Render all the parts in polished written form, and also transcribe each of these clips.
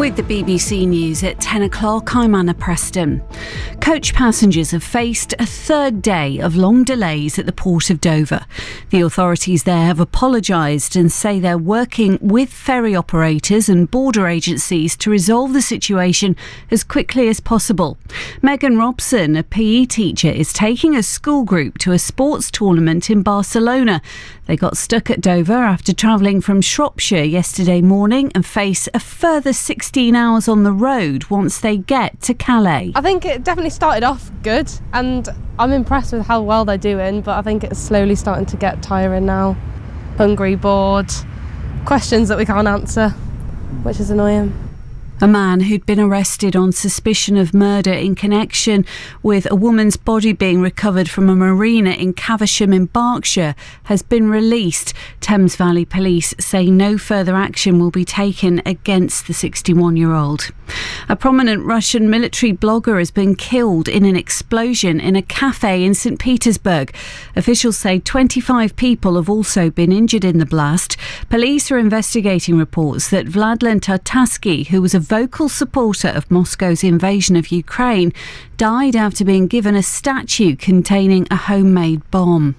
With the BBC News at 10 o'clock, I'm Anna Preston. Coach passengers have faced a third day of long delays at the port of Dover. The authorities there have apologised and say they're working with ferry operators and border agencies to resolve the situation as quickly as possible. Megan Robson, a PE teacher, is taking a school group to a sports tournament in Barcelona. They got stuck at Dover after travelling from Shropshire yesterday morning and face a further 16 hours on the road once they get to Calais. I think it definitely started off good and I'm impressed with how well they're doing, but I think it's slowly starting to get tiring now. Hungry, bored, questions that we can't answer, which is annoying. A man who'd been arrested on suspicion of murder in connection with a woman's body being recovered from a marina in Caversham in Berkshire has been released. Thames Valley Police say no further action will be taken against the 61-year-old. A prominent Russian military blogger has been killed in an explosion in a cafe in St. Petersburg. Officials say 25 people have also been injured in the blast. Police are investigating reports that Vladlen Tartarsky, who was a vocal supporter of Moscow's invasion of Ukraine, died after being given a statue containing a homemade bomb.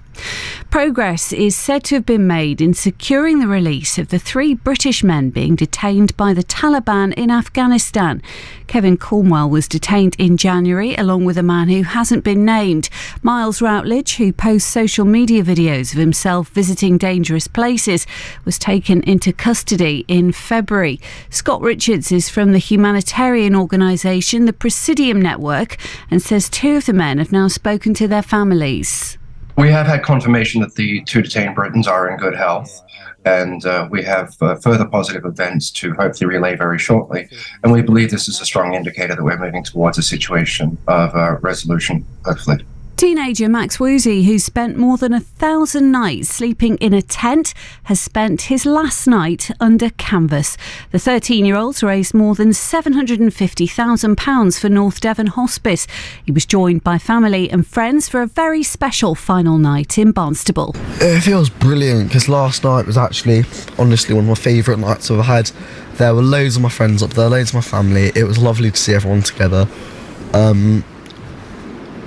Progress is said to have been made in securing the release of the 3 British men being detained by the Taliban in Afghanistan. Kevin Cornwell was detained in January along with a man who hasn't been named. Miles Routledge, who posts social media videos of himself visiting dangerous places, was taken into custody in February. Scott Richards is from the humanitarian organisation the Presidium Network and says 2 of the men have now spoken to their families. We have had confirmation that the 2 detained Britons are in good health, and we have further positive events to hopefully relay very shortly. And we believe this is a strong indicator that we're moving towards a situation of resolution, hopefully. Teenager Max Woozy, who spent more than 1,000 nights sleeping in a tent, has spent his last night under canvas. The 13-year-old raised more than £750,000 for North Devon Hospice. He was joined by family and friends for a very special final night in Barnstaple. It feels brilliant because last night was actually, honestly, one of my favourite nights I've had. There were loads of my friends up there, loads of my family. It was lovely to see everyone together.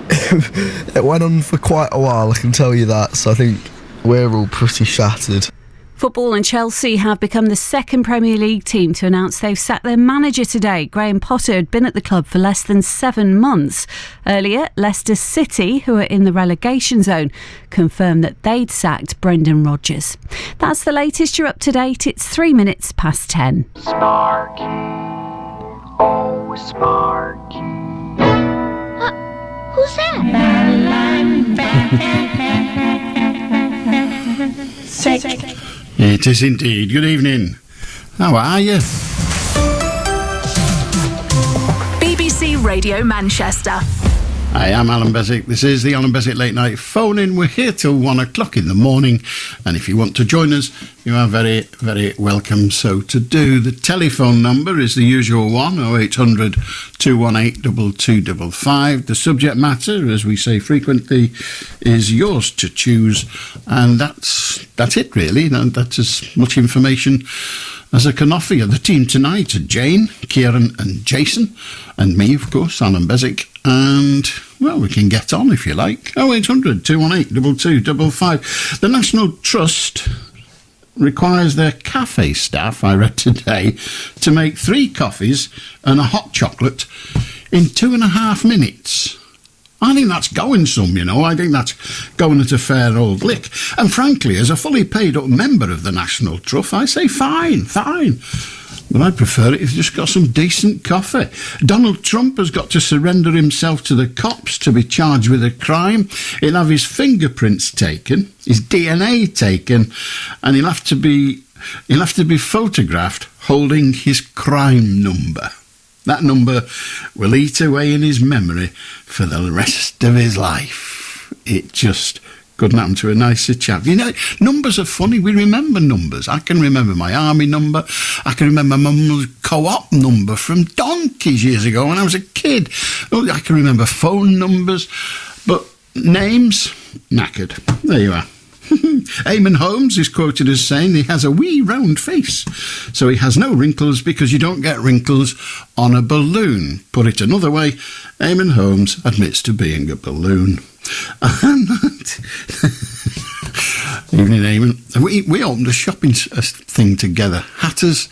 It went on for quite a while, I can tell you that, so I think we're all pretty shattered. Football and Chelsea have become the second Premier League team to announce they've sacked their manager today. Graham Potter had been at the club for less than 7 months. Earlier, Leicester City, who are in the relegation zone, confirmed that they'd sacked Brendan Rodgers. That's the latest. You're up to date. It's 3 minutes past 10. Sparky, always Sparky. Who's that? It is indeed. Good evening. How are you? BBC Radio Manchester. I am Allan Beswick. This is the Allan Beswick Late Night Phone-In. We're here till 1 o'clock in the morning, and if you want to join us, you are very, very welcome so to do. The telephone number is the usual one, 0800 218 2255. The subject matter, as we say frequently, is yours to choose, and that's it really. That's as much information as I can offer you. The team tonight are Jane, Kieran and Jason, and me, of course, Allan Beswick. And, well, we can get on if you like. 0800 218 2255. The National Trust requires their cafe staff, I read today, to make 3 coffees and a hot chocolate in 2.5 minutes. I think that's going some, you know. I think that's going at a fair old lick. And frankly, as a fully paid up member of the National Trust, I say fine. But I prefer it if you've just got some decent coffee. Donald Trump has got to surrender himself to the cops to be charged with a crime. He'll have his fingerprints taken, his DNA taken, and he'll have to be photographed holding his crime number. That number will eat away in his memory for the rest of his life. It just couldn't happen to a nicer chap. You know, numbers are funny. We remember numbers. I can remember my army number. I can remember my mum's co-op number from donkeys years ago when I was a kid. I can remember phone numbers. But names, knackered. There you are. Eamon Holmes is quoted as saying he has a wee round face, so he has no wrinkles because you don't get wrinkles on a balloon. Put it another way, Eamon Holmes admits to being a balloon. Evening, Eamon. We opened a shopping thing together, Hatter's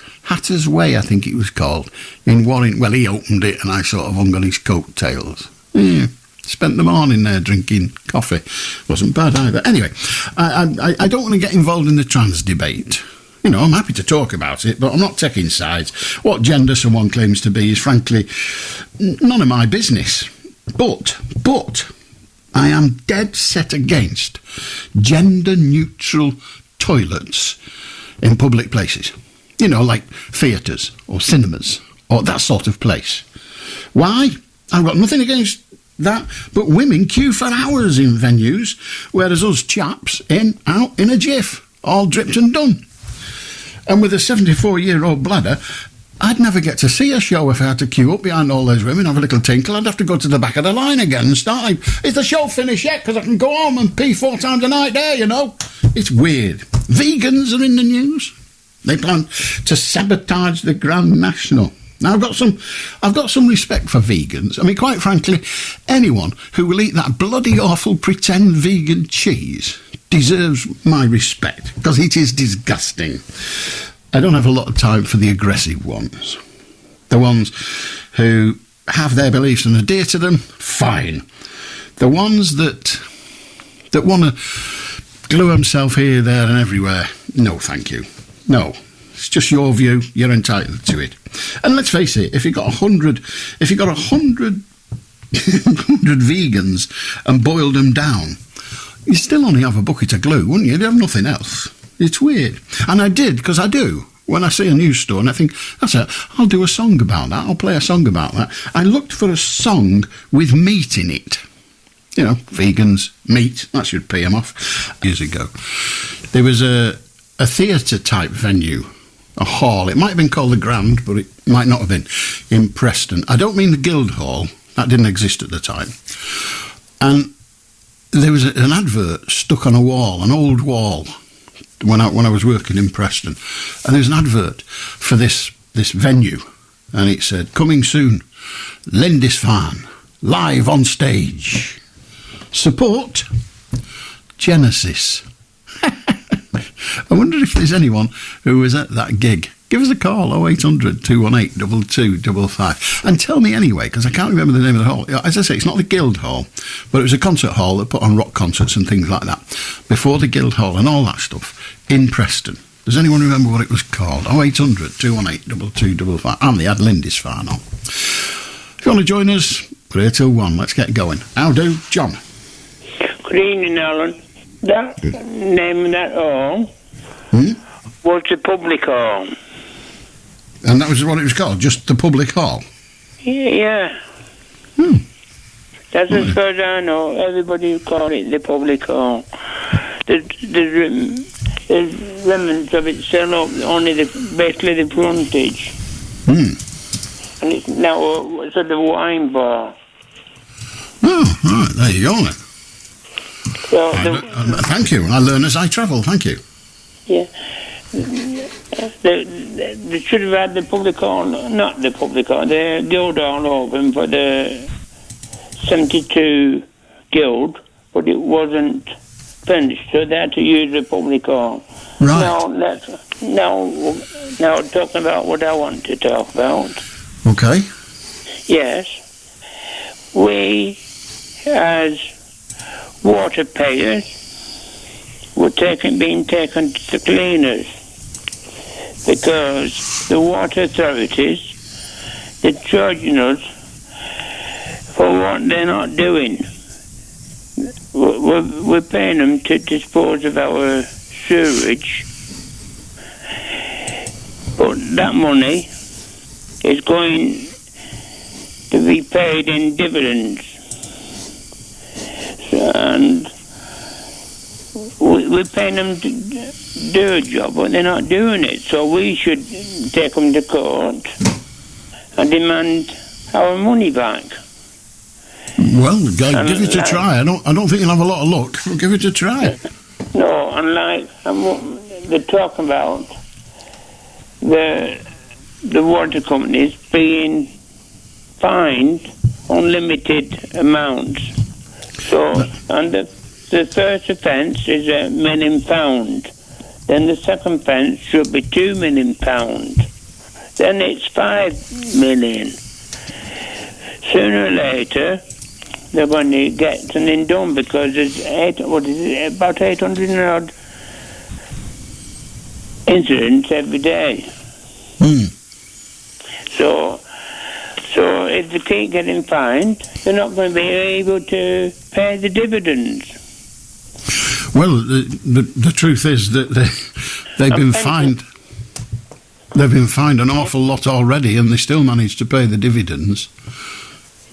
Way, I think it was called, in Warren. Well, he opened it and I sort of hung on his coattails. Yeah. Spent the morning there drinking coffee. Wasn't bad either. Anyway, I don't want to get involved in the trans debate. You know, I'm happy to talk about it, but I'm not taking sides. What gender someone claims to be is, frankly, none of my business. But I am dead set against gender-neutral toilets in public places. You know, like theatres or cinemas or that sort of place. Why? I've got nothing against that, but women queue for hours in venues, whereas us chaps out in a jiff, all dripped and done. And with a 74-year-old bladder, I'd never get to see a show if I had to queue up behind all those women, have a little tinkle. I'd have to go to the back of the line again and start like, is the show finished yet? Because I can go home and pee 4 times a night there, you know. It's weird. Vegans are in the news. They plan to sabotage the Grand National. Now, I've got some respect for vegans. I mean, quite frankly, anyone who will eat that bloody awful pretend vegan cheese deserves my respect, because it is disgusting. I don't have a lot of time for the aggressive ones. The ones who have their beliefs and adhere to them, fine. The ones that want to glue themselves here, there and everywhere, no thank you. No. It's just your view. You're entitled to it. And let's face it, if you got 100 vegans and boiled them down, you'd still only have a bucket of glue, wouldn't you? You'd have nothing else. It's weird. And I did, because I do. When I see a news story and I think, that's it, I'll do a song about that. I'll play a song about that. I looked for a song with meat in it. You know, vegans, meat, that should pay them off. Years ago, there was a theatre-type venue, a hall. It might have been called the Grand, but it might not have been, in Preston. I don't mean the Guildhall. That didn't exist at the time. And there was an advert stuck on a wall, an old wall, when I was working in Preston. And there was an advert for this venue. And it said, coming soon, Lindisfarne, live on stage. Support Genesis. I wonder if there's anyone who was at that gig. Give us a call, 0800 218 2255. And tell me anyway, because I can't remember the name of the hall. As I say, it's not the Guildhall, but it was a concert hall that put on rock concerts and things like that. Before the Guildhall and all that stuff, in Preston. Does anyone remember what it was called? 0800 218 2255. And they had Lindisfarne on. If you want to join us, we're here till 1. Let's get going. How do, John? Good evening, Alan. That name of that hall was the public hall. And that was what it was called, just the public hall? Yeah. That's as far as I know. Everybody called it the public hall. There's remnants of it still up, only basically the frontage. And it's now a sort of wine bar. Oh, right, there you go then. So thank you. I learn as I travel. Thank you. Yeah. They should have had the public hall, not the public hall, the guild hall open for the 72 guild, but it wasn't finished, so they had to use the public hall. Right. Now talking about what I want to talk about. Okay. Yes. We, as water payers, were being taken to the cleaners because the water authorities, they're charging us for what they're not doing. We're paying them to dispose of our sewerage, but that money is going to be paid in dividends. And we're paying them to do a job, but they're not doing it. So we should take them to court and demand our money back. Well, give it a try. I don't think you'll have a lot of luck. We'll give it a try. No, unlike they're talking about the water companies being fined unlimited amounts. So, and the first offence is £1 million. Then the second offence should be £2 million. Then it's 5 million. Sooner or later, they're going to get something done because there's about 800 and odd incidents every day. So if they keep getting fined, they're not going to be able to pay the dividends. Well, the truth is that they've been fined. They've been fined an awful lot already, and they still manage to pay the dividends.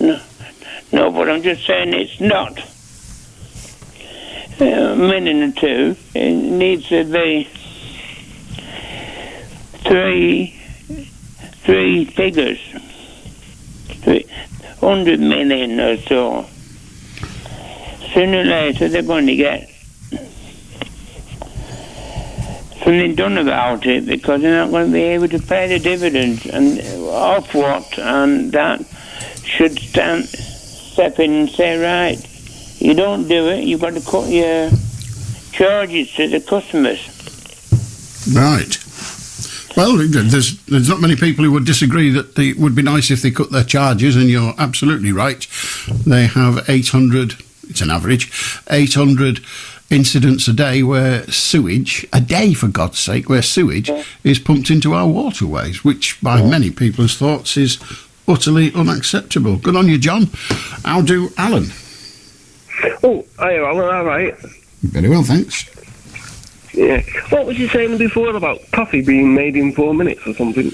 No, but I'm just saying it's not a million or two. It needs to be three figures, 100 million or so. Sooner or later, they're going to get something done about it because they're not going to be able to pay the dividends and off what, and that should step in and say, right, you don't do it, you've got to cut your charges to the customers. Right. Well, there's not many people who would disagree that it would be nice if they cut their charges, and you're absolutely right. They have 800, it's an average, 800 incidents a day where sewage, a day for God's sake, where sewage is pumped into our waterways, which by many people's thoughts is utterly unacceptable. Good on you, John. I'll do Alan. Oh, hi, Alan, all right? Very well, thanks. Yeah. What was you saying before about coffee being made in 4 minutes or something?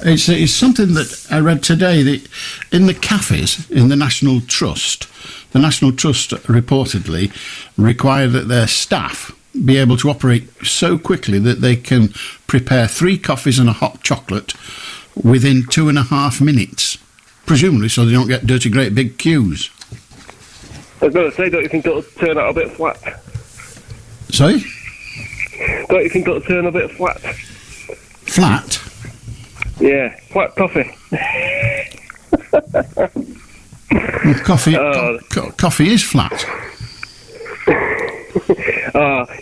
It's something that I read today, that in the cafes, in the National Trust reportedly require that their staff be able to operate so quickly that they can prepare 3 coffees and a hot chocolate within 2.5 minutes, presumably so they don't get dirty great big queues. I was going to say, don't you think it'll turn out a bit flat? Sorry? Don't you think it'll turn a bit flat? Flat? Yeah, flat coffee. Well, coffee is flat.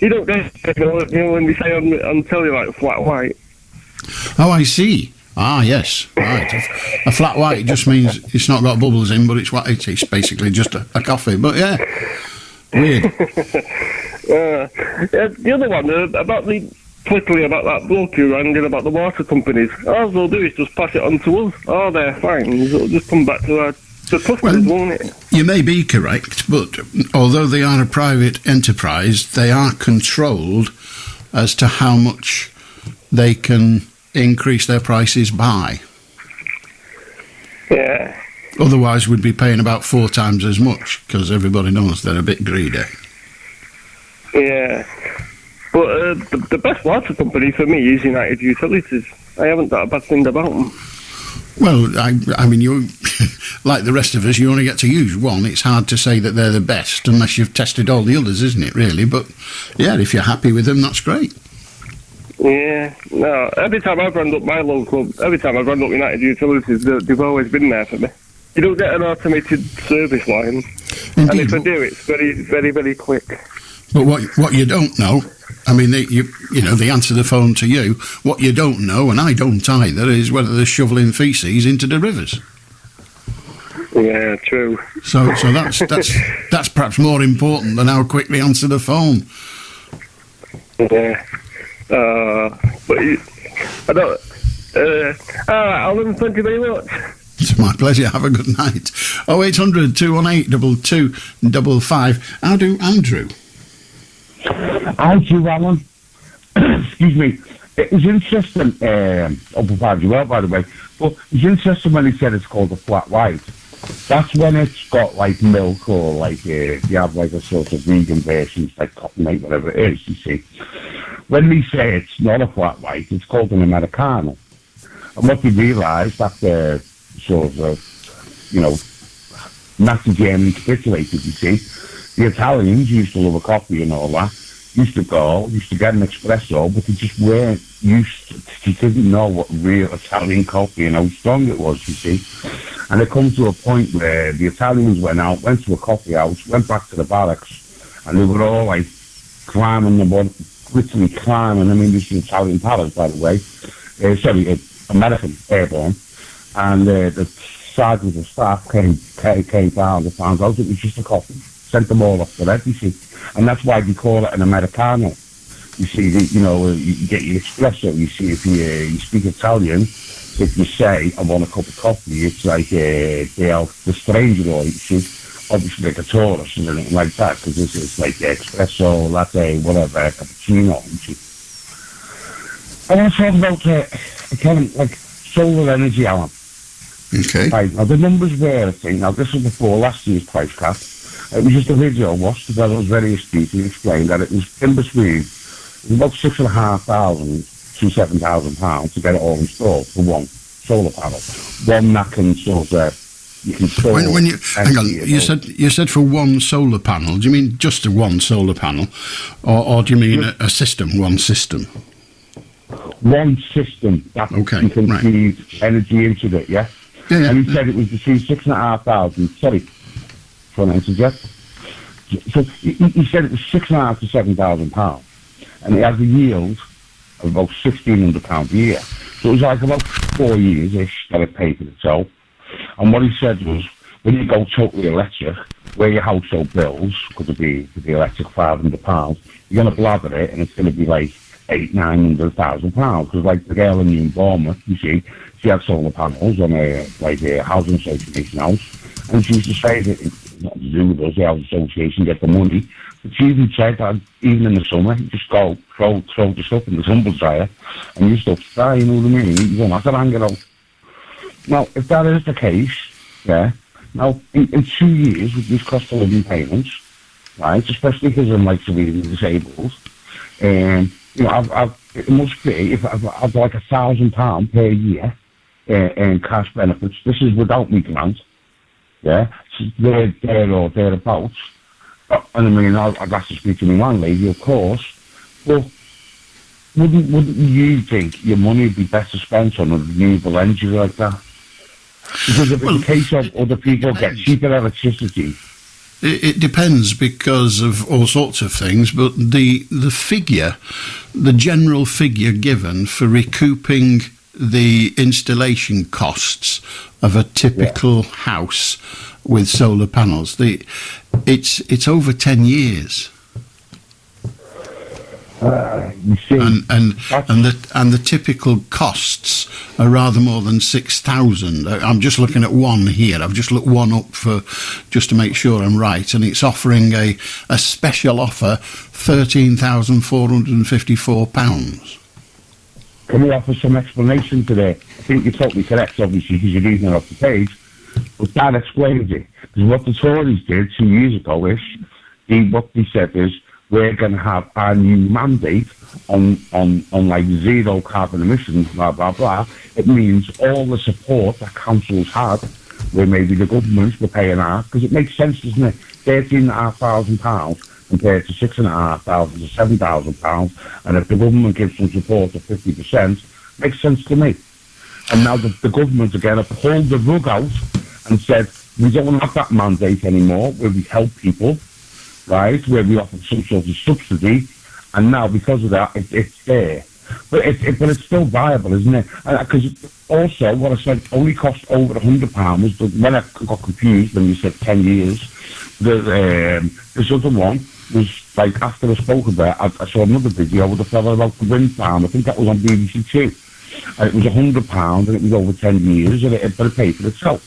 You don't get when they say on telly like flat white. Oh, I see. Ah, yes, right. A flat white just means it's not got bubbles in, but it's white. It's basically just a coffee. But yeah, weird. The other one about that bloke who rang in about the water companies. All they'll do is just pass it on to us. Oh, they're fine. It'll just come back to the customers, won't it? You may be correct, but although they are a private enterprise, they are controlled as to how much they can increase their prices by. Yeah. Otherwise, we'd be paying about 4 times as much, because everybody knows they're a bit greedy. Yeah. But the best water company for me is United Utilities. I haven't got a bad thing about them. Well, I mean, you, like the rest of us, you only get to use one. It's hard to say that they're the best unless you've tested all the others, isn't it, really? But, yeah, if you're happy with them, that's great. Yeah, no, every time I've run up United Utilities, they've always been there for me. You don't get an automated service line. Indeed. And if I do, it's very, very, very quick. But what you don't know, I mean, they answer the phone to you. What you don't know, and I don't either, is whether they're shoveling feces into the rivers. Yeah, true. So that's perhaps more important than how quick they answer the phone. Yeah. But I don't. All right, Alan, thank you very much. It's my pleasure. Have a good night. 0800 218 2255. How do Andrew? How do you, Alan? Excuse me. It was interesting. I'll provide you well, by the way. But it's interesting when he said it's called a flat white. That's when it's got like milk or like you have like a sort of vegan version, like cotton mate, whatever it is. You see, when we say it's not a flat white, it's called an Americano. And what you realise after sort of Nazi Germany capitulated, you see, the Italians used to love a coffee and all that. used to get an espresso, but they just weren't they didn't know what real Italian coffee and how strong it was, you see. And it comes to a point where the Italians went to a coffee house, went back to the barracks, and they were all like climbing literally climbing. I mean, this is Italian palace, by the way. American airborne. And the sergeant of staff came down and found out it was just a coffee. Sent them all off to bed, you see. And that's why they call it an Americano. You see, you get your espresso. You see, if you speak Italian, if you say, I want a cup of coffee, it's like the stranger or, you see, obviously like a tourist and anything like that, because it's like espresso, latte, whatever, cappuccino, you see. I want to talk about, again, like solar energy, Alan. Okay. Right, now the numbers were, I think, now this was before last year's price cap. It was just a video I watched, the fellow was very astute and explained that it was in between about £6,500 to £7,000 to get it all installed for one solar panel. One that can sort of, you can store. When you hang on, you said for one solar panel. Do you mean just a one solar panel, or do you mean a system, one system? One system that you can feed energy into it, yeah? Yeah. And he said it was between £6,500. Sorry, trying to interject. So he said it was £6,500 to £7,000, and it has a yield of about £1,600 a year. So it was like about 4 years-ish that it paid for itself. And what he said was, when you go totally electric, where your household bills, could be electric £500, you're going to blather it, and it's going to be like £800,000-900,000. Because like the girl in Bournemouth, you see, she had solar panels on a housing association house, and she used to say that it's not to do with us, the housing association get the money. But she even said that even in the summer, you just go throw the stuff in the tumble dryer, and you stuff dry, you know what I mean? You don't have to hang it out. Now, if that is the case, yeah, now in 2 years with these cost of living payments, right, especially because I'm like severely disabled, it must be, if I've like £1,000 per year in cash benefits, this is without me grant, yeah, there or thereabouts. And I mean, I'd have to speak to my landlady, of course, but wouldn't you think your money would be better spent on a renewable energy like that? Because if it's a case of other people get cheaper electricity. It depends because of all sorts of things, but the general figure given for recouping the installation costs of a typical house with solar panels, it's over 10 years. You see, and the typical costs are rather more than 6,000. I'm just looking at one here. I've just looked one up just to make sure I'm right, and it's offering a special offer, £13,454. Can we offer some explanation today? I think you're totally correct, obviously, because you're reading it off the page. But that explains it. Because what the Tories did 2 years ago is, what they said is, we're going to have our new mandate on like zero carbon emissions, blah, blah, blah. It means all the support that councils had, where maybe the governments were paying out, because it makes sense, doesn't it? £13,500 compared to £6,500 to £7,000. And if the government gives some support of 50%, makes sense to me. And now the government again have pulled the rug out and said, we don't have that mandate anymore, where we help people, right, where we offer some sort of subsidy, and now because of that, it's there. But it's still viable, isn't it? Because also, what I said only cost over £100 was when I got confused when you said 10 years. This other one was like after I spoke about it, I saw another video with a fellow about the wind farm. I think that was on BBC Two, and it was £100 and it was over 10 years, and it paid for itself.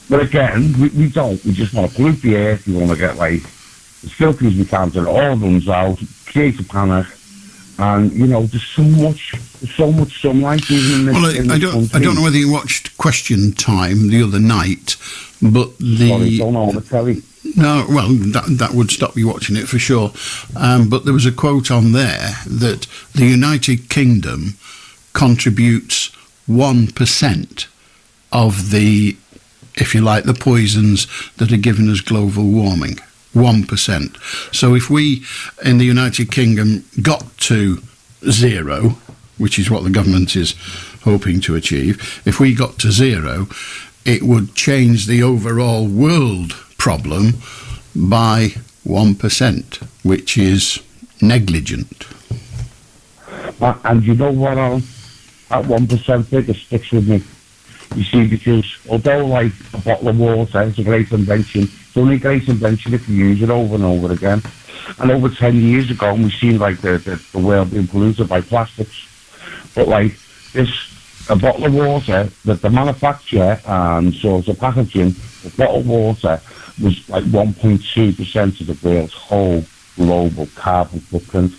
But again, we don't. We just want to pollute the air. We want to get like as filthy as we can till it all runs out, create a panic, and there's so much sunlight even in this. Well, I don't know whether you watched Question Time the other night, but Sorry, don't know on the telly. No, well, that would stop you watching it for sure. But there was a quote on there that the United Kingdom contributes 1% of the, if you like, the poisons that are given as global warming. 1%. So if we, in the United Kingdom, got to 0, which is what the government is hoping to achieve, if we got to 0, it would change the overall world problem by 1%, which is negligent. And you know what, Alan? That 1% figure sticks with me. You see, because although, like, a bottle of water is a great invention, it's only a great invention if you use it over and over again. And over 10 years ago, we've seen, like, the world being polluted by plastics. But, like, a bottle of water, that the manufacturer and source of packaging, the bottled water was like 1.2% of the world's whole global carbon footprint.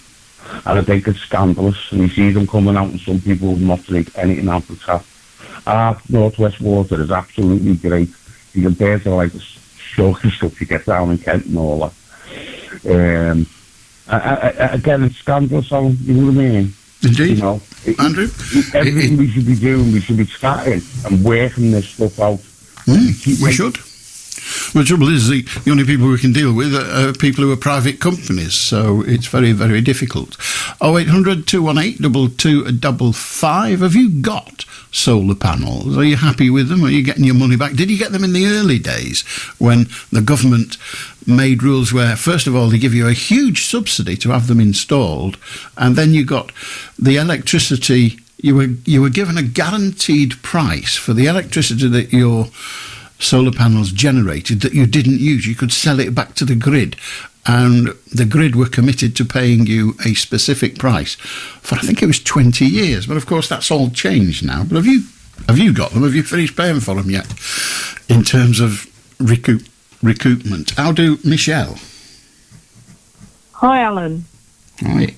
And I think it's scandalous, and you see them coming out, and some people will not drink anything out of the tap. Our Northwest water is absolutely great. You compare to, like, the shorty stuff you get down in Kent and all that. Again, it's scandalous, so you know what I mean? Indeed. You know, Andrew? Everything we should be doing, we should be starting and working this stuff out. We should. Well, the trouble is, the only people we can deal with are people who are private companies, so it's very, very difficult. 0800 218 2255. Have you got solar panels? Are you happy with them? Are you getting your money back? Did you get them in the early days when the government made rules where, first of all, they give you a huge subsidy to have them installed, and then you got the electricity, you were given a guaranteed price for the electricity that your solar panels generated that you didn't use. You could sell it back to the grid, and the grid were committed to paying you a specific price for, I think it was 20 years. But of course that's all changed now. But have you got them? Have you finished paying for them yet in terms of recoupment? How do Michelle? Hi, Alan. Hi.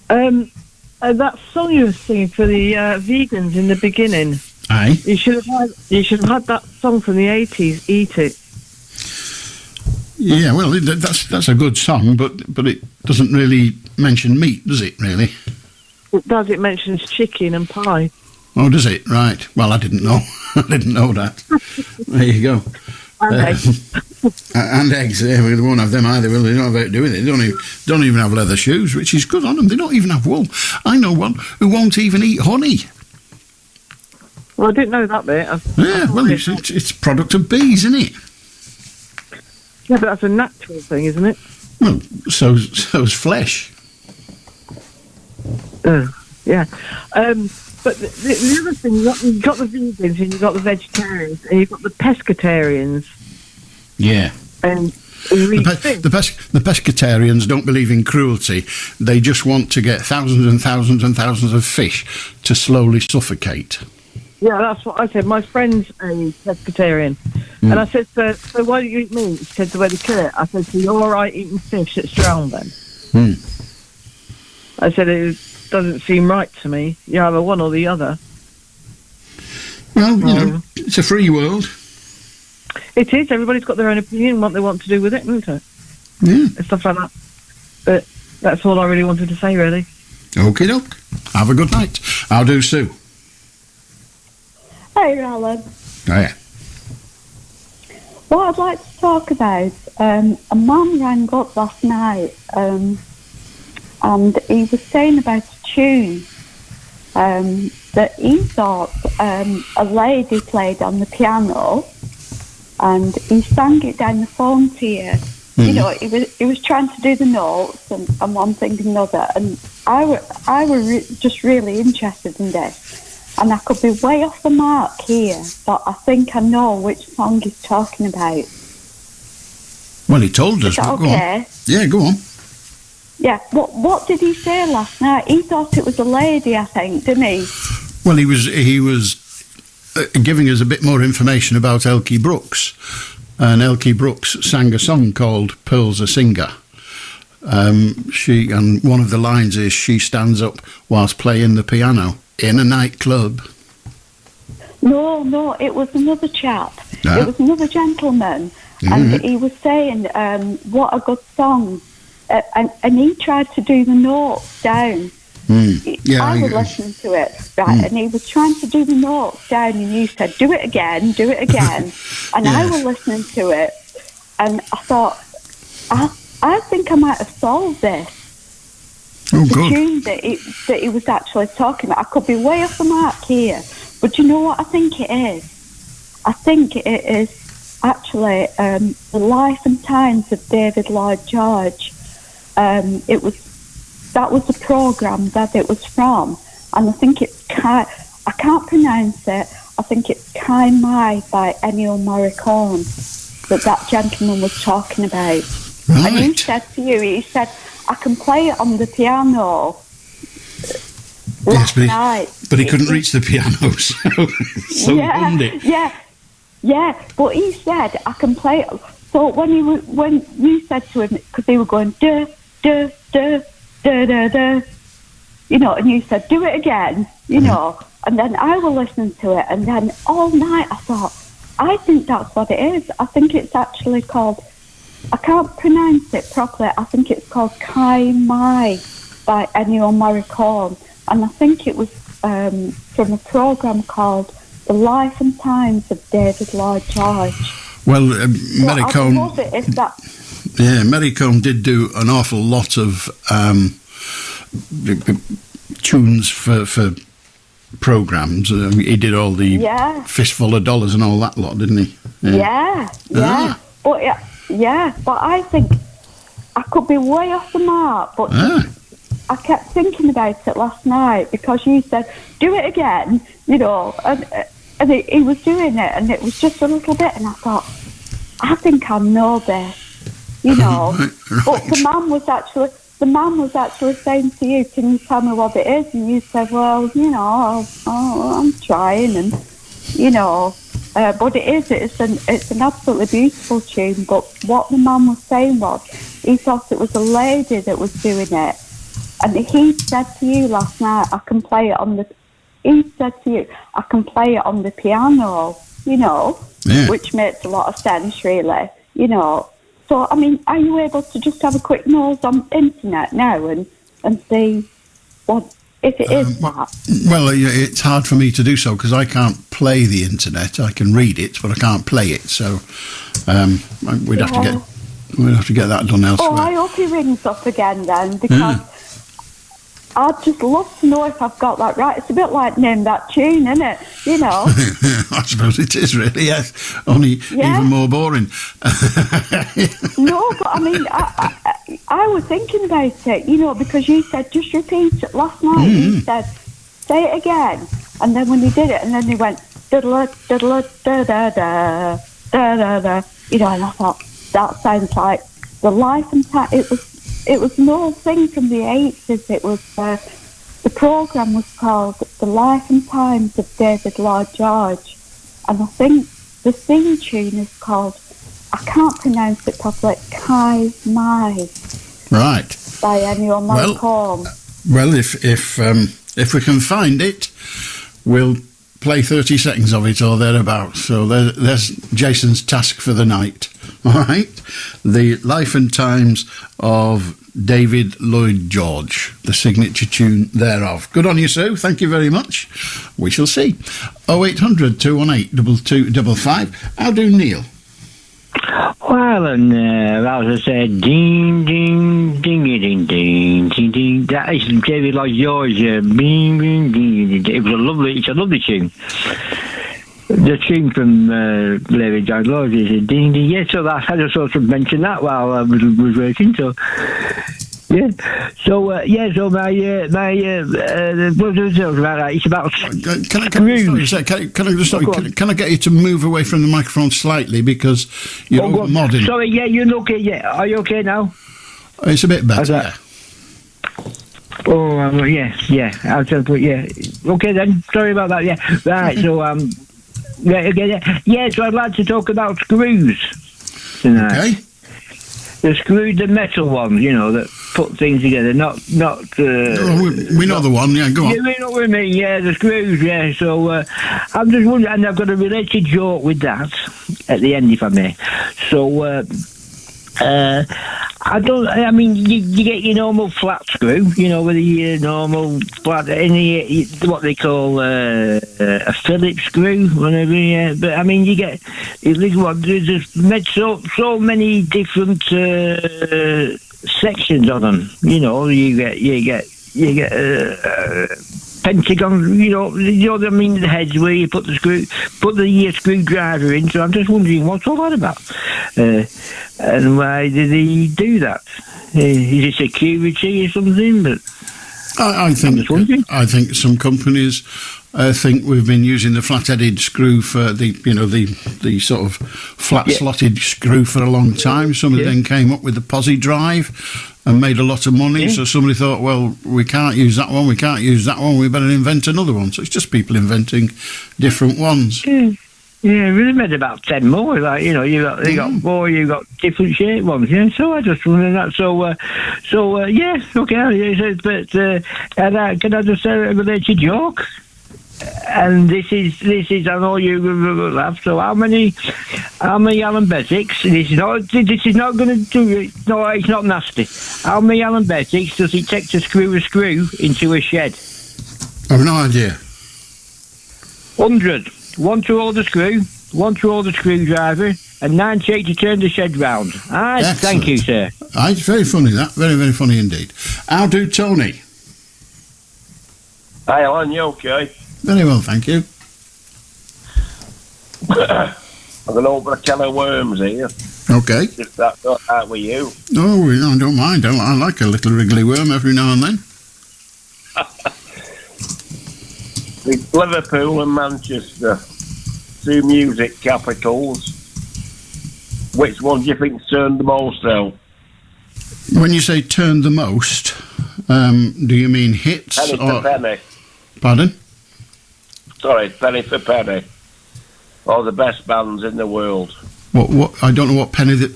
That song you were singing for the vegans in the beginning. Aye. You should have had that song from the 80s, Eat It. Yeah, well, that's a good song, but it doesn't really mention meat, does it, really? It does. It mentions chicken and pie. Oh, does it? Right. Well, I didn't know. I didn't know that. There you go. And eggs. And eggs. Yeah, we won't have them either, will they? They don't know about doing it. They don't even have leather shoes, which is good on them. They don't even have wool. I know one who won't even eat honey. Well, I didn't know that bit. Well, it's a product of bees, isn't it? Yeah, but that's a natural thing, isn't it? Well, so's flesh. Yeah. But the other thing, you've got the vegans and you've got the vegetarians and you've got the pescatarians. Yeah. And the pescatarians don't believe in cruelty. They just want to get thousands and thousands and thousands of fish to slowly suffocate. Yeah, that's what I said. My friend's a pescatarian. And I said, so why don't you eat meat? He said, the way they kill it. I said, so you're all right eating fish that's drowned then? I said, it doesn't seem right to me. You either one or the other. Well, you know, it's a free world. It is. Everybody's got their own opinion, what they want to do with it, isn't it? Yeah. And stuff like that. But that's all I really wanted to say, really. Okie doke. Have a good night. I'll do Sue. Hey, Alan. Oh, yeah. What I'd like to talk about, a man rang up last night and he was saying about a tune that he thought a lady played on the piano and he sang it down the phone to you. You know, he was trying to do the notes and one thing and another, and I was just really interested in this. And I could be way off the mark here, but I think I know which song he's talking about. Well, he told us. Is that Go okay? on. Yeah, go on. Yeah. What did he say last night? He thought it was a lady, I think, didn't he? Well, he was giving us a bit more information about Elkie Brooks, and Elkie Brooks sang a song called "Pearl's a Singer." And one of the lines is she stands up whilst playing the piano in a nightclub. No, it was another chap. It was another gentleman, and he was saying, what a good song. And he tried to do the notes down. I was listening to it, right, and he was trying to do the notes down, and you said, do it again. And I was listening to it, and I thought, I think I might have solved this. Oh, the good. tune that he was actually talking about. I could be way off the mark here, but you know what I think it is? I think it is actually The Life and Times of David Lloyd George. That was the programme that it was from, and I think it's I can't pronounce it. I think it's Kai Mai by Ennio Morricone that gentleman was talking about. Right. And he said to you, he said, I can play it on the piano last night. But he couldn't reach the piano, so he hummed it. Yeah, but he said, I can play it. So when you said to him, because they were going, duh, duh, duh, duh, duh, duh, you know, and you said, do it again, you know, and then I was listening to it, and then all night I thought, I think that's what it is. I think it's actually called, I can't pronounce it properly, I think it's called Kai Mai by Ennio Morricone, and I think it was from a programme called The Life and Times of David Lloyd George. Well, Morricone... Morricone did do an awful lot of tunes for programmes. He did all the Fistful of Dollars and all that lot, didn't he? Yeah. But I think I could be way off the mark, but I kept thinking about it last night because you said, do it again, you know, and he was doing it, and it was just a little bit, and I thought, I think I know this, you know. Right. But the man was actually saying to you, can you tell me what it is? And you said, well, you know, I'm trying, and you know, but it's an absolutely beautiful tune. But what the man was saying was, he thought it was a lady that was doing it, and he said to you last night, I can play it on the piano, you know, which makes a lot of sense, really, you know. So, I mean, are you able to just have a quick nose on the internet now and see what if it is that? Well, it's hard for me to do so because I can't play the internet. I can read it, but I can't play it. So we'd have to get that done elsewhere. Oh, I hope he rings up again then, because I'd just love to know if I've got that right. It's a bit like Name That Tune, isn't it? You know. I suppose it is, really, yes. Only even more boring. No, but I mean, I was thinking about it, you know, because you said, just repeat it last night. You said, say it again. And then when he did it, and then he went, da-da-da-da-da-da, da-da-da, you know, and I thought, that sounds like The Life and Times. It was an old thing from the 80s. It was, the programme was called The Life and Times of David Lloyd George. And I think the theme tune is called, I can't pronounce it properly, Kai Mai. Right. By Ennio Morricone. Well, if we can find it, we'll play 30 seconds of it or thereabouts. So there's Jason's task for the night. All right. The Life and Times of David Lloyd George, the signature tune thereof. Good on you, Sue. Thank you very much. We shall see. 0800 218 2255. How do Neil? Well, and as I said, ding, ding, dingy, ding, ding, ding, ding. That is David Lloyd George. Bing, bing, ding, ding. It's a lovely tune. The tune from David Lloyd is a ding, ding. Yeah, so I just sort of mentioned that while I was working. So, yeah. So, so my what was it about that? It's about Can I just stop you? Can I get you to move away from the microphone slightly because you're modding? Sorry, yeah, you're okay. Yeah, are you okay now? It's a bit better. Yeah. Oh, yeah. I'll just put Okay then. Sorry about that. Yeah. Right. So so I'd like to talk about screws tonight. Okay. The screws, the metal ones, you know, that put things together, not. We know the one. Yeah, go on. You know what I mean? Yeah, the screws. Yeah. So I'm just wondering, and I've got a related joke with that at the end, if I may. So I don't. I mean, you get your normal flat screw, with your normal flat, what they call a Phillips screw, whatever. Yeah, but I mean, you get there's made so many different sections on them. You get pentagon. I mean, the heads where you put the screwdriver in. So I'm just wondering what's all that about. And why did he do that? Is it security or something? But I think some companies think we've been using the flat-headed screw for the sort of flat-slotted screw for a long time. Somebody then came up with the posi drive and made a lot of money. So somebody thought, well, we can't use that one. We better invent another one. So it's just people inventing different ones. Yeah, we made about 10 more. You got more. You got different shaped ones. Yeah, so I just wondered that. Yeah, okay. But can I just say a related joke? And this is. I know you will laugh. So how many Allan Beswicks? This is not going to do it. No, it's not nasty. How many Allan Beswicks does it take to screw a screw into a shed? I've no idea. 100. One to hold the screw, one to hold the screwdriver, and 98 to turn the shed round. Thank you, sir. It's very funny, that. Very, very funny indeed. How do Tony? Hi, Alan, you okay? Very well, thank you. I'm going to open a can of worms here. Okay. If that's all right with you. Oh, I don't mind. I like a little wriggly worm every now and then. It's Liverpool and Manchester, two music capitals. Which one do you think turned the most out? When you say turned the most, do you mean hits penny or... for penny. Pardon? Sorry, penny for penny. Or the best bands in the world. What? I don't know what penny that...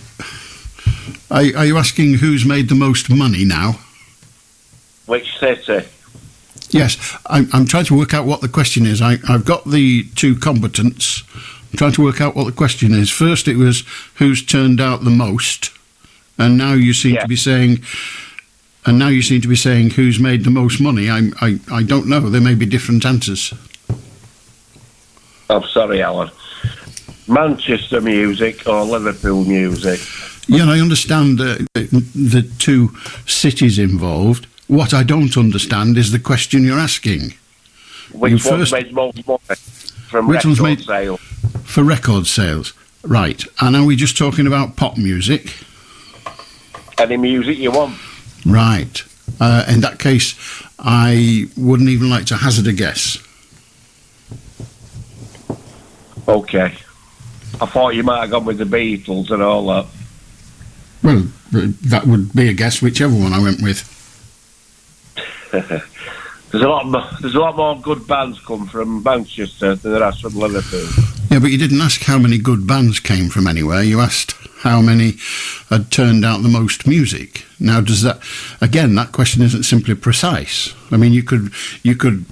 Are you asking who's made the most money now? Which city? Yes, I'm trying to work out what the question is. I've got the two combatants. I'm trying to work out what the question is. First it was who's turned out the most, and now you seem to be saying... And now you seem to be saying who's made the most money. I don't know. There may be different answers. I'm sorry, Alan. Manchester music or Liverpool music? Yeah, I understand the two cities involved. What I don't understand is the question you're asking. Which one's made most money from record sales? For record sales, right. And are we just talking about pop music? Any music you want. Right. In that case, I wouldn't even like to hazard a guess. Okay. I thought you might have gone with the Beatles and all that. Well, that would be a guess, whichever one I went with. There's a lot more good bands come from Manchester than there are from Liverpool. Yeah, but you didn't ask how many good bands came from anywhere. You asked how many had turned out the most music. Now, does that... Again, that question isn't simply precise. I mean, you could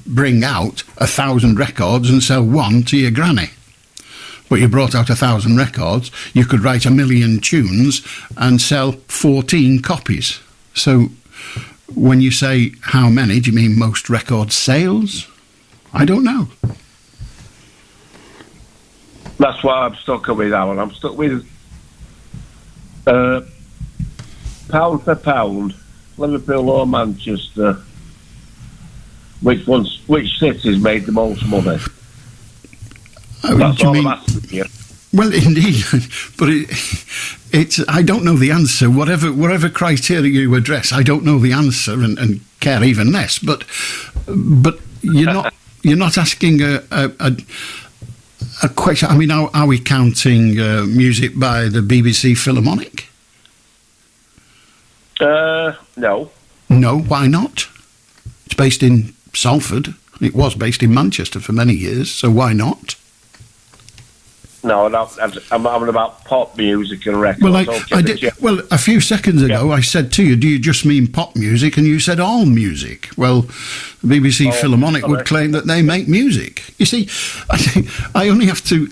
bring out 1,000 records and sell one to your granny. But you brought out 1,000 records, you could write 1 million tunes and sell 14 copies. So... When you say how many, do you mean most record sales? I don't know. That's what I'm stuck with, Alan. I'm stuck with pound for pound, Liverpool or Manchester. Which city's made the most money? That's all I'm asking you. Well, indeed, but it's I don't know the answer. Whatever criteria you address, I don't know the answer and care even less. But you're not asking a question. I mean, are we counting music by the BBC Philharmonic? No. No, why not? It's based in Salford. It was based in Manchester for many years, so why not? No, I'm having about pop music and records. Well, well, a few seconds ago I said to you, do you just mean pop music? And you said all music. Well, the BBC Philharmonic would claim that they make music. You see, I only have to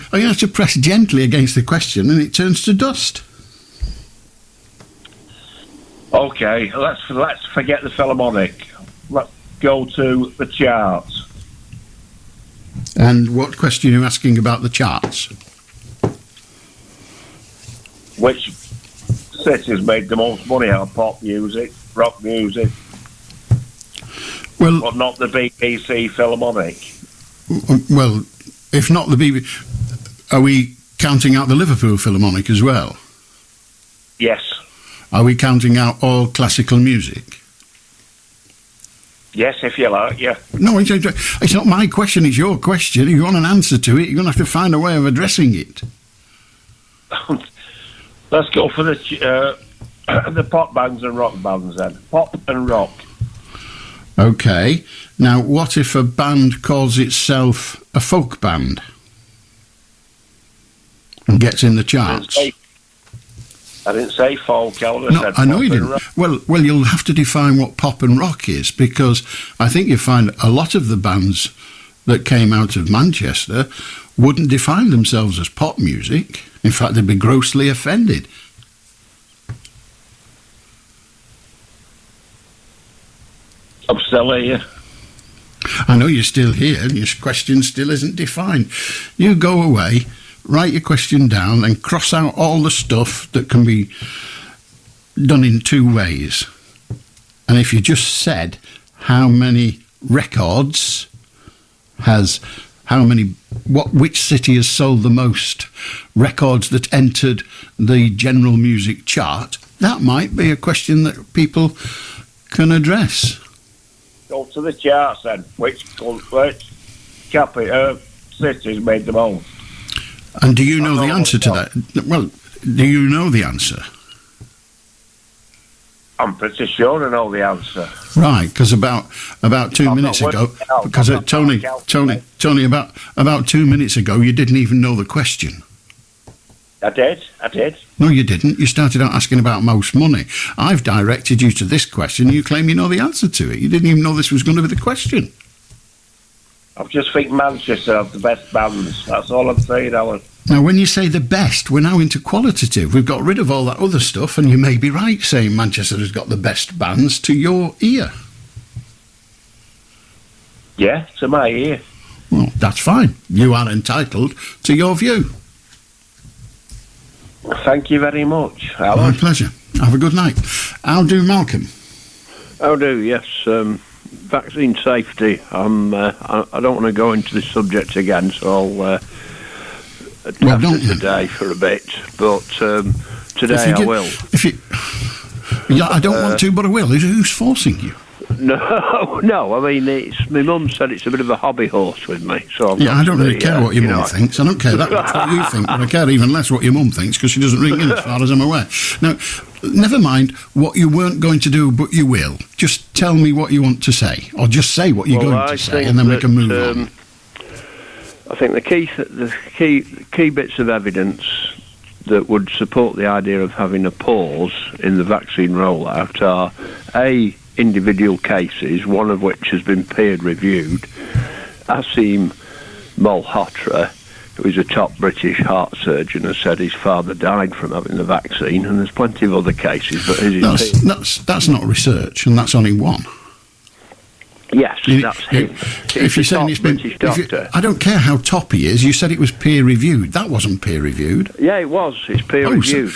press gently against the question and it turns to dust. Okay, let's forget the Philharmonic. Let's go to the charts. And what question are you asking about the charts? Which cities made the most money out of pop music, rock music? Well, but not the BBC Philharmonic. Well, if not the BBC, are we counting out the Liverpool Philharmonic as well? Yes. Are we counting out all classical music? Yes, if you like, yeah. No, it's not my question, it's your question. If you want an answer to it, you're going to have to find a way of addressing it. Let's go for the pop bands and rock bands then. Pop and rock. Okay. Now, what if a band calls itself a folk band and gets in the charts? I didn't say folk, No, I know you didn't. Well, you'll have to define what pop and rock is, because I think you find a lot of the bands that came out of Manchester wouldn't define themselves as pop music. In fact, they'd be grossly offended. I'm still here. I know you're still here, and your question still isn't defined. You go away, write your question down, and cross out all the stuff that can be done in two ways. And if you just said how many records which city has sold the most records that entered the general music chart, that might be a question that people can address. Go to the charts then. Which cities made the most? And do you know the answer to that? Well, do you know the answer? I'm pretty sure I know the answer. Right, because about 2 minutes ago, because Tony, about 2 minutes ago, you didn't even know the question. I did. No, you didn't. You started out asking about most money. I've directed you to this question. You claim you know the answer to it. You didn't even know this was going to be the question. I just think Manchester have the best bands. That's all I'm saying, Alan. Now, when you say the best, we're now into qualitative. We've got rid of all that other stuff, and you may be right saying Manchester has got the best bands to your ear. Yeah, to my ear. Well, that's fine. You are entitled to your view. Thank you very much, Alan. My pleasure. Have a good night. I'll do Malcolm. I'll do, yes. Vaccine safety. I don't want to go into this subject again, so I'll test it today for a bit. But today I will. I don't want to, but I will. Who's forcing you? No. I mean, my mum said it's a bit of a hobby horse with me. So I don't really care what your mum thinks. I don't care that much what you think, but I care even less what your mum thinks, because she doesn't ring in, as far as I'm aware. Now, never mind what you weren't going to do, but you will. Just tell me what you want to say, or just say what you're going to say, and then we can move on. I think the key bits of evidence that would support the idea of having a pause in the vaccine rollout are individual cases, one of which has been peer-reviewed. Asim Malhotra, who is a top British heart surgeon, has said his father died from having the vaccine, and there's plenty of other cases. But that's not research, and that's only one. Yes, that's him. If you're saying it's been, I don't care how top he is. You said it was peer-reviewed. That wasn't peer-reviewed. Yeah, it was. It's peer-reviewed.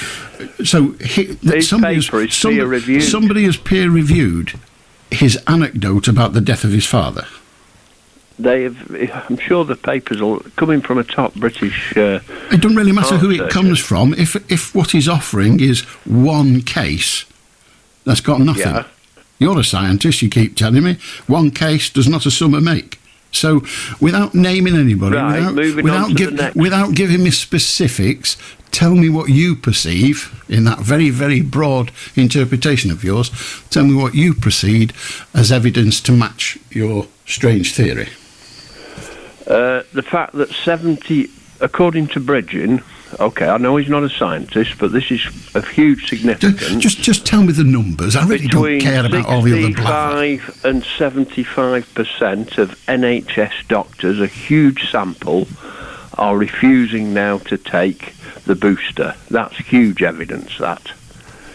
Somebody has peer-reviewed his anecdote about the death of his father. I'm sure the papers are coming from a top British. It doesn't really matter who it comes from. If what he's offering is one case, that's got nothing. Yeah. You're a scientist, you keep telling me. One case does not a summer make. So, without naming anybody, without giving me specifics, tell me what you perceive, in that very, very broad interpretation of yours, tell me what you perceive as evidence to match your strange theory. The fact that according to Bridgen, okay, I know he's not a scientist, but this is of huge significance. Just tell me the numbers. I really don't care about all the other blather. 65% and 75% of NHS doctors, a huge sample, are refusing now to take the booster. That's huge evidence, that.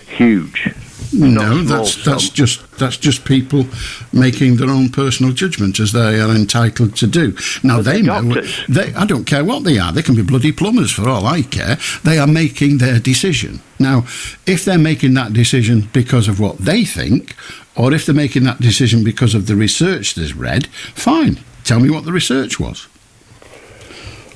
Huge. No, that's just people making their own personal judgment, as they are entitled to do. Now they know. I don't care what they are. They can be bloody plumbers for all I care. They are making their decision. Now, if they're making that decision because of what they think, or if they're making that decision because of the research they've read, fine. Tell me what the research was.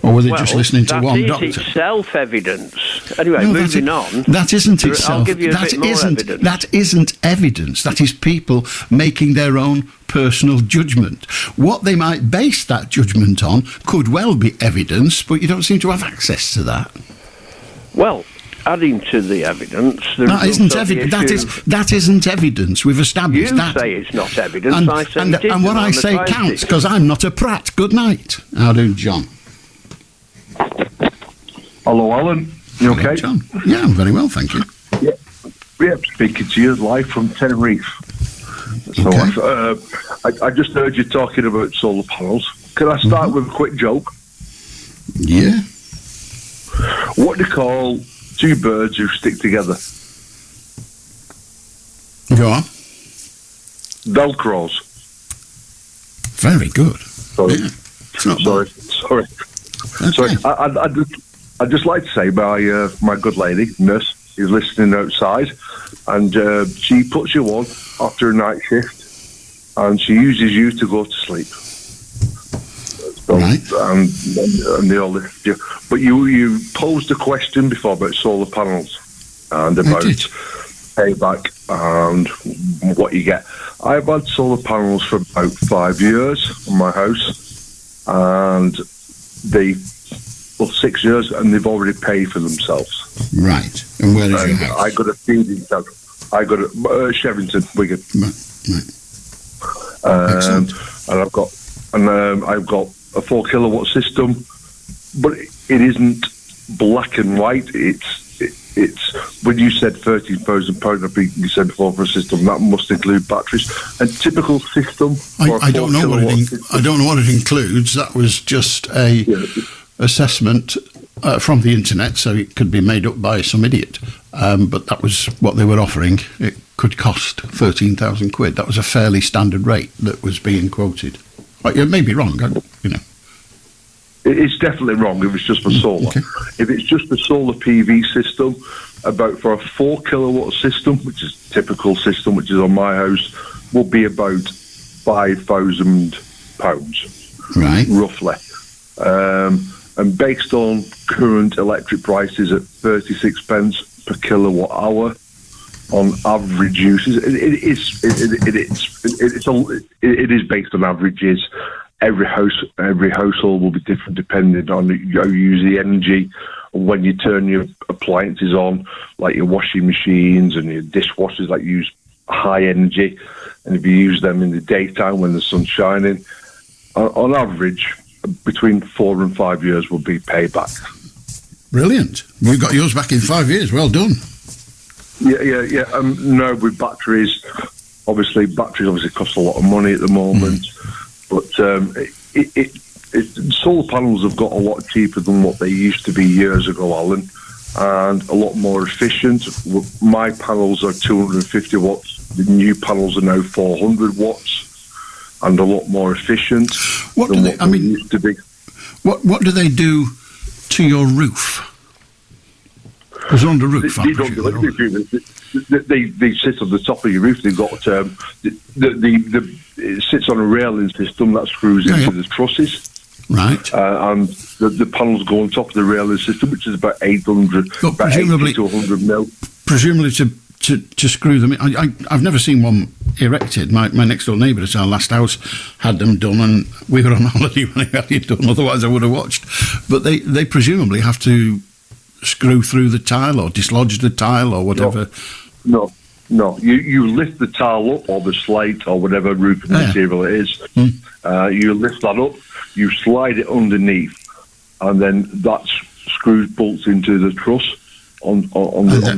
Or were they just listening to one doctor? That is itself evidence. Anyway, moving on. That isn't itself. I'll give you a bit more evidence. That isn't evidence. That is people making their own personal judgment. What they might base that judgment on could well be evidence, but you don't seem to have access to that. Well, adding to the evidence, that isn't evidence. That isn't evidence. We've established you that. You say it's not evidence. And, I say and, it is. And what I say counts, because I'm not a prat. Good night. How do, John? Hello, Alan. You okay? John. Yeah, I'm very well, thank you. Yeah, speaking to you live from Tenerife. So I just heard you talking about solar panels. Can I start with a quick joke? Yeah. What do you call two birds who stick together? Go on. Velcros. Very good. Sorry. Yeah. Sorry. Okay. Sorry. I'd just like to say my good lady, nurse, is listening outside, and she puts you on after a night shift, and she uses you to go to sleep. So, right. And they all lift you. But you posed a question before about solar panels and about payback and what you get. I've had solar panels for about 5 years on my house, and 6 years, and they've already paid for themselves. Right. And where is your house? I got a feeding tank. I got a Shevington, Wigan. Excellent. And I've got a 4 kilowatt system, but it isn't black and white. It's when you said £13,000, I think you said before, for a system that must include batteries. A typical system. I don't know what it includes. That was just a assessment from the internet, so it could be made up by some idiot. But that was what they were offering. It could cost £13,000. That was a fairly standard rate that was being quoted. Well, it may be wrong, It's definitely wrong if it's just for solar. Okay. If it's just a solar PV system, about for a 4 kilowatt system, which is a typical system, which is on my house, will be about £5,000, right, roughly. And based on current electric prices at 36 pence per kilowatt hour, on average uses, it is based on averages. Every household will be different depending on how you use the energy. When you turn your appliances on, like your washing machines and your dishwashers, like use high energy, and if you use them in the daytime when the sun's shining, on average, between 4 and 5 years will be payback. Brilliant. You got yours back in 5 years. Well done. Yeah. No, with batteries obviously cost a lot of money at the moment. But solar panels have got a lot cheaper than what they used to be years ago, Alan, and a lot more efficient. My panels are 250 watts. The new panels are now 400 watts, and a lot more efficient than what they used to be. What do they do to your roof? Because on the roof, they don't do anything. They sit on the top of your roof. They've got it sits on a railing system that screws into the trusses. Right. And the panels go on top of the railing system, which is about 800, about 80 to 100 mil. Presumably to screw them in. I've never seen one erected. My next door neighbour at our last house had them done, and we were on holiday when he had it done. Otherwise, I would have watched. But they presumably have to screw through the tile or dislodge the tile or whatever. No. You lift the tile up, or the slate, or whatever roofing material it is. You lift that up, you slide it underneath, and then that screws bolts into the truss on the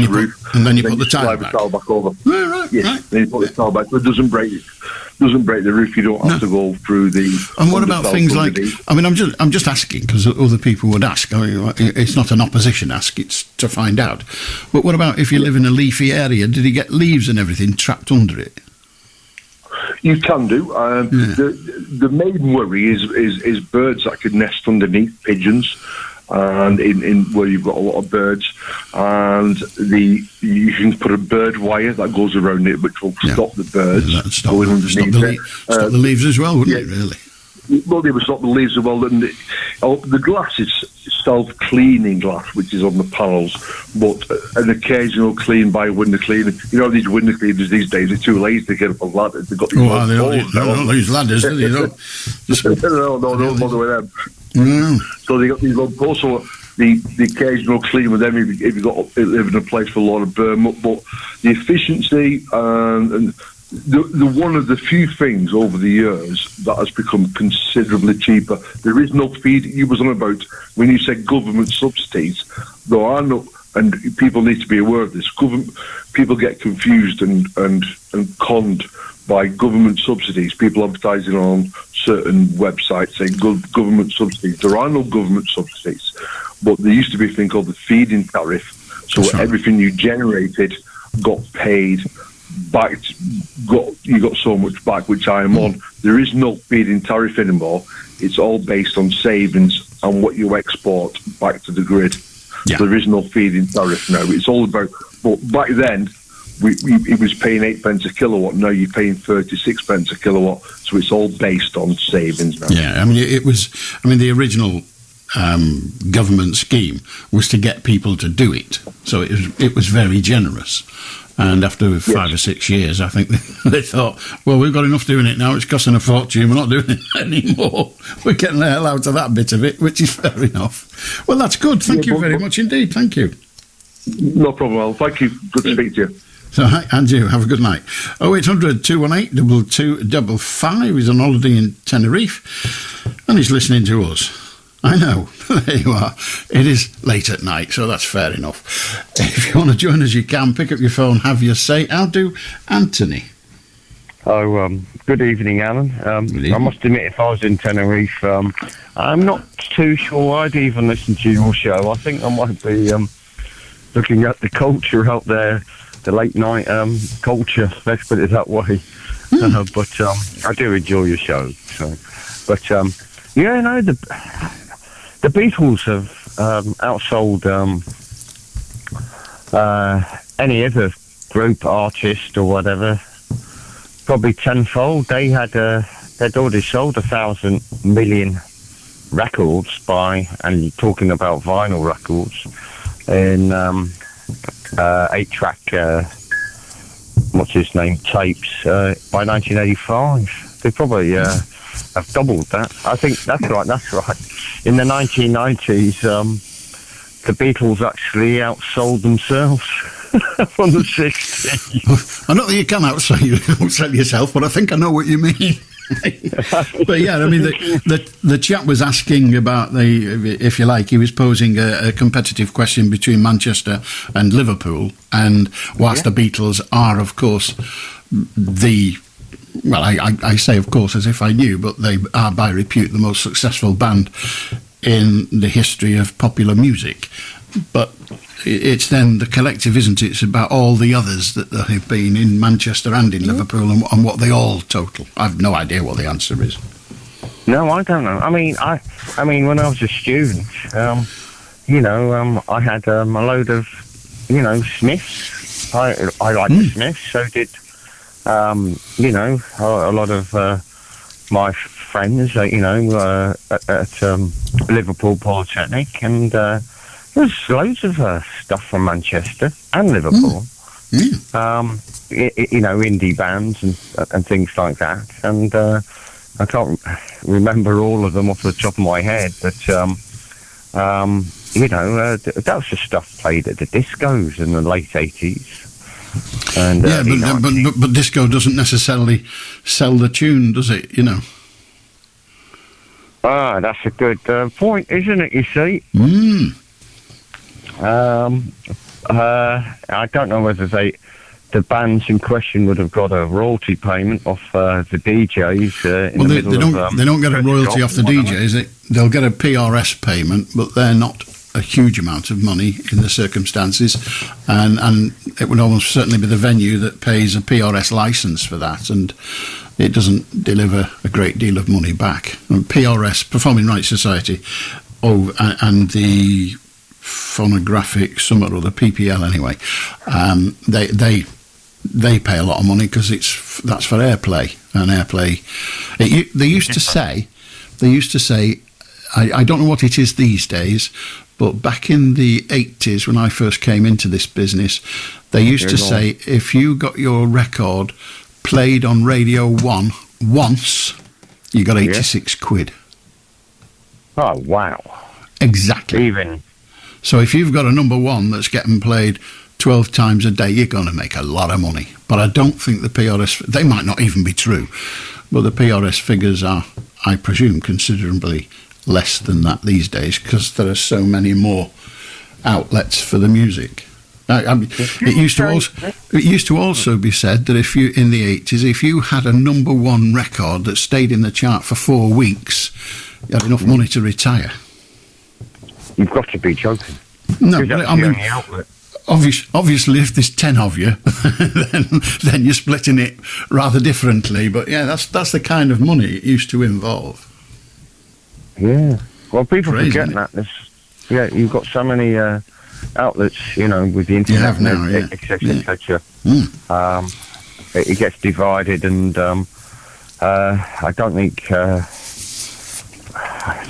roof. And then you put the tile back over. Right. Then you put the tile back, so it doesn't break the roof. You don't have to go through the. And what about things like? I mean, I'm just asking because other people would ask. I mean, it's not an opposition ask; it's to find out. But what about if you live in a leafy area? Did he get leaves and everything trapped under it? You can do. The main worry is birds that could nest underneath, pigeons, and in where you've got a lot of birds, and you can put a bird wire that goes around it, which will stop the birds going underneath. Stop the leaves as well, wouldn't it? Really? Well, they would stop the leaves as well. And the glass is self-cleaning glass, which is on the panels, but an occasional clean by window cleaner. You know, these window cleaners these days are too lazy to get up a ladder. They've got these they don't use ladders, do they? No, don't bother with them. So they got these long posts. So the occasional clean with them if you live in a place with a lot of burn. But the efficiency and the one of the few things over the years that has become considerably cheaper. There is no feed. You was on about when you said government subsidies. There are no, and people need to be aware of this. People get confused and conned by government subsidies. People advertising on certain websites saying government subsidies. There are no government subsidies, but there used to be a thing called the feed-in tariff. So everything you generated got paid back. You got so much back, which I am on. There is no feed-in tariff anymore. It's all based on savings and what you export back to the grid. Yeah. There is no feed-in tariff now. It's all about. But back then, it was paying 8 pence a kilowatt. Now you're paying 36 pence a kilowatt. So it's all based on savings now. Yeah, I mean it was. I mean the original government scheme was to get people to do it. So it was very generous. And after 5 or 6 years, I think they thought, well, we've got enough doing it now. It's costing a fortune. We're not doing it anymore. We're getting the hell out of that bit of it, which is fair enough. Well, that's good. Thank you very much indeed. Thank you. No problem, Al. Thank you. Good to speak to you. So, hi, and you. Have a good night. 0800 218 2255. He's on holiday in Tenerife, and he's listening to us. I know. There you are. It is late at night, so that's fair enough. If you want to join us, you can. Pick up your phone, have your say. How do Anthony? Oh, good evening, Alan. I must admit, if I was in Tenerife, I'm not too sure I'd even listen to your show. I think I might be looking at the culture out there, the late night culture, let's put it that way. But I do enjoy your show. So, but yeah, no, the Beatles have outsold any other group, artist or whatever, probably tenfold. They'd already sold 1,000 million records and talking about vinyl records, in 8-track, what's his name, tapes, by 1985. They probably have doubled that. I think that's right. In the 1990s, the Beatles actually outsold themselves from the 60s. I don't think you can outsell yourself, but I think I know what you mean. But yeah, I mean, the chap was asking about if you like, he was posing a competitive question between Manchester and Liverpool, and whilst the Beatles are, of course, well, I say of course as if I knew, but they are by repute the most successful band in the history of popular music. But it's then the collective, isn't it? It's about all the others that have been in Manchester and in Liverpool and what they all total. I've no idea what the answer is. No, I don't know. I mean, when I was a student, I had a load of, Smiths. I liked the Smiths, so did, a lot of my friends, at Liverpool Polytechnic, and there's loads of stuff from Manchester and Liverpool. Indie bands and things like that. And I can't remember all of them off the top of my head, but that was just stuff played at the discos in the late 80s. And, but disco doesn't necessarily sell the tune, does it? That's a good point, isn't it? You see. I don't know whether the bands in question would have got a royalty payment off the DJs. They don't get a royalty off the DJs. They'll get a PRS payment, but they're not a huge amount of money in the circumstances, and it would almost certainly be the venue that pays a PRS license for that, and it doesn't deliver a great deal of money back. And PRS, Performing Rights Society, and the Phonographic Summit, or the PPL anyway, they pay a lot of money because that's for airplay, and airplay. They used to say, I don't know what it is these days, but back in the 80s when I first came into this business, they used to say if you got your record played on Radio 1 once, you got 86 quid. Oh, wow. Exactly. Even. So if you've got a number one that's getting played 12 times a day, you're going to make a lot of money. But I don't think the PRS, they might not even be true, but the PRS figures are, I presume, considerably less than that these days, because there are so many more outlets for the music. It used to also be said that if you, in the 80s, if you had a number one record that stayed in the chart for 4 weeks, you had enough money to retire. You've got to be joking. No, but I mean, obviously, if there's 10 of you, then you're splitting it rather differently. But yeah, that's the kind of money it used to involve. Yeah. Well, people Crazy, forget that. You've got so many outlets, with the internet, etc. It gets divided, and I don't think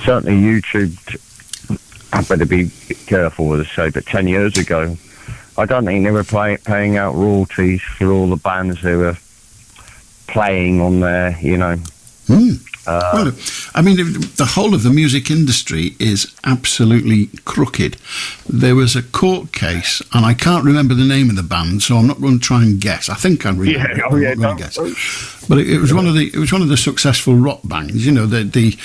certainly YouTube. I better be careful what I say, but 10 years ago, I don't think they were paying out royalties for all the bands who were playing on there, Well, I mean, the whole of the music industry is absolutely crooked. There was a court case, and I can't remember the name of the band, so I'm not going to try and guess. I think I remember. I'm not going to guess. But it was one of the successful rock bands, the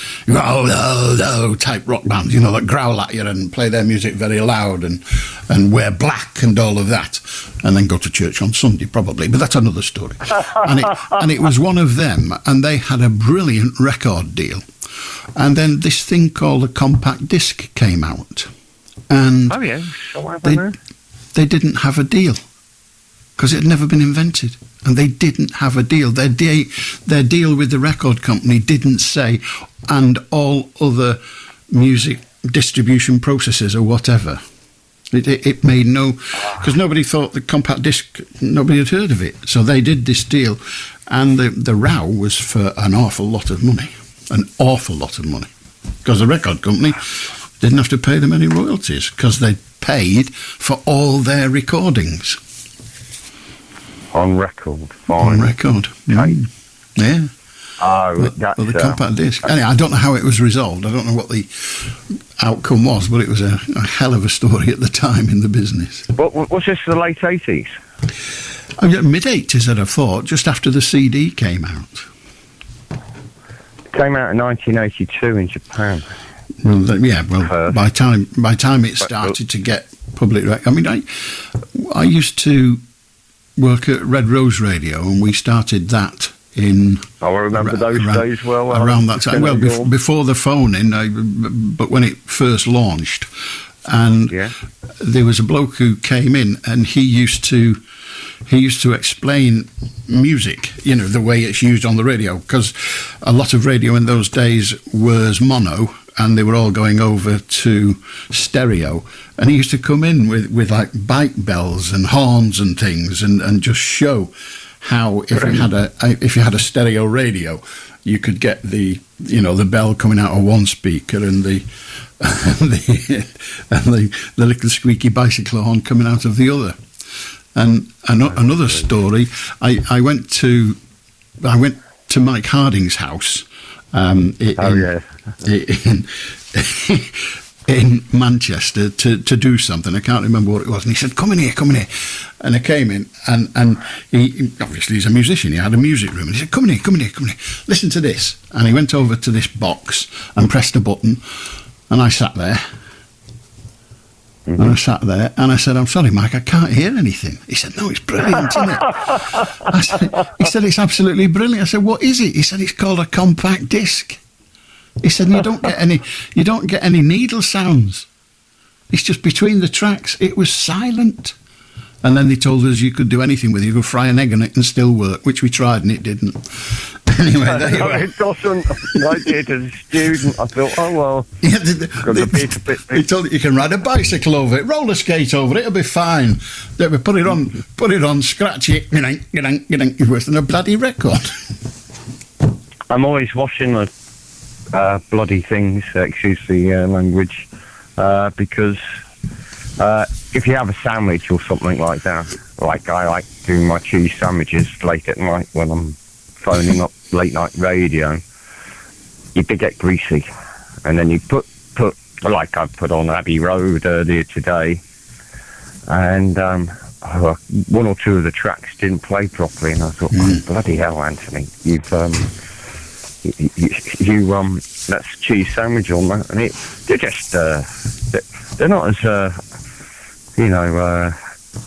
type rock bands, that growl at you and play their music very loud and wear black and all of that, and then go to church on Sunday probably. But that's another story. And it was one of them, and they had a brilliant record deal, and then this thing called a compact disc came out, and they didn't have a deal because it had never been invented, and they didn't have a deal. Their deal with the record company didn't say, and all other music distribution processes or whatever. It made no, because nobody thought the compact disc, nobody had heard of it. So they did this deal, and the row was for an awful lot of money. Because the record company didn't have to pay them any royalties, because they paid for all their recordings. On record, fine. On record. Yeah. The compact disc. Anyway, I don't know how it was resolved. I don't know what the outcome was, but it was a hell of a story at the time in the business. Was this the late 80s? Mid-80s, I'd have thought, just after the CD came out. It came out in 1982 in Japan. By time it started to get public... I used to work at Red Rose Radio, and we started that in... I remember those days well. Around that time. Well, before the phone-in, but when it first launched. And there was a bloke who came in, and he used to explain music, the way it's used on the radio, because a lot of radio in those days was mono, and they were all going over to stereo. And he used to come in with like bike bells and horns and things, and just show how if you had a stereo radio, you could get the bell coming out of one speaker and the little squeaky bicycle horn coming out of the other. And another story, I went to Mike Harding's house in Manchester to do something. I can't remember what it was, and he said, come in here, and I came in, and he obviously he's a musician, he had a music room, and he said, come in here, listen to this. And he went over to this box and pressed a button, and I sat there, And I sat there and I said, "I'm sorry, Mike, I can't hear anything." He said, "No, it's brilliant, isn't it?" He said, "It's absolutely brilliant." I said, "What is it?" He said, "It's called a compact disc." He said, "You don't get any needle sounds. It's just between the tracks." It was silent. And then they told us you could do anything with it. You could fry an egg on it and still work, which we tried and it didn't. Anyway, there you are. It doesn't. I did as a student. I thought, oh well. Yeah, they told you can ride a bicycle over it, roller skate over it, it'll be fine. They would put it on, scratch it, it's worse than a bloody record. I'm always washing the bloody things, excuse the language, because if you have a sandwich or something like that, like I like doing my cheese sandwiches late at night when I'm phoning up late night radio, you do get greasy, and then you put like I put on Abbey Road earlier today, and one or two of the tracks didn't play properly, and I thought, oh, bloody hell, Anthony, you that's cheese sandwich on that, and they're just they're not as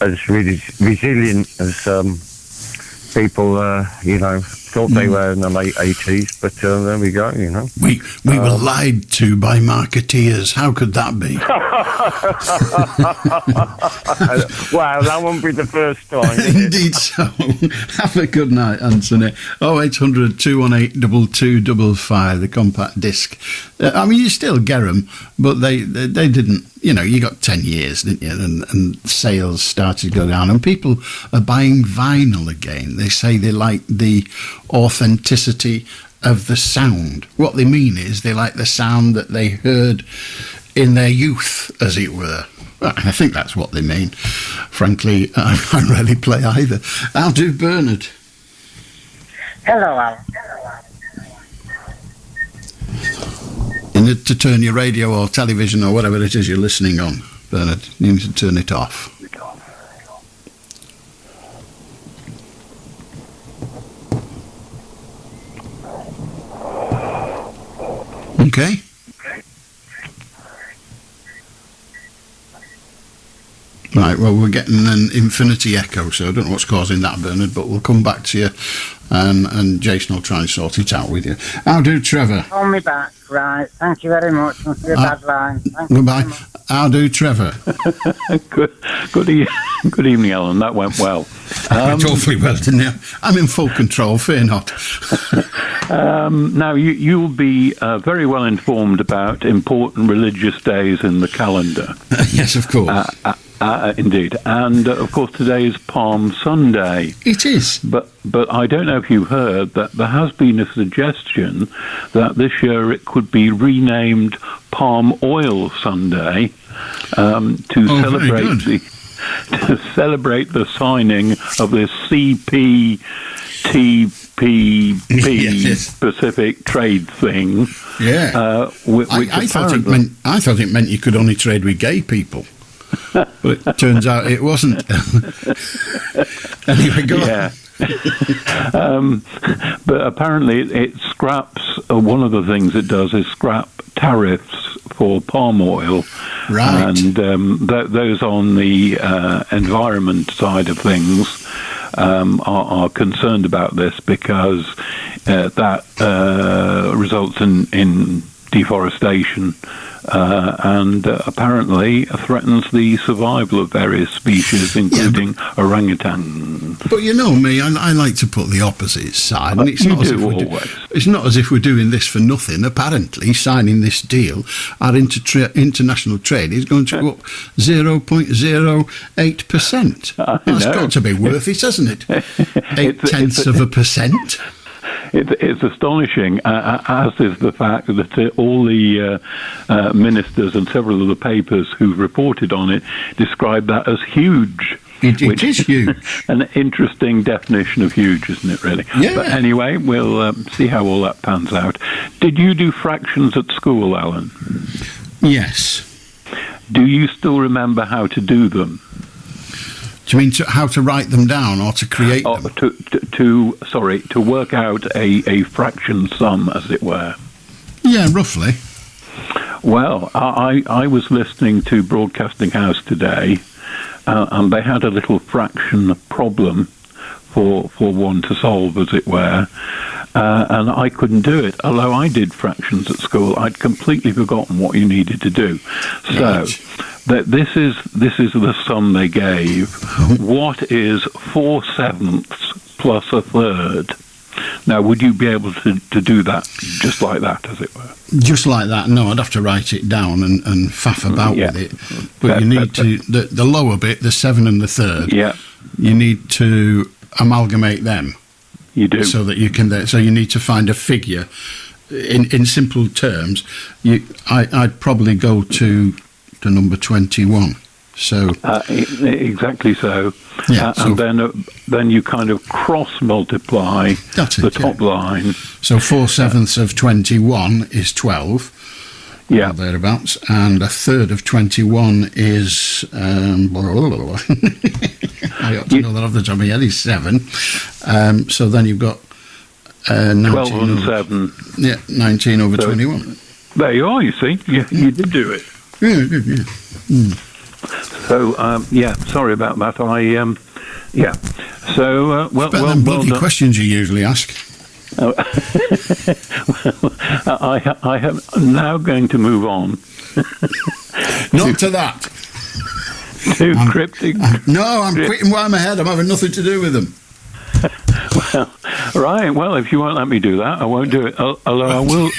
as really resilient as people thought they were in the late 80s, but there we go, We were lied to by marketeers. How could that be? Wow, that won't be the first time. Indeed so. Have a good night, Anthony. 0800 218 2255, the compact disc. I mean, you still get them, but they didn't. You got 10 years, didn't you? And sales started to go down, and people are buying vinyl again. They say they like the authenticity of the sound. What they mean is they like the sound that they heard in their youth, as it were. I think that's what they mean. Frankly, I rarely play either. I'll do Bernard. Hello, Alan. You need to turn your radio or television or whatever it is you're listening on, Bernard. You need to turn it off. Okay. Right, well, we're getting an infinity echo, so I don't know what's causing that, Bernard, but we'll come back to you, and Jason will try and sort it out with you. How do, Trevor? Call me back, right. Thank you very much. Must be a bad line. Goodbye. How do, Trevor? Good evening, Alan. That went well. Went awfully well, didn't it? I'm in full control, fear not. Now, you'll be very well informed about important religious days in the calendar. Yes, of course. Indeed. And, of course, today is Palm Sunday. It is. But I don't know if you heard that there has been a suggestion that this year it could be renamed Palm Oil Sunday to celebrate the signing of this CPTPP Pacific trade thing. Yeah. I thought it meant you could only trade with gay people. But it turns out it wasn't. Anyway, go on. But apparently it scraps, one of the things it does is scrap tariffs for palm oil. Right. And those on the environment side of things are concerned about this because that results in deforestation and apparently threatens the survival of various species, including orangutan. But you know me, I like to put the opposite side. And it's not as if we're doing this for nothing. Apparently, signing this deal, our international trade is going to go up 0.08%. That's got to be worth it, hasn't it? 0.8%. It's astonishing, as is the fact that all the ministers and several of the papers who've reported on it describe that as huge. It is huge. An interesting definition of huge, isn't it, really? Yeah. But anyway, we'll see how all that pans out. Did you do fractions at school, Alan? Yes. Do you still remember how to do them? Do you mean how to write them down or to create them? To work out a fraction sum, as it were. Yeah, roughly. Well, I was listening to Broadcasting House today, and they had a little fraction problem for one to solve, as it were, and I couldn't do it. Although I did fractions at school, I'd completely forgotten what you needed to do. So this is the sum they gave. What is 4/7 plus a third? Now, would you be able to do that just like that, as it were? Just like that? No, I'd have to write it down and faff about with it. But you need to, the lower bit, the 7 and the third, you need to amalgamate them. You do. So that you can, so you need to find a figure. In simple terms, I'd probably go to the number 21. So exactly so. Yeah, and then you kind of cross multiply the top line. So 4/7 of 21 is 12. Yeah, thereabouts, and a third of 21 is. I ought to know that off the top of my head. Is 7. So then you've got 12 and 7. Yeah, 19 over 21. There you are. You see, you did do it. Yeah, good. Yeah. Mm. So sorry about that. So well done. Questions you usually ask. Well, I am now going to move on. Not to that. To cryptic. No, I'm quitting while I'm ahead. I'm having nothing to do with them. Well, right. Well, if you won't let me do that, I won't do it. Although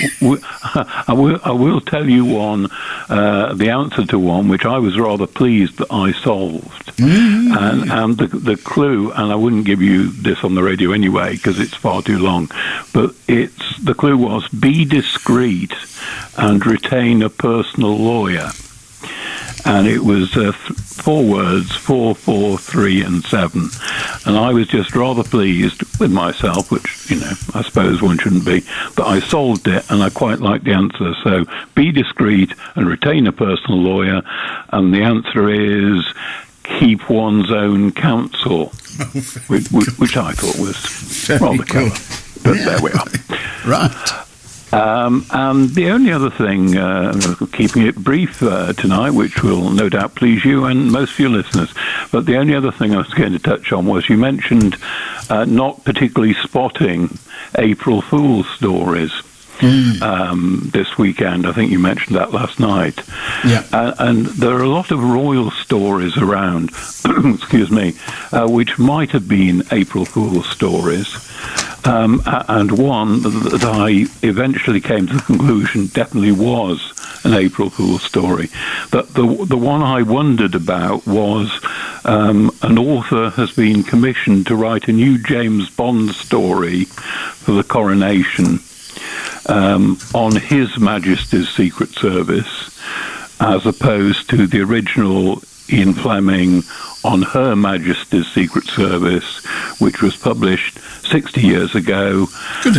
I will tell you one, the answer to one, which I was rather pleased that I solved, and the clue. And I wouldn't give you this on the radio anyway because it's far too long. But the clue was be discreet and retain a personal lawyer. And it was 4 words, 4, 4, 3, and 7. And I was just rather pleased with myself, which, I suppose one shouldn't be, but I solved it, and I quite liked the answer. So be discreet and retain a personal lawyer. And the answer is keep one's own counsel, which I thought was rather clever. But there we are. Right. And the only other thing, keeping it brief tonight, which will no doubt please you and most of your listeners, but the only other thing I was going to touch on was you mentioned not particularly spotting April Fool's stories this weekend. I think you mentioned that last night. Yeah. And there are a lot of royal stories around, excuse me, which might have been April Fool's stories. And one that I eventually came to the conclusion definitely was an April Fool's story. But the one I wondered about was an author has been commissioned to write a new James Bond story for the coronation on His Majesty's Secret Service, as opposed to the original Ian Fleming on Her Majesty's Secret Service, which was published 60 years ago.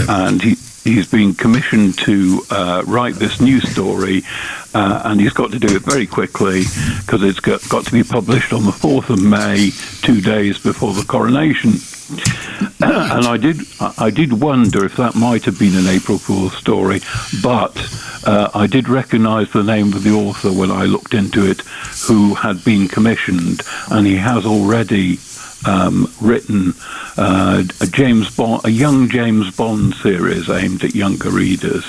And he's been commissioned to write this new story, and he's got to do it very quickly because it's got to be published on the 4th of May, 2 days before the coronation. And I did wonder if that might have been an April Fool's story, but I did recognise the name of the author when I looked into it, who had been commissioned, and he has already written a young James Bond series aimed at younger readers.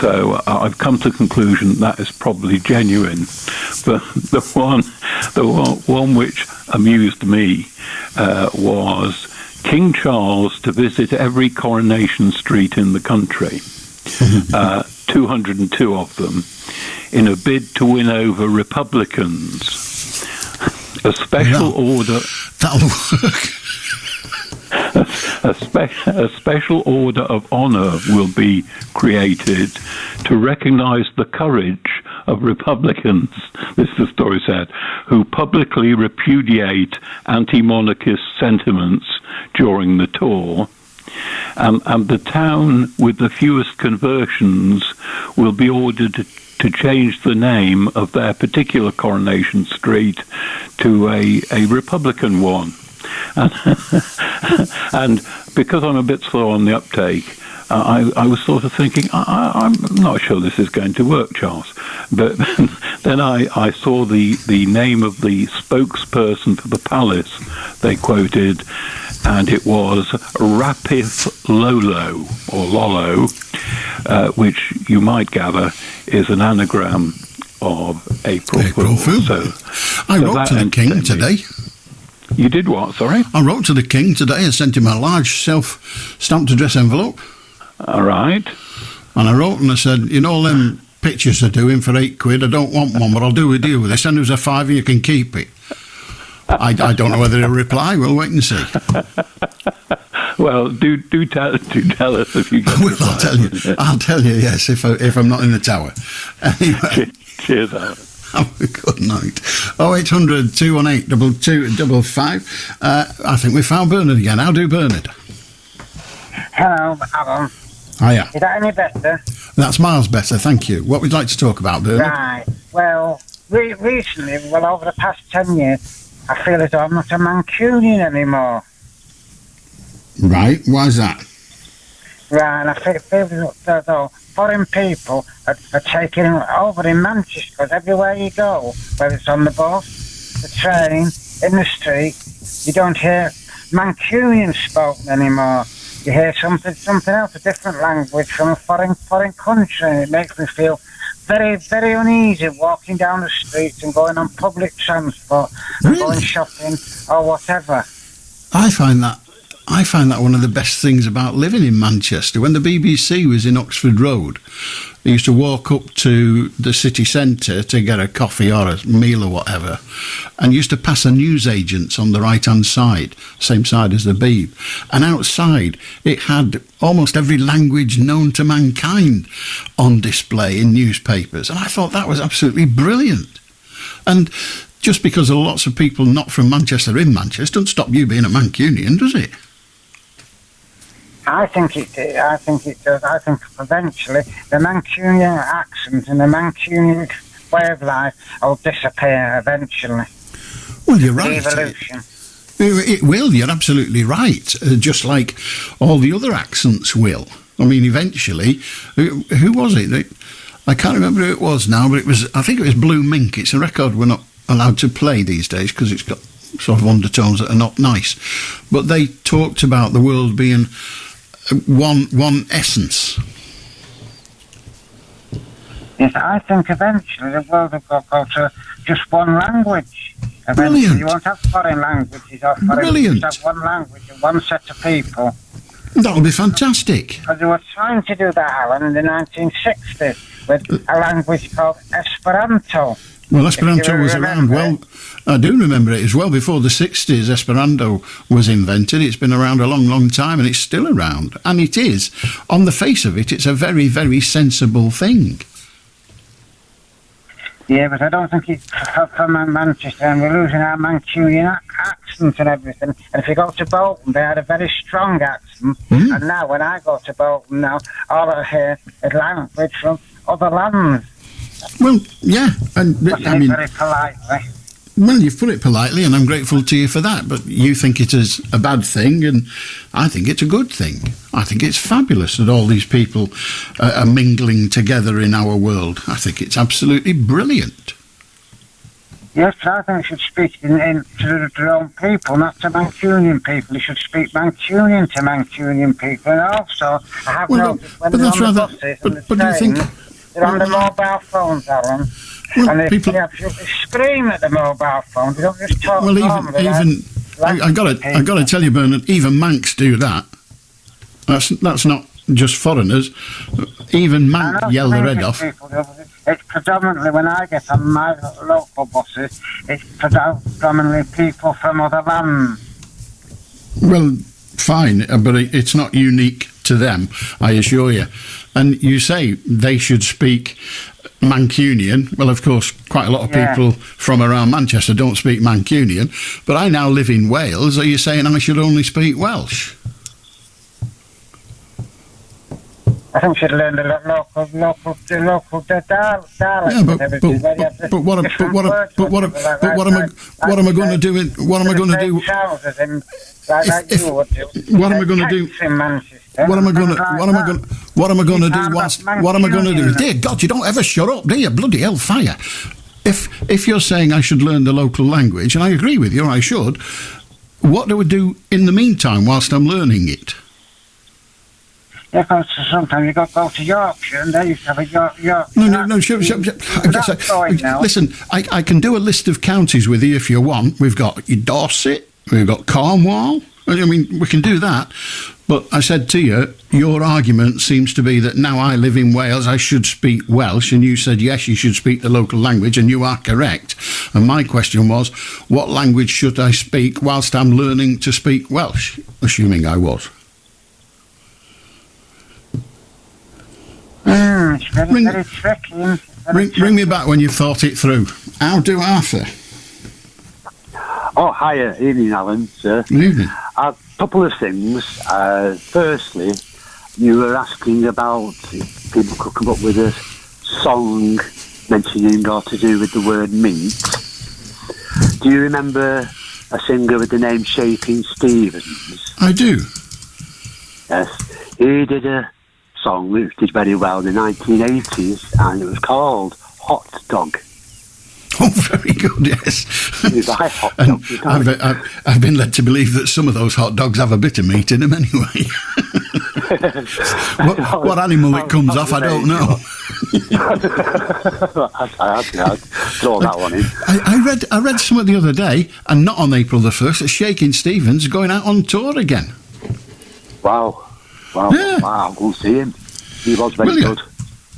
So I've come to the conclusion that is probably genuine. But the one which amused me was King Charles to visit every Coronation Street in the country, 202 of them, in a bid to win over Republicans. A special order. That'll work. A special order of honour will be created to recognise the courage of Republicans, this the story said, who publicly repudiate anti-monarchist sentiments during the tour. And the town with the fewest conversions will be ordered to change the name of their particular Coronation Street to a Republican one. And because I'm a bit slow on the uptake, I was sort of thinking, I'm not sure this is going to work, Charles. But then I saw the name of the spokesperson for the palace they quoted, and it was Rapith Lolo, or Lolo, which you might gather is an anagram of April Fool. I wrote to the King today. You did what, sorry? I wrote to the King today and sent him a large self-stamped address envelope. All right. And I wrote and I said, you know, them pictures they're doing for £8, I don't want one, but I'll do a deal with it. Send us a £5 and you can keep it. I don't know whether he'll reply. We'll wait and see. Well, do tell us if you get I'll tell you, yes, if I'm not in the tower. Anyway. Cheers, Alan. Have a good night. 0800 218 2255. I think we found Bernard again. How do, Bernard? Hello, Alan. Hiya. Is that any better? That's miles better, thank you. What would you like to talk about, Bernard? Right. Well, recently, over the past 10 years, I feel as though I'm not a Mancunian anymore. Right, why is that? Right, and I feel as though foreign people are taking over in Manchester, because everywhere you go, whether it's on the bus, the train, in the street, you don't hear Mancunian spoken anymore. You hear something else, a different language from a foreign country, and it makes me feel very, very uneasy walking down the streets and going on public transport and going shopping or whatever. I find that one of the best things about living in Manchester. When the BBC was in Oxford Road, they used to walk up to the city centre to get a coffee or a meal or whatever, and used to pass a newsagent's on the right-hand side, same side as the Beeb. And outside, it had almost every language known to mankind on display in newspapers. And I thought that was absolutely brilliant. And just because there are lots of people not from Manchester in Manchester doesn't stop you being a Mancunian, does it? I think it does. I think eventually the Mancunian accent and the Mancunian way of life will disappear eventually. Well, you're right. Evolution. It will, you're absolutely right. Just like all the other accents will. I mean, eventually, who was it? I can't remember who it was now, but I think it was Blue Mink. It's a record we're not allowed to play these days because it's got sort of undertones that are not nice. But they talked about the world being one essence. Yes, I think eventually the world will go to just one language. Eventually, Brilliant. You won't have foreign languages or foreign. Brilliant. You just have one language and one set of people. That'll be fantastic. Because they were trying to do that, Alan, in the 1960s with a language called Esperanto. Well, Esperanto was around. Well, I do remember it. It was well before the 60s Esperanto was invented. It's been around a long, long time, and it's still around. And it is, on the face of it, it's a very, very sensible thing. Yeah, but I don't think it's from Manchester, and we're losing our Mancunian accent and everything. And if you go to Bolton, they had a very strong accent. And now, when I go to Bolton now, all I hear is language from other lands. Well, yeah, and I mean, very politely. Well, you've put it politely, and I'm grateful to you for that. But you think it is a bad thing, and I think it's a good thing. I think it's fabulous that all these people are mingling together in our world. I think it's absolutely brilliant. Yes, I think you should speak to their own people, not to Mancunian people. You should speak Mancunian to Mancunian people. And also, I have noticed when they're on the buses and the trains, they're on the mobile phones, Alan. Well, and people they scream at the mobile phone. They don't just talk. Well, I got to tell you, Bernard, even Mancs do that. That's not just foreigners. Even Mancs yell their head off. It's predominantly, when I get on my local buses, it's predominantly people from other lands. Well, fine, but it's not unique to them, I assure you. And you say they should speak Mancunian. Well, of course, quite a lot of people from around Manchester don't speak Mancunian, but I now live in Wales. Are you saying I should only speak Welsh? I think she'd learned a lot local dialect. Yeah, but what am I going to do? What am I going to do? What am I going to do? What am I going to do? Dear God, you don't ever shut up, do you? Bloody hellfire! If you're saying I should learn the local language, and I agree with you, I should. What do I do in the meantime whilst I'm learning it? Yeah, because sometimes you've got to go to Yorkshire and they used to have a York. No, sure. Listen, I can do a list of counties with you if you want. We've got Dorset, we've got Cornwall. I mean, we can do that. But I said to you, your argument seems to be that now I live in Wales, I should speak Welsh, and you said, yes, you should speak the local language, and you are correct. And my question was, what language should I speak whilst I'm learning to speak Welsh? Assuming I was. It's very tricky. Ring me back when you've thought it through. How do Arthur? Oh, hiya. Evening, Alan, sir. Good evening. A couple of things. Firstly, you were asking about if people could come up with a song mentioning or to do with the word mint. Do you remember a singer with the name Shakin Stevens? I do. Yes. He did a song which did very well in the 1980s, and it was called Hot Dog. Oh, very good, yes. You buy hot dogs, I've been led to believe that some of those hot dogs have a bit of meat in them anyway. what animal it comes off, I don't know. I'd throw that one in. I read something the other day, and not on April the 1st, that Shakin Stevens going out on tour again. Wow, yeah. Wow, we'll see him. He was very good.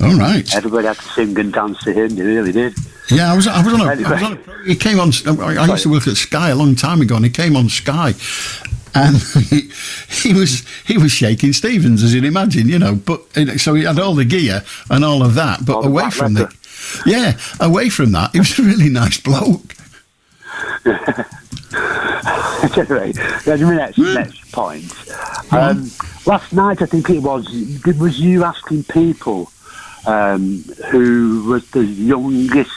All right. Everybody had to sing and dance to him, they really did. Yeah, I was on a he came on, I used to work at Sky a long time ago, and he came on Sky, and he was Shakin Stevens, as you'd imagine, you know, but so he had all the gear and all of that, but away from that, he was a really nice bloke. Anyway, next point. Last night, I think it was you asking people who was the youngest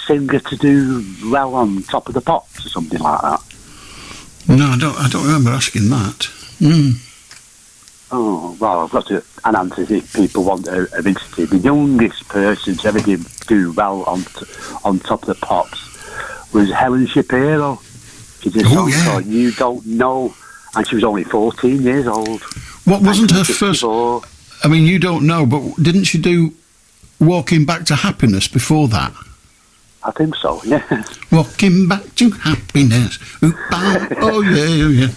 singer to do well on Top of the Pops or something like that? No, I don't remember asking that. Oh, well, I've got an answer if people want a interested. The youngest person to ever do well on Top of the Pops was Helen Shapiro. She did a song called You Don't Know, and she was only 14 years old. What wasn't her first... I mean, You Don't Know, but didn't she do Walking Back to Happiness before that? I think so, yeah. Walking Back to Happiness. Oh, yeah.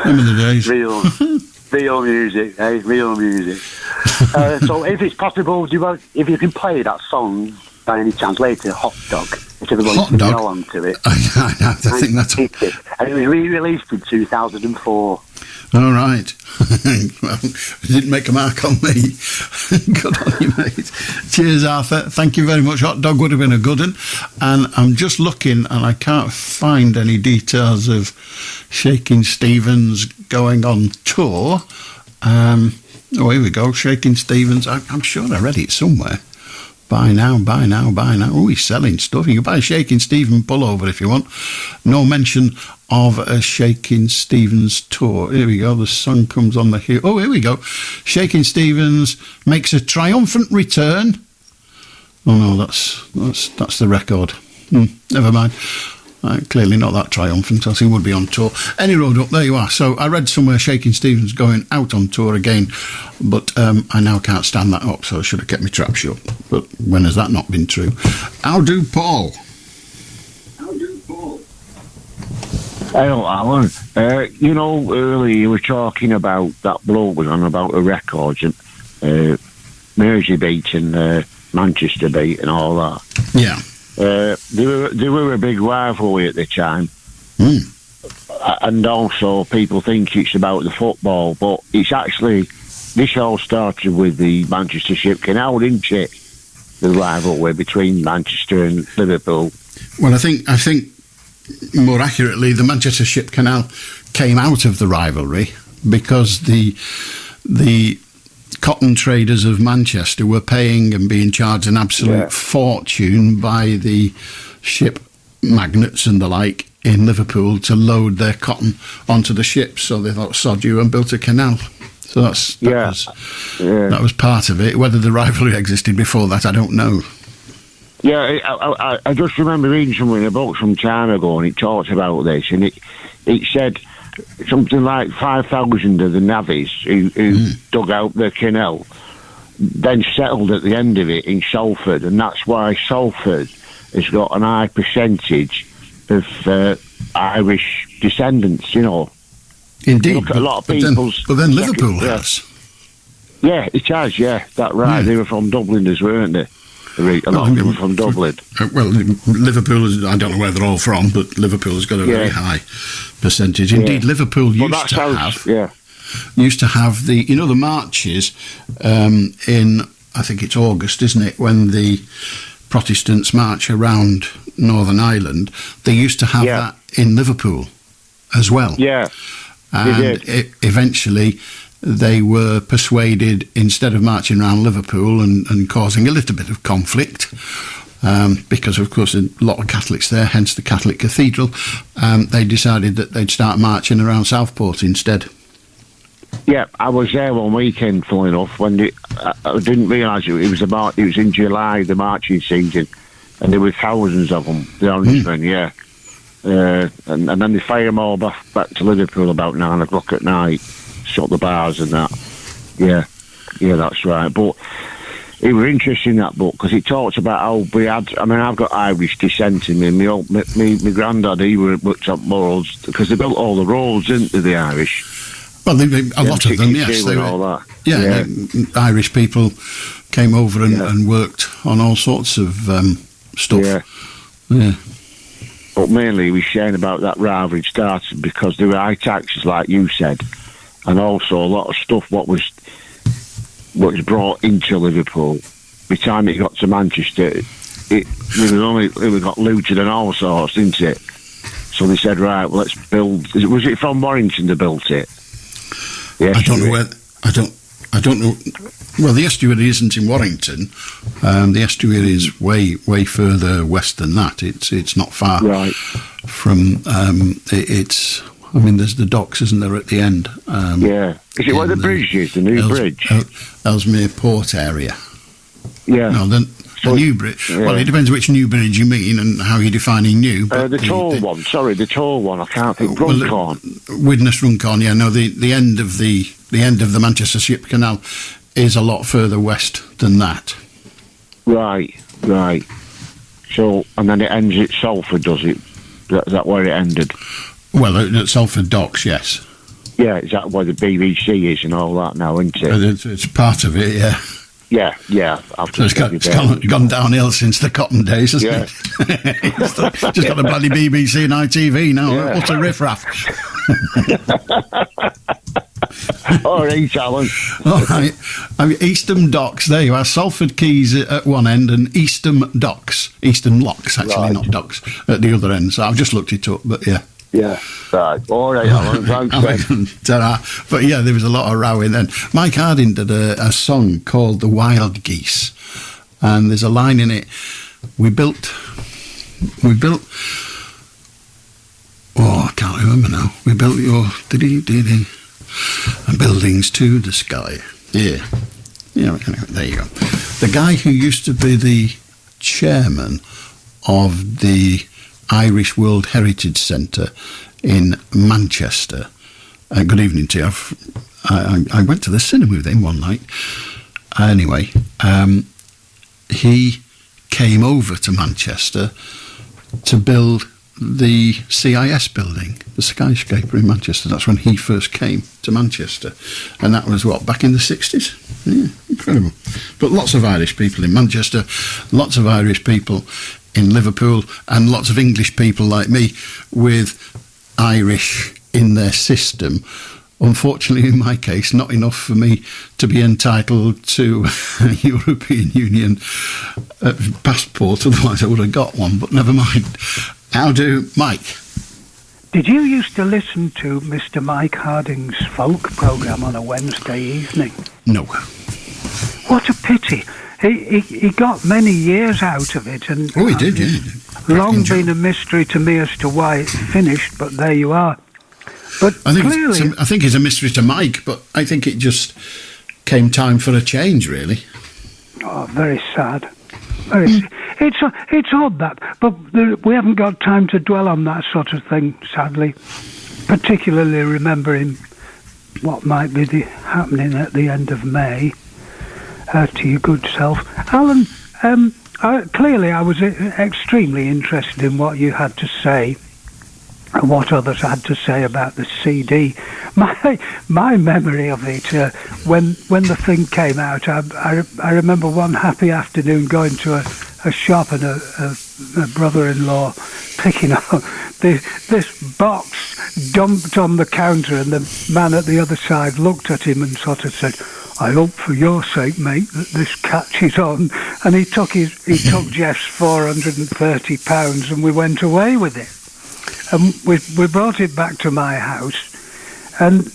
Remember the days. Real music, eh? Real music. So if it's possible, if you can play that song by any chance later, Hot Dog, if everyone can go along to it. I think that's... And it was re-released in 2004. All right. Well, it didn't make a mark on me. Good on you, mate. Cheers, Arthur. Thank you very much. Hot Dog would have been a good one. And I'm just looking, and I can't find any details of Shakin Stevens going on tour. Oh, here we go. Shakin Stevens. I'm sure I read it somewhere. Buy now. Oh, he's selling stuff. You can buy a Shakin Stevens pullover if you want. No mention of a Shakin Stevens tour. Here we go. The sun comes on the hill. Oh, here we go. Shakin Stevens makes a triumphant return. Oh no, that's the record. Never mind. Clearly not that triumphant, else he would be on tour. Any road up, there you are. So I read somewhere Shakin Stevens going out on tour again, but I now can't stand that up, so I should have kept my trap shut. But when has that not been true? How do Paul? Hello, Alan. You know, earlier you were talking about that bloke was on about a record, and Mersey beat and Manchester beat and all that. Yeah. They were a big rivalry at the time. And also people think it's about the football, but it's actually, this all started with the Manchester Ship Canal, didn't it? The rivalry between Manchester and Liverpool. Well, I think more accurately, the Manchester Ship Canal came out of the rivalry because the cotton traders of Manchester were paying and being charged an absolute fortune by the ship magnates and the like in Liverpool to load their cotton onto the ships. So they thought, sod you, and built a canal. So that was part of it. Whether the rivalry existed before that, I don't know. Yeah, I just remember reading something about some time ago, and it talked about this, and it said something like 5,000 of the navvies who dug out the canal then settled at the end of it in Salford, and that's why Salford has got an high percentage of Irish descendants, you know. Indeed. Look at a lot of people's... But then Liverpool has. Yeah, it has, that right. They were from Dubliners, weren't they? A lot of them were from Dublin. Well, Liverpool, I don't know where they're all from, but Liverpool has got a very high percentage. Indeed, Liverpool used to have the, the marches in, I think it's August, isn't it, when the Protestants march around Northern Ireland. They used to have that in Liverpool as well. Yeah, and eventually they were persuaded, instead of marching around Liverpool and causing a little bit of conflict, because of course a lot of Catholics there, hence the Catholic Cathedral, they decided that they'd start marching around Southport instead. Yeah, I was there one weekend, funnily enough, when I didn't realise it was in July, the marching season, and there were thousands of them, the Orangemen, and then they fire them all back to Liverpool about 9 o'clock at night, shut the bars and that. Yeah, that's right. But it was interesting, that book, because it talks about how we had... I mean, I've got Irish descent in me. My granddad, he worked up roads, because they built all the roads, didn't they, the Irish? Well, a lot of them, yes. They all that. Yeah, Irish people came over and worked on all sorts of stuff. Yeah. But mainly he was saying about that rivalry started because there were high taxes, like you said, and also a lot of stuff what was brought into Liverpool. By the time it got to Manchester, it got looted and all sorts, didn't it? So they said, right, well, let's build... Was it from Warrington they built it? I don't know where... I don't know. Well, the estuary isn't in Warrington. The estuary is way further west than that. It's not far from... it's... I mean, there's the docks, isn't there, at the end? Is it where the bridge is, the new bridge? Ellesmere Port area. Yeah. No, the new bridge. Yeah. Well, it depends which new bridge you mean and how you're defining new. But the tall one. Sorry, the tall one. I can't think. Runcorn. Widnes Runcorn. Yeah. No, the end of the Manchester Ship Canal is a lot further west than that. Right. So, and then it ends at Salford, does it? Is that where it ended? Well, at Salford Docks, yes. Yeah, is that where the BBC is and all that now, isn't it? It's part of it, yeah. Yeah. So it's gone downhill since the cotton days, hasn't it? Just got a bloody BBC and ITV now. Yeah. What a riffraff. All right, Alan. All right. I mean, Eastham Docks, there you are. Salford Quays at one end and Eastham Docks. Eastham Locks, actually, not docks, at the other end. So I've just looked it up, but yeah. Yeah, right. All right, Alan. Thanks, but yeah, there was a lot of rowing then. Mike Harding did a song called The Wild Geese, and there's a line in it. We built. Oh, I can't remember now. We built your and buildings to the sky. Yeah. Anyway, there you go. The guy who used to be the chairman of the Irish World Heritage Centre in Manchester. Good evening to you. I went to the cinema with him one night. Anyway, he came over to Manchester to build the CIS building, the skyscraper in Manchester. That's when he first came to Manchester. And that was, back in the 60s? Yeah, incredible. But lots of Irish people in Manchester, lots of Irish people in Liverpool, and lots of English people like me with Irish in their system. Unfortunately, in my case, not enough for me to be entitled to a European Union passport, otherwise I would have got one, but never mind. How do, Mike? Did you used to listen to Mr. Mike Harding's folk programme on a Wednesday evening? No. what a pity. He got many years out of it, and he did, yeah. Long been a mystery to me as to why it finished, but there you are. But I clearly, think it's a mystery to Mike, but I think it just came time for a change, really. oh, very sad. It's odd that, but we haven't got time to dwell on that sort of thing, sadly. Particularly remembering what might be happening at the end of May. To your good self, Alan. Clearly, I was extremely interested in what you had to say and what others had to say about the CD. My memory of it, when the thing came out, I remember one happy afternoon going to a shop and a brother-in-law picking up this box dumped on the counter, and the man at the other side looked at him and sort of said, "I hope for your sake, mate, that this catches on." And he took Jeff's £430 and we went away with it. And we brought it back to my house, and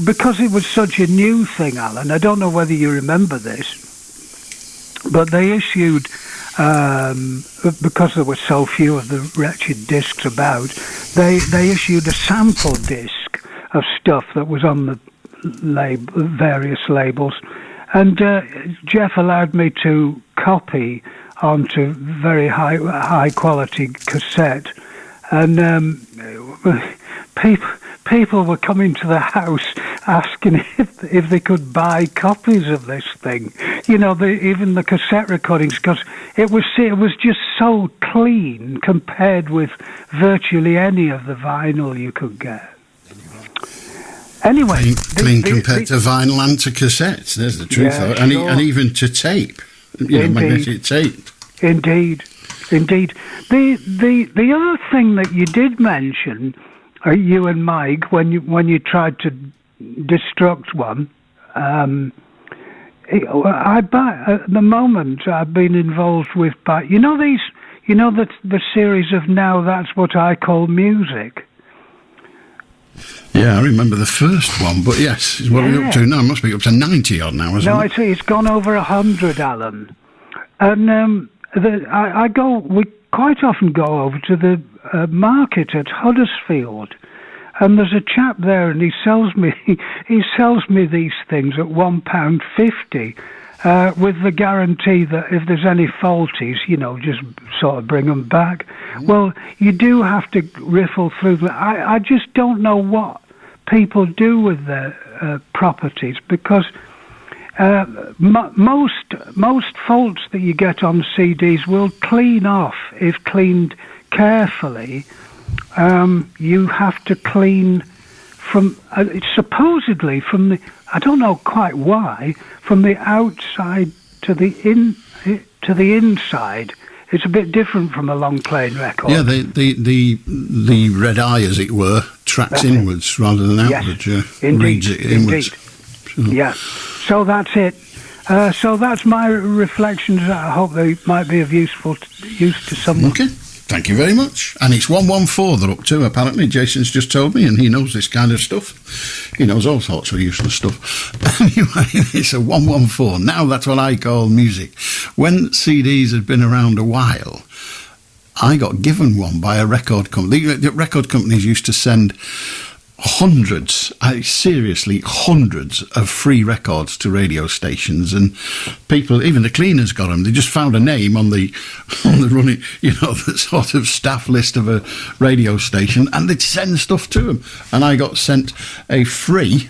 because it was such a new thing, Alan, I don't know whether you remember this, but they issued, because there were so few of the wretched discs about, they issued a sample disc of stuff that was on the various labels, and Jeff allowed me to copy onto very high quality cassette, and people were coming to the house asking if they could buy copies of this thing, even the cassette recordings, because it was just so clean compared with virtually any of the vinyl you could get. Anyway, clean compared to vinyl and to cassettes. There's the truth of it, and even to tape, magnetic tape. Indeed. The other thing that you did mention, you and Mike, when you tried to destruct one, at the moment I've been involved with, the series of Now That's What I Call Music. Yeah, I remember the first one, but yes, what are we up to now? It must be up to 90 odd now, isn't it? No, it's gone over 100, Alan. And we quite often go over to the market at Huddersfield, and there's a chap there, and he sells me these things at £1.50, with the guarantee that if there's any faulties, just sort of bring them back. Well, you do have to riffle through them. I just don't know what people do with their properties, because most faults that you get on CDs will clean off if cleaned carefully. You have to clean from supposedly from the, I don't know quite why, from the outside to the inside. It's a bit different from a long playing record. Yeah, the red eye, as it were, tracks inwards rather than outwards. Yes, reads it inwards. So. Yeah. So that's it. So that's my reflections. I hope they might be of use to someone. Okay. Thank you very much. And it's 114 they're up to, apparently. Jason's just told me, and he knows this kind of stuff. He knows all sorts of useless stuff. Anyway, it's a 114. Now that's what I call music. When CDs had been around a while, I got given one by a record company. The record companies used to send hundreds of free records to radio stations, and people, even the cleaners, got them. They just found a name on the running, the sort of staff list of a radio station, and they'd send stuff to them. And I got sent a free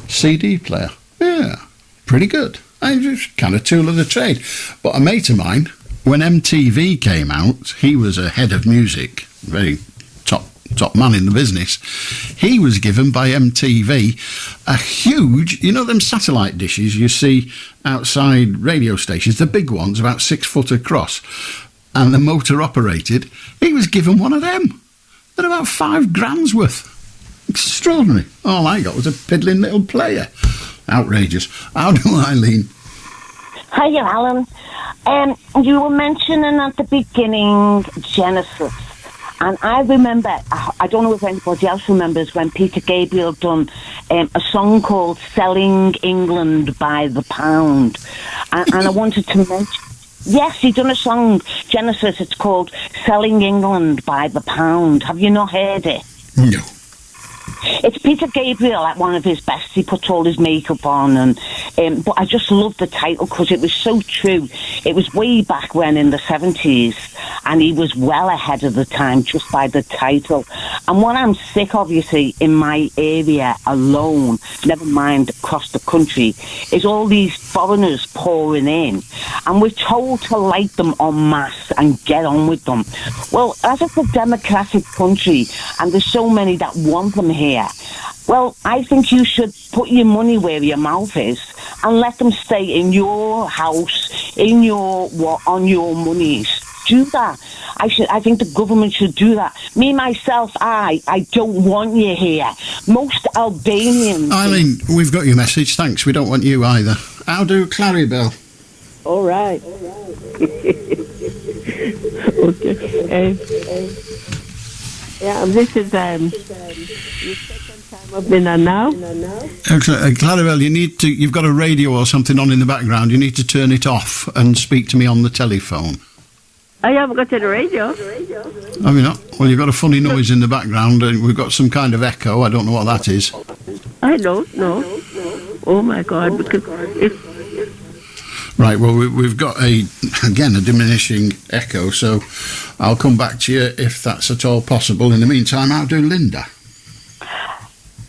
CD player. Yeah, pretty good. I just kind of tool of the trade. But a mate of mine, when MTV came out, he was a head of music, very top man in the business. He was given by MTV a huge, them satellite dishes you see outside radio stations, the big ones about 6 foot across, and the motor operated. He was given one of them. They're about £5,000 worth. Extraordinary. All I got was a piddling little player. Outrageous. How do I, Eileen? Hiya, Alan. You were mentioning at the beginning Genesis. And I remember, I don't know if anybody else remembers, when Peter Gabriel done a song called Selling England by the Pound. And I wanted to mention, yes, he done a song, Genesis, it's called Selling England by the Pound. Have you not heard it? No. It's Peter Gabriel at one of his best. He puts all his makeup on, and but I just love the title because it was so true. It was way back when in the 70s, and he was well ahead of the time just by the title. And what I'm sick of, you see, in my area alone, never mind across the country, is all these foreigners pouring in, and we're told to like them en masse and get on with them. Well, as it's a democratic country, and there's so many that want them here, well, I think you should put your money where your mouth is and let them stay in your house, in your on your monies. Do that. I think the government should do that. Me, myself, I don't want you here. Most Albanians... Eileen, we've got your message, thanks. We don't want you either. How do Clarabelle? All right. Okay. Yeah, this is the second time I've been on now. Excellent. Clarabelle, you've got a radio or something on in the background. You need to turn it off and speak to me on the telephone. I haven't got a radio. Have you not? Well, you've got a funny noise in the background and we've got some kind of echo. I don't know what that is. I don't know. Oh my God, because it's... Right, well, we've got, a diminishing echo, so I'll come back to you if that's at all possible. In the meantime, how do Linda?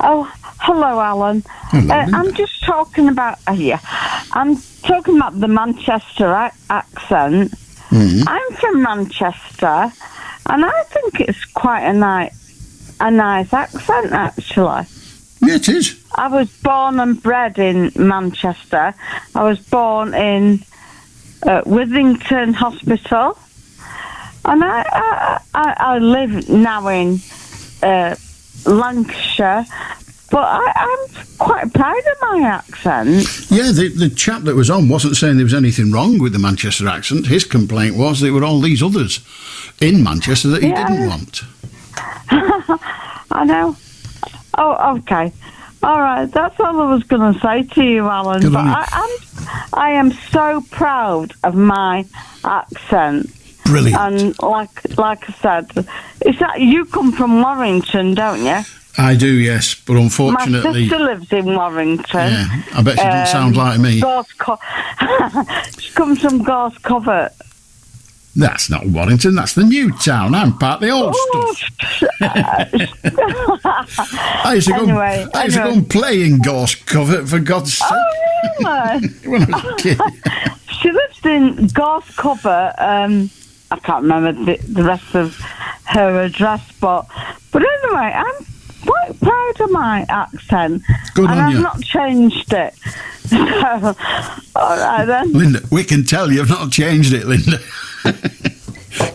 Oh, hello, Alan. Hello, I'm just talking about... I'm talking about the Manchester accent. Mm-hmm. I'm from Manchester, and I think it's quite a nice accent, actually. Yeah, it is. I was born and bred in Manchester. I was born in Withington Hospital, and I live now in Lancashire. But I'm quite proud of my accent. Yeah, the chap that was on wasn't saying there was anything wrong with the Manchester accent. His complaint was there were all these others in Manchester that he didn't want. I know. Oh, okay. All right, that's all I was going to say to you, Alan. Good but on you. I am so proud of my accent. Brilliant. And like I said, is that you come from Warrington, don't you? I do, yes, but unfortunately... My sister lives in Warrington. Yeah, I bet she didn't sound like me. She comes from Gorse Covert. That's not Warrington, that's the new town. I'm part of the old stuff. I used to go and play in Gorse Covert, for God's sake. Oh, really? When I was a kid. She lives in Gorse Covert. I can't remember the rest of her address, but anyway, I'm quite proud of my accent. Good and on I've you. not changed it. So, all right then. Linda, we can tell you've not changed it, Linda.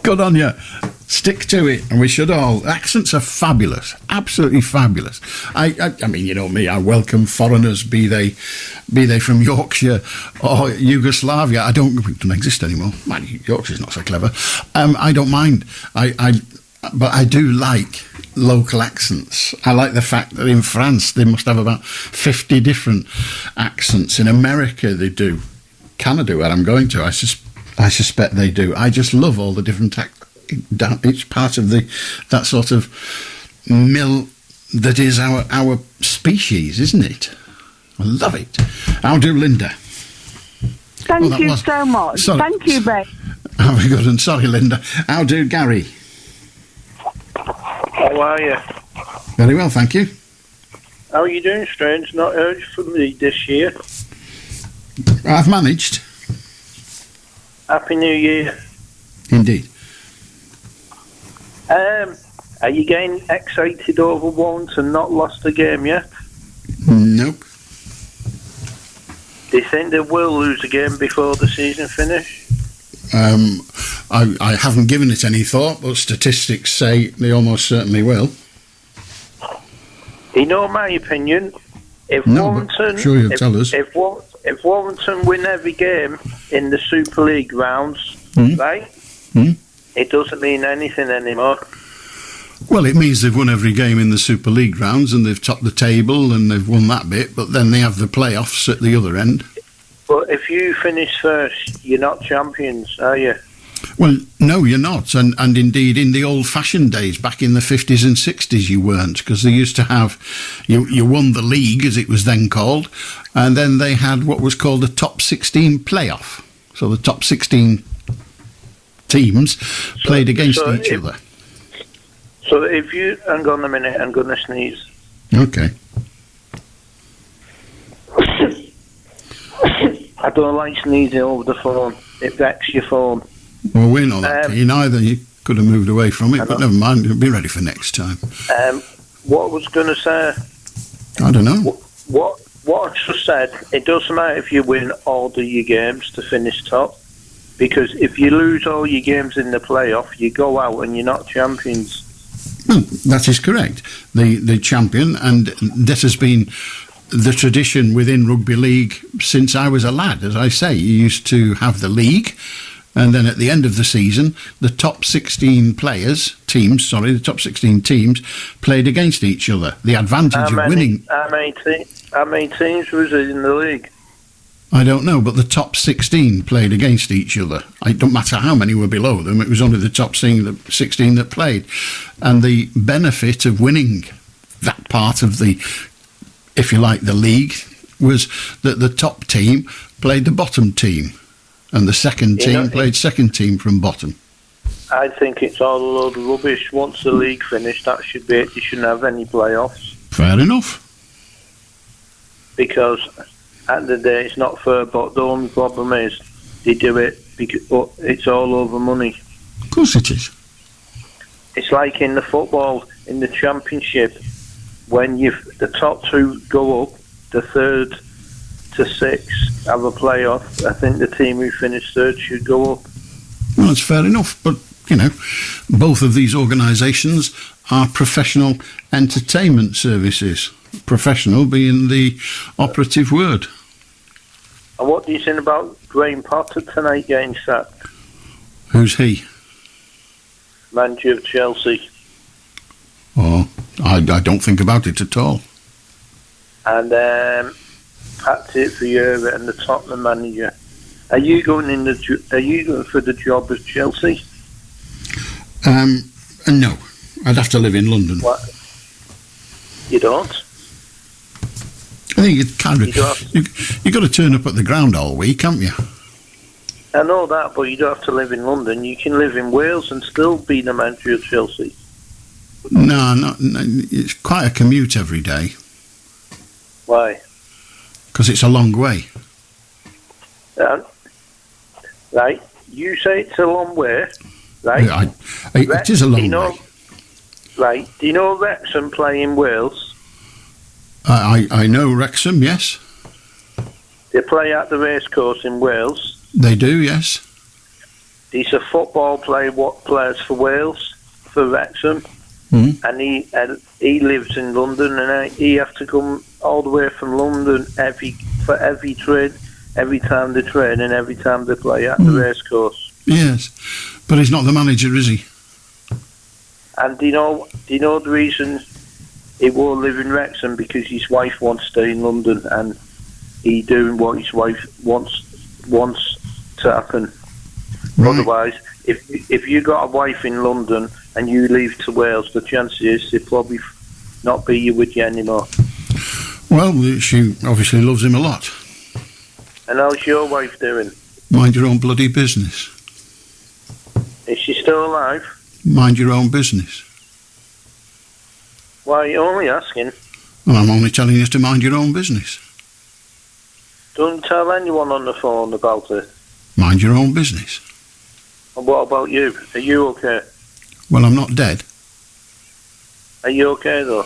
Good on you. Stick to it, and we should all. Accents are fabulous, absolutely fabulous. I mean, you know me. I welcome foreigners, be they from Yorkshire or Yugoslavia. It don't exist anymore. Man, Yorkshire's not so clever. I don't mind. But I do like local accents. I like the fact that in France they must have about 50 different accents. In America they do. Canada, where I'm going to, I suspect they do. I just love all the different it's part of that sort of mill that is our species, isn't it? I love it. How do Linda? Thank you so much. Sorry. Thank you, babe. Oh, very good. And sorry, Linda. How do Gary? How are you? Very well, thank you. How are you doing, Strange? Not heard from me this year. I've managed. Happy New Year. Indeed. Are you getting excited over Warrington not lost the game yet? Nope. Do you think they will lose the game before the season finish? I haven't given it any thought, but statistics say they almost certainly will. You know my opinion. If Warrington, sure you'll tell us. If Warrington win every game in the Super League rounds, right? It doesn't mean anything anymore. Well, it means they've won every game in the Super League rounds and they've topped the table and they've won that bit, but then they have the playoffs at the other end. But if you finish first, you're not champions, are you? Well, no, you're not. And indeed, in the old-fashioned days, back in the 50s and 60s, you weren't, because they used to have, you won the league, as it was then called, and then they had what was called a top 16 playoff. So the top 16 teams played against each other. So if you... Hang on a minute, I'm going to sneeze. Okay. I don't like sneezing over the phone. It wrecks your phone. Well, we're not that keen either. You could have moved away from it, but never mind. You'll be ready for next time. What I was going to say... I don't know. What I just said, it doesn't matter if you win all of your games to finish top, because if you lose all your games in the playoff, you go out and you're not champions. That is correct. The champion, and that has been the tradition within rugby league since I was a lad. As I say, you used to have the league, and then at the end of the season, the top 16 the top 16 teams played against each other. The advantage of winning... How many teams was it in the league? I don't know, but the top 16 played against each other. It don't matter how many were below them, it was only the top 16 that played. And the benefit of winning that part of the, if you like, the league, was that the top team played the bottom team, and the second team played second team from bottom. I think it's all a load of rubbish. Once the league finished, that should be it. You shouldn't have any playoffs. Fair enough. Because at the end of the day, it's not fair, but the only problem is they do it because it's all over money. Of course it is. It's like in the football, in the championship, when the top two go up, the third to six have a playoff. I think the team who finished third should go up. Well, that's fair enough, but, both of these organisations are professional entertainment services. Professional being the operative word. And what do you think about Graham Potter tonight getting sacked? Who's he? Manager of Chelsea. Oh, I don't think about it at all. And that's it for you and the Tottenham manager. Are you going for the job as Chelsea? No, I'd have to live in London. What? You don't? I think you've got to turn up at the ground all week, haven't you? I know that, but you don't have to live in London. You can live in Wales and still be the manager of Chelsea. No, it's quite a commute every day. Why? Because it's a long way. Right, you say it's a long way, right? It is a long way. Right, do you know Wrexham play in Wales? I know Wrexham, yes. They play at the racecourse in Wales. They do, yes. He's a football player. What plays for Wales, for Wrexham, and he lives in London, and he has to come all the way from London for every train, every time they train, and every time they play at the racecourse. Yes, but he's not the manager, is he? And do you know the reason he won't live in Wrexham? Because his wife wants to stay in London, and he doing what his wife wants to happen. Right. Otherwise, if you got a wife in London and you leave to Wales, the chances is he'll probably not be with you anymore. Well, she obviously loves him a lot. And how's your wife doing? Mind your own bloody business. Is she still alive? Mind your own business. Why are you only asking? Well, I'm only telling you to mind your own business. Don't tell anyone on the phone about it. Mind your own business. And what about you? Are you okay? Well, I'm not dead. Are you okay, though?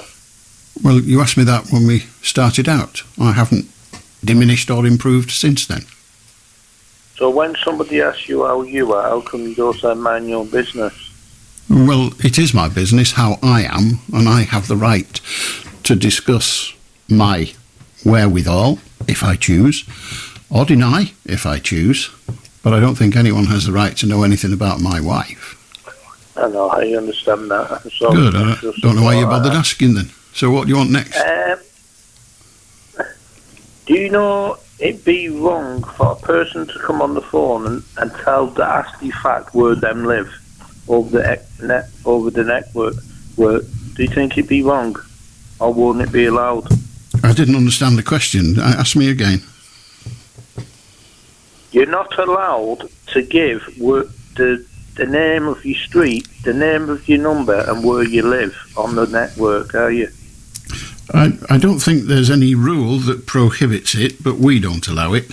Well, you asked me that when we started out. I haven't diminished or improved since then. So when somebody asks you how you are, how come you don't say mind your own business? Well, it is my business how I am, and I have the right to discuss my wherewithal, if I choose, or deny, if I choose, but I don't think anyone has the right to know anything about my wife. I know, I understand that. So Good. I don't know why you bothered asking then. So what do you want next? Do you know it'd be wrong for a person to come on the phone and tell the nasty fact where them live over the network? Do you think it'd be wrong, or wouldn't it be allowed? I didn't understand the question. Ask me again. You're not allowed to give the name of your street, the name of your number, and where you live on the network, are you? I don't think there's any rule that prohibits it, but we don't allow it.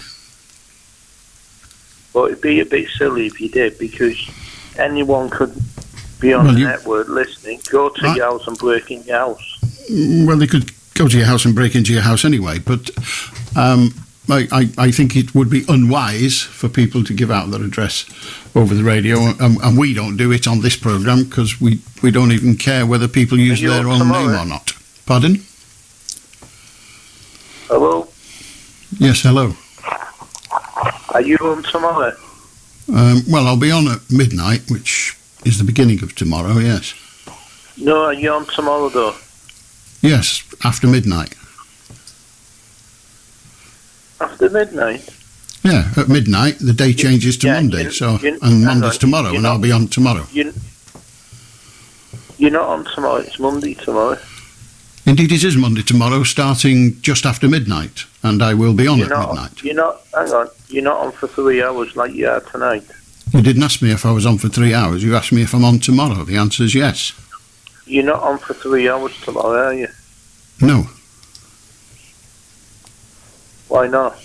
Well, it'd be a bit silly if you did, because anyone could be on the network listening, go to your house and break in your house. Well, they could go to your house and break into your house anyway, but I think it would be unwise for people to give out their address over the radio, and we don't do it on this programme because we don't even care whether people use their own name or not. Pardon? Hello? Yes, hello. Are you on tomorrow? Well, I'll be on at midnight, which is the beginning of tomorrow, yes. No, are you on tomorrow, though? Yes, after midnight. After midnight? Yeah, at midnight. The day changes to Monday, and Monday's tomorrow, and I'll be on tomorrow. You're not on tomorrow, it's Monday tomorrow. Indeed, it is Monday tomorrow, starting just after midnight, and I will be on at midnight. You're not on for 3 hours like you are tonight. You didn't ask me if I was on for 3 hours. You asked me if I'm on tomorrow. The answer is yes. You're not on for 3 hours tomorrow, are you? No. Why not?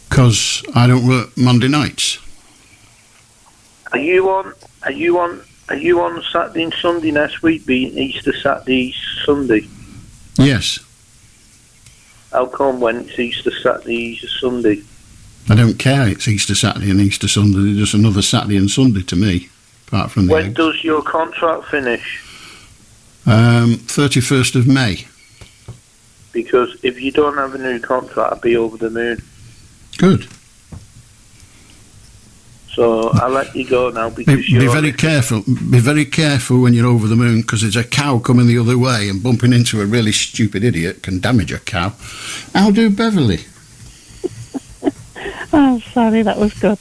Because I don't work Monday nights. Are you on Saturday and Sunday next week, being Easter Saturday, Sunday? Yes. How come when it's Easter Saturday, Easter Sunday? I don't care. It's Easter Saturday and Easter Sunday. They're just another Saturday and Sunday to me, apart from the When eggs. does your contract finish? 31st of May. Because if you don't have a new contract, I'll be over the moon. Good. So I'll let you go now because Be very careful. Be very careful when you're over the moon, because there's a cow coming the other way, and bumping into a really stupid idiot can damage a cow. How do Beverly? Oh, sorry, that was good.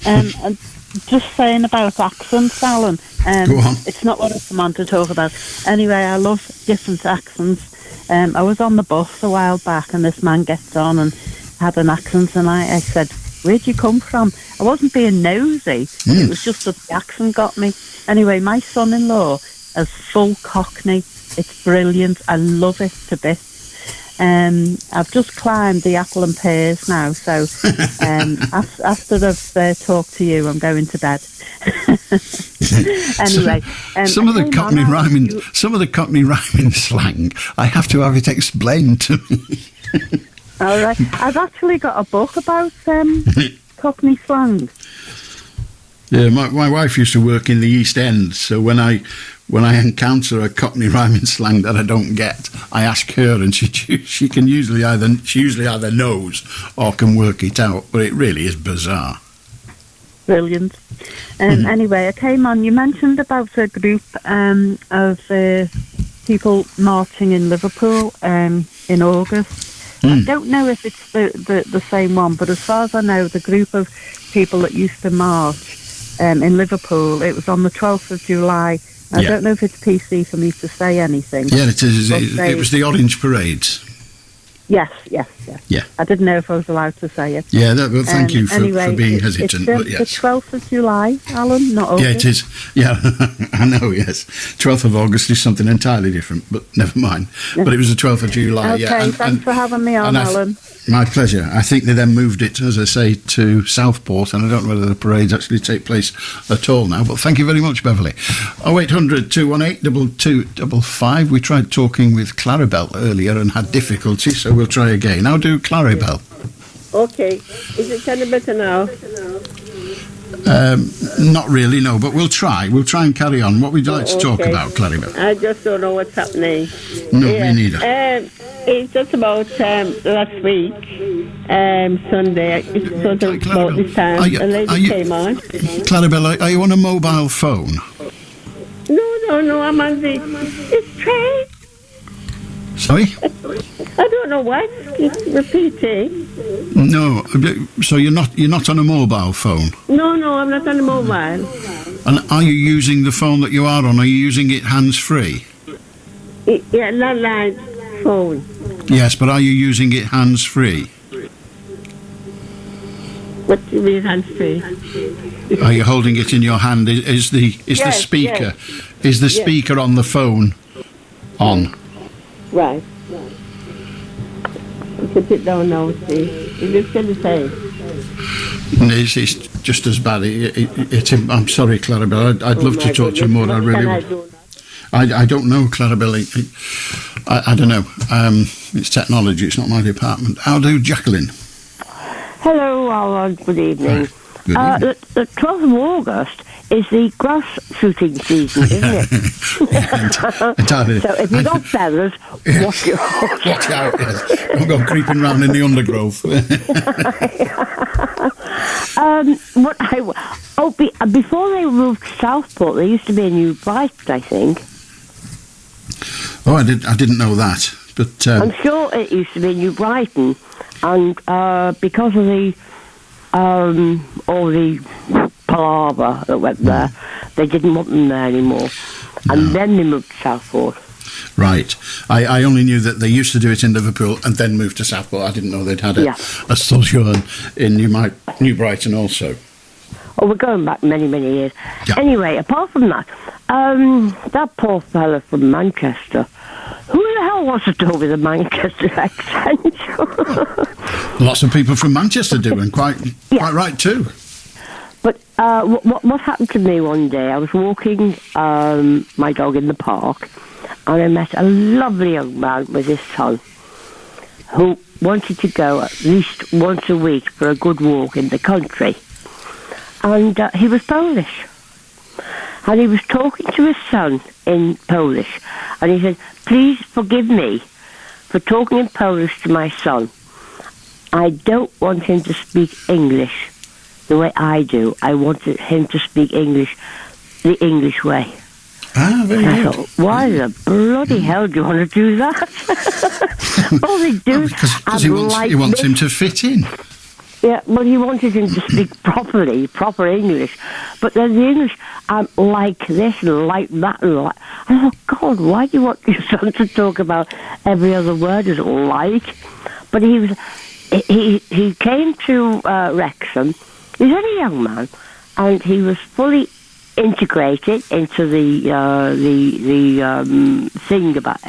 And just saying about accents, Alan. Go on. It's not what I come on to talk about. Anyway, I love different accents. I was on the bus a while back, and this man gets on and had an accent, and I said, "Where'd you come from?" I wasn't being nosy. It was just that the accent got me. Anyway, my son-in-law has full Cockney. It's brilliant. I love it to bits. I've just climbed the apple and pears now, so after I've talked to you, I'm going to bed. Anyway, some of the Cockney rhyming slang, I have to have it explained to me. All right, I've actually got a book about Cockney slang. Yeah, my wife used to work in the East End, so when I encounter a Cockney rhyming slang that I don't get, I ask her, and she usually either knows or can work it out, but it really is bizarre. Brilliant. Anyway, I came on. You mentioned about a group of people marching in Liverpool in August. I don't know if it's the same one, but as far as I know, the group of people that used to march in Liverpool, it was on the 12th of July. I don't know if it's PC for me to say anything. Yeah, it is. It was the Orange Parades. Yes. Yeah. I didn't know if I was allowed to say it. Yeah, well, thank you for being hesitant. It's but yes. the 12th of July, Alan, not August. Yeah, it is. Yeah, I know, yes. 12th of August is something entirely different, but never mind. But it was the 12th of July, okay, yeah. thanks for having me on, Alan. My pleasure. I think they then moved it, as I say, to Southport, and I don't know whether the parades actually take place at all now, but thank you very much, Beverly. 0800 218 2255. We tried talking with Clarabelle earlier and had difficulty, so we'll try again. How do Clarabelle? Okay. Is it any better now? Not really, no, but we'll try. We'll try and carry on. What would you like to talk about, Clarabelle? I just don't know what's happening. No, me neither. It's just about last week, Sunday. It's sort of about this time. A lady came on. Clarabelle, are you on a mobile phone? don't know. I'm on the train. Sorry? I don't know why it's repeating. No, so you're not on a mobile phone? No, I'm not on the mobile. And are you using the phone that you are on? Are you using it hands-free? Yeah, landline phone. Yes, but are you using it hands-free? What do you mean hands-free? Are you holding it in your hand? Is the speaker is the speaker on the phone on? Right. Put it down now, see. It's going to say. It's just as bad. I'm sorry, Clarabelle. I'd love to talk to you more. I really would. I don't know, Clarabelle. I don't know. It's technology. It's not my department. How do, Jacqueline? Hello, Alan. Good evening. Good evening. The 12th of August is the grouse shooting season, isn't it? Entirely. So if you've got feathers, watch out. Watch out, yes. Don't go creeping round in the undergrowth. Before they moved to Southport, there used to be a new Brighton, I think. Oh, I didn't know that. But I'm sure it used to be New Brighton, and because of the all the palaver that went there, they didn't want them there anymore, and then they moved to Southport. Right. I only knew that they used to do it in Liverpool and then moved to Southport. I didn't know they'd had a sojourn in New Brighton also. Oh, we're going back many, many years. Yeah. Anyway, apart from that, that poor fella from Manchester, who the hell wants to talk with a Manchester accent? Lots of people from Manchester do, and quite right too. But what happened to me one day, I was walking my dog in the park, and I met a lovely young man with his son who wanted to go at least once a week for a good walk in the country. And he was Polish. And he was talking to his son in Polish. And he said, "Please forgive me for talking in Polish to my son. I don't want him to speak English the way I do. I wanted him to speak English the English way." Very and I good. thought, why the bloody hell do you want to do that? All they do is because he wants him to fit in. Yeah, well, he wanted him to speak proper English. But then the English, like this and like that and like... I thought, God, why do you want your son to talk about every other word as like? But he came to Wrexham. He's only a young man, and he was fully integrated into the thing about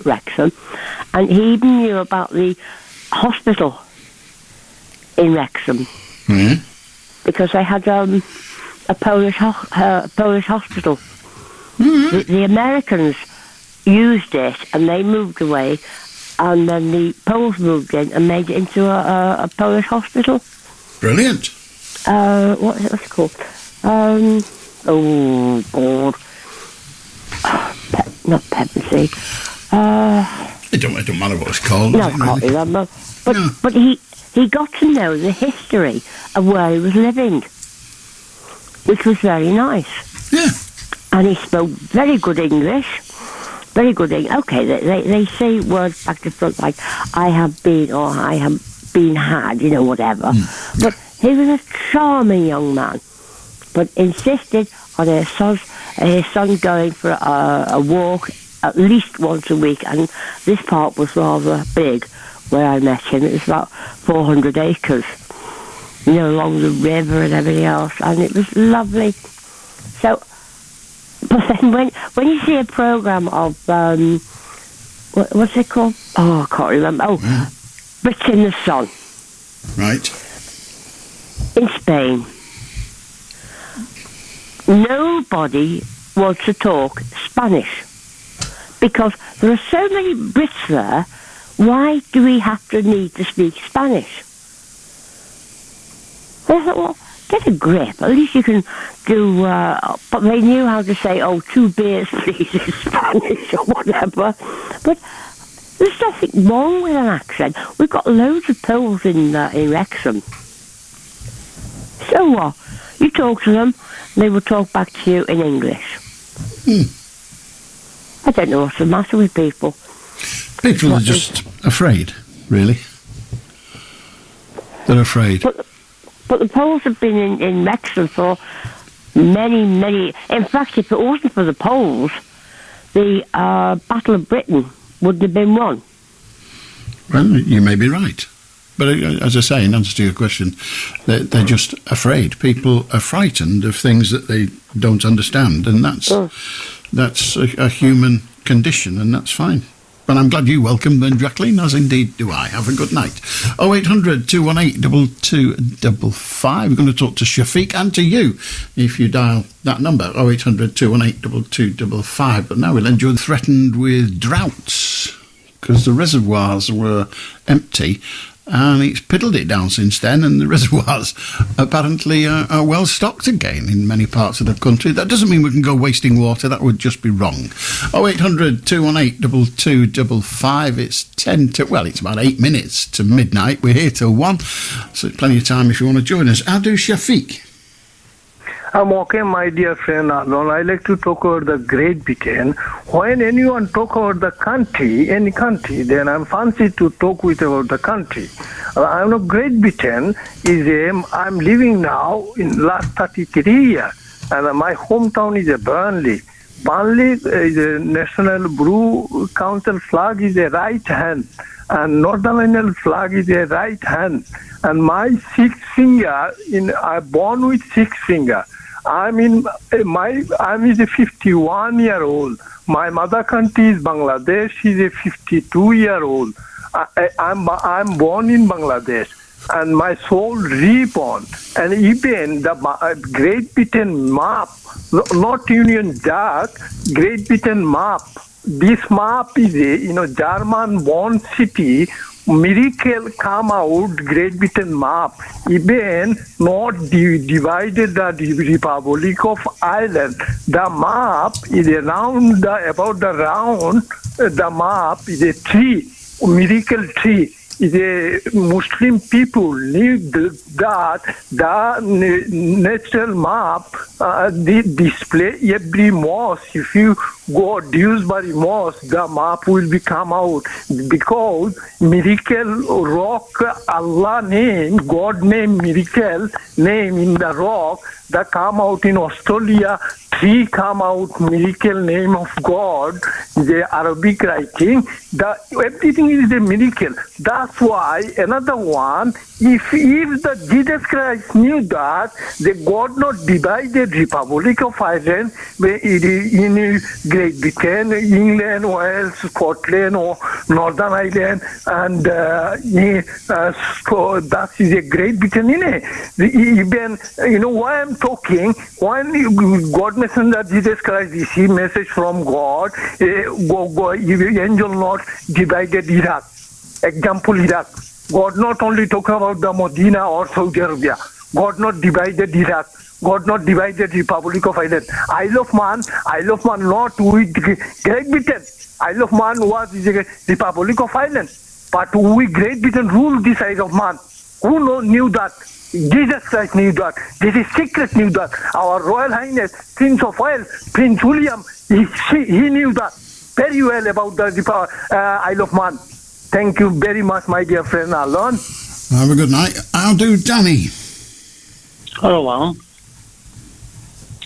Wrexham, and he even knew about the hospital in Wrexham, because they had a Polish hospital. The Americans used it, and they moved away, and then the Poles moved in and made it into a Polish hospital. Brilliant. What's it called? Oh God, not Pevensey. It don't matter what it's called. No, I can't remember. But he got to know the history of where he was living, which was very nice. Yeah. And he spoke very good English. Very good English. Okay, they say words back to front like "I have been" or "I have been had," whatever. But he was a charming young man, but insisted on his son going for a walk at least once a week. And this park was rather big where I met him. It was about 400 acres, along the river and everything else, and it was lovely. So, but then when you see a programme of what's it called? Oh, I can't remember. Oh, Brits in the Sun. Right. In Spain. Nobody wants to talk Spanish because there are so many Brits there. Why do we have to need to speak Spanish? I thought, well, get a grip. At least you can do... but they knew how to say, "Oh, 2 beers, please," in Spanish or whatever. But there's nothing wrong with an accent. We've got loads of Poles in Wrexham. So what? You talk to them, they will talk back to you in English. I don't know what's the matter with people. People are just afraid, really. They're afraid. But the Poles have been in Wrexham for many... In fact, if it wasn't for the Poles, the Battle of Britain wouldn't have been won. Well, you may be right. But as I say, in answer to your question, they're just afraid. People are frightened of things that they don't understand, and that's a human condition, and that's fine. But I'm glad you welcomed then, Jacqueline, as indeed do I. Have a good night. 0800 218 2255. We're going to talk to Shafik and to you if you dial that number, 0800 218 2255. But now we'll enjoy threatened with droughts because the reservoirs were empty. And it's piddled it down since then, and the reservoirs apparently are well stocked again in many parts of the country. That doesn't mean we can go wasting water. That would just be wrong. 0800 218 2255. It's 10 to, well, it's about 8 minutes to midnight. We're here till 1, so plenty of time if you want to join us. How do Shafik? I'm okay, my dear friend Alon. I like to talk about the Great Britain. When anyone talk about the country, any country, then I'm fancy to talk with about the country. I know Great Britain I'm living now in last 33 years, and my hometown is Burnley. Burnley is a National Brew Council flag is a right hand, and Northern Ireland flag is a right hand. And my 6 finger I'm born with 6 finger. I'm a 51 year old. My mother country is Bangladesh. She's a 52 year old. I'm born in Bangladesh, and my soul reborn. And even the Great Britain map, not Union Jack, Great Britain map. This map is a German-born city. Miracle come out Great Britain map. Even not divided the Republic of Ireland. The map is around about the round. The map is a tree, miracle tree. Is a Muslim people need that the natural map display every mosque. If you go Dewsbury Mosque, the map will be come out because miracle rock, Allah name, God name, miracle name in the rock that come out in Australia. Tree come out, miracle name of God, the Arabic writing. Everything is a miracle. That's why another one. If the Jesus Christ knew that the God not divided Republic of Ireland in Great Britain, England, Wales, Scotland, or Northern Ireland, and so that is a Great Britain in it. Even why I'm talking when God messenger Jesus Christ received message from God, angel not divided Iraq. Example Iraq. God not only talk about the Medina or Saudi Arabia. God not divided Iraq. God not divided Republic of Ireland. Isle of Man not with Great Britain. Isle of Man was the Republic of Ireland. But we Great Britain ruled this Isle of Man. Who knew that? Jesus Christ knew that. This is secret knew that. Our Royal Highness, Prince of Wales, Prince William, he knew that very well about the Isle of Man. Thank you very much, my dear friend Alan. Have a good night. How do Danny? Hello, Alan.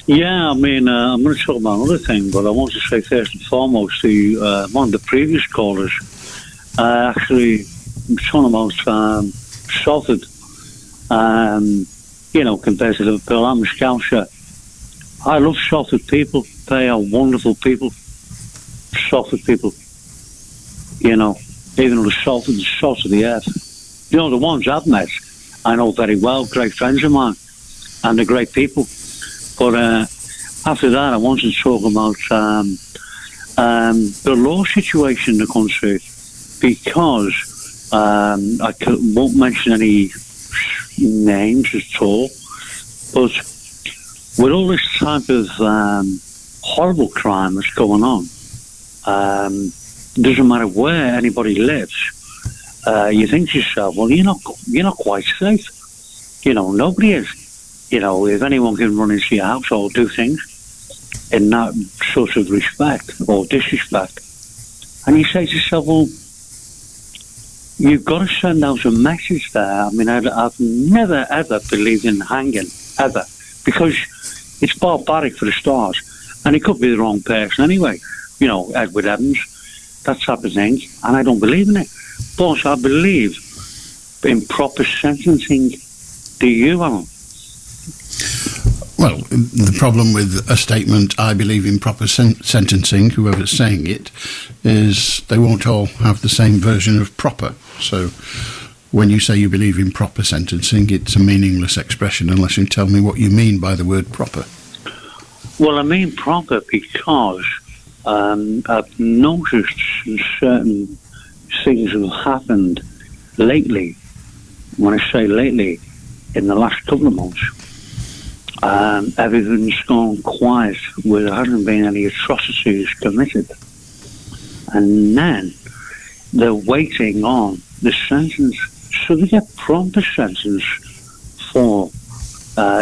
Yeah, I mean, I'm going to talk about another thing, but I want to say first and foremost, one of the previous callers actually was talking about Salford, compared to Liverpool. I'm a Scouser. I love Salford people. They are wonderful people. Salford people. Even though the salt of the earth. The ones I've met, I know very well, great friends of mine, and they're great people. But after that, I wanted to talk about the law situation in the country, because I won't mention any names at all, but with all this type of horrible crime that's going on, it doesn't matter where anybody lives. You think to yourself, well, you're not quite safe. Nobody is. If anyone can run into your house or do things, in that sort of respect or disrespect. And you say to yourself, well, you've got to send out a message there. I mean, I've never, ever believed in hanging, ever, because it's barbaric for the stars. And it could be the wrong person anyway. You know, Edward Evans, that type of thing. And I don't believe in it. But I believe in proper sentencing. Do you, Alan? Well, the problem with a statement, I believe in proper sentencing, whoever's saying it, is they won't all have the same version of proper. So when you say you believe in proper sentencing, it's a meaningless expression unless you tell me what you mean by the word proper. Well, I mean proper because I've noticed certain things have happened lately. When I say lately, in the last couple of months, everything's gone quiet where there hasn't been any atrocities committed. And then they're waiting on the sentence. So they get proper sentence for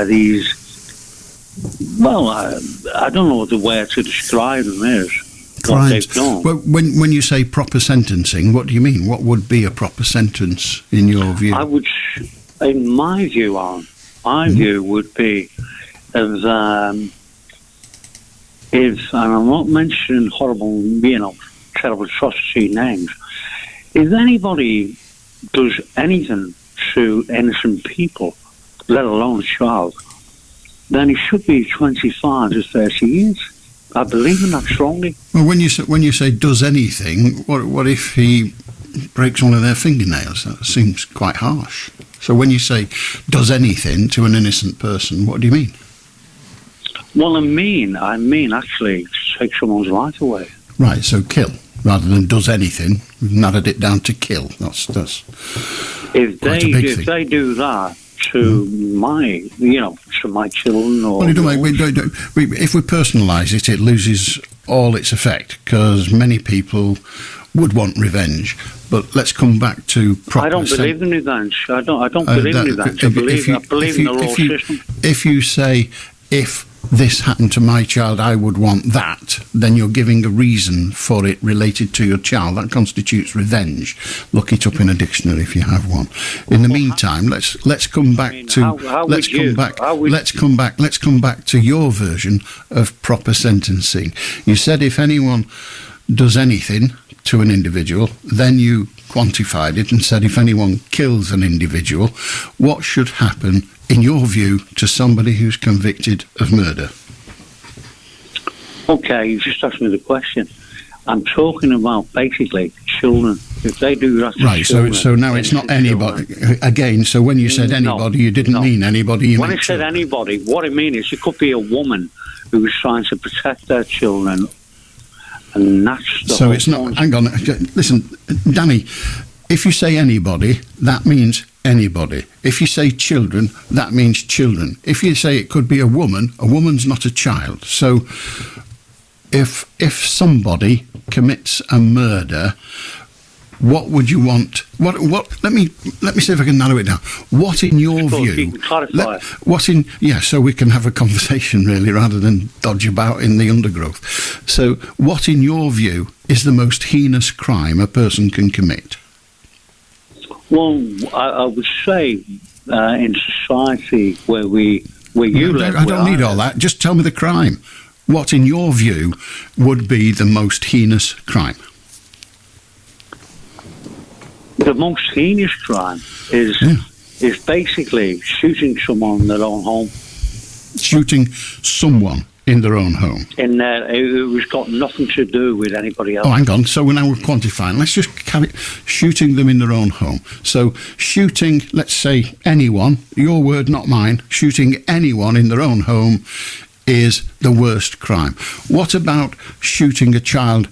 these, well, I don't know what the way to describe them is. What they've done. Well, when you say proper sentencing, what do you mean? What would be a proper sentence in your view? I would, in my view, Alan, my view would be as if, and I'm not mentioning horrible, terrible atrocity names, if anybody does anything to innocent people, let alone a child, then he should be 25 to 30 years. I believe in that strongly. Well, when you say does anything, what if he breaks one of their fingernails? That seems quite harsh. So when you say does anything to an innocent person, what do you mean? Well, I mean actually take someone's life away. Right, so kill rather than does anything. We've narrowed it down to kill. That's if quite a big if thing. they do that to my, to my children or. Well, if we personalise it, it loses all its effect because many people would want revenge. But let's come back to proper. I don't believe in revenge. I don't believe in revenge. I believe in the law system. If you say, if this happened to my child, I would want that, then you're giving a reason for it related to your child. That constitutes revenge. Look it up in a dictionary if you have one. In the meantime, let's come back let's come back to your version of proper sentencing. You said if anyone does anything to an individual, then you quantified it and said if anyone kills an individual, what should happen in your view to somebody who's convicted of murder? Okay, you just asked me the question. I'm talking about basically children. If they do that to right, children, so now it's not anybody. Again, so when you said anybody, you didn't mean anybody. When I said anybody, what I mean is it could be a woman who was trying to protect their children. And that's the so it's not. Hang on, listen, Danny. If you say anybody, that means anybody. If you say children, that means children. If you say it could be a woman's not a child. So if somebody commits a murder, what would you want? What? Let me see if I can narrow it down. What in your view? So we can have a conversation really, rather than dodge about in the undergrowth. So, what in your view is the most heinous crime a person can commit? Well, I would say in society where you live. I don't need all that. Just tell me the crime. What, in your view, would be the most heinous crime? The most heinous crime is basically shooting someone in their own home. Shooting someone in their own home? In there, it has got nothing to do with anybody else. Oh, hang on. So now we're quantifying. Let's just carry shooting them in their own home. So shooting, let's say, anyone, your word, not mine, shooting anyone in their own home is the worst crime. What about shooting a child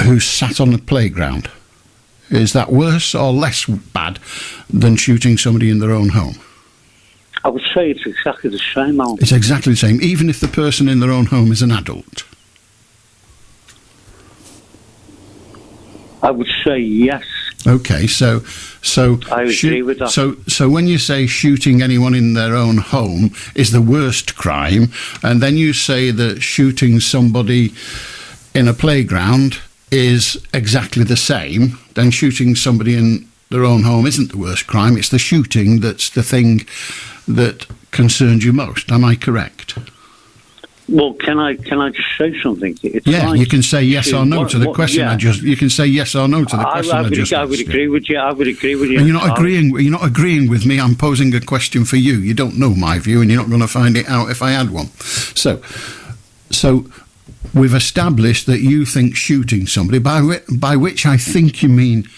who sat on the playground? Is that worse or less bad than shooting somebody in their own home? I would say it's exactly the same, Alan. It's exactly the same, even if the person in their own home is an adult? I would say yes. Okay, so I would agree with that. So when you say shooting anyone in their own home is the worst crime, and then you say that shooting somebody in a playground is exactly the same, then shooting somebody in their own home isn't the worst crime. It's the shooting that's the thing that concerns you most. Am I correct? Well, can I just say something? It's like you can say yes or no to the question. Yeah. You can say yes or no to the question. I would agree with you. I would agree with you. And you're not agreeing. You're not agreeing with me. I'm posing a question for you. You don't know my view, and you're not going to find it out if I had one. So we've established that you think shooting somebody, by which I think you mean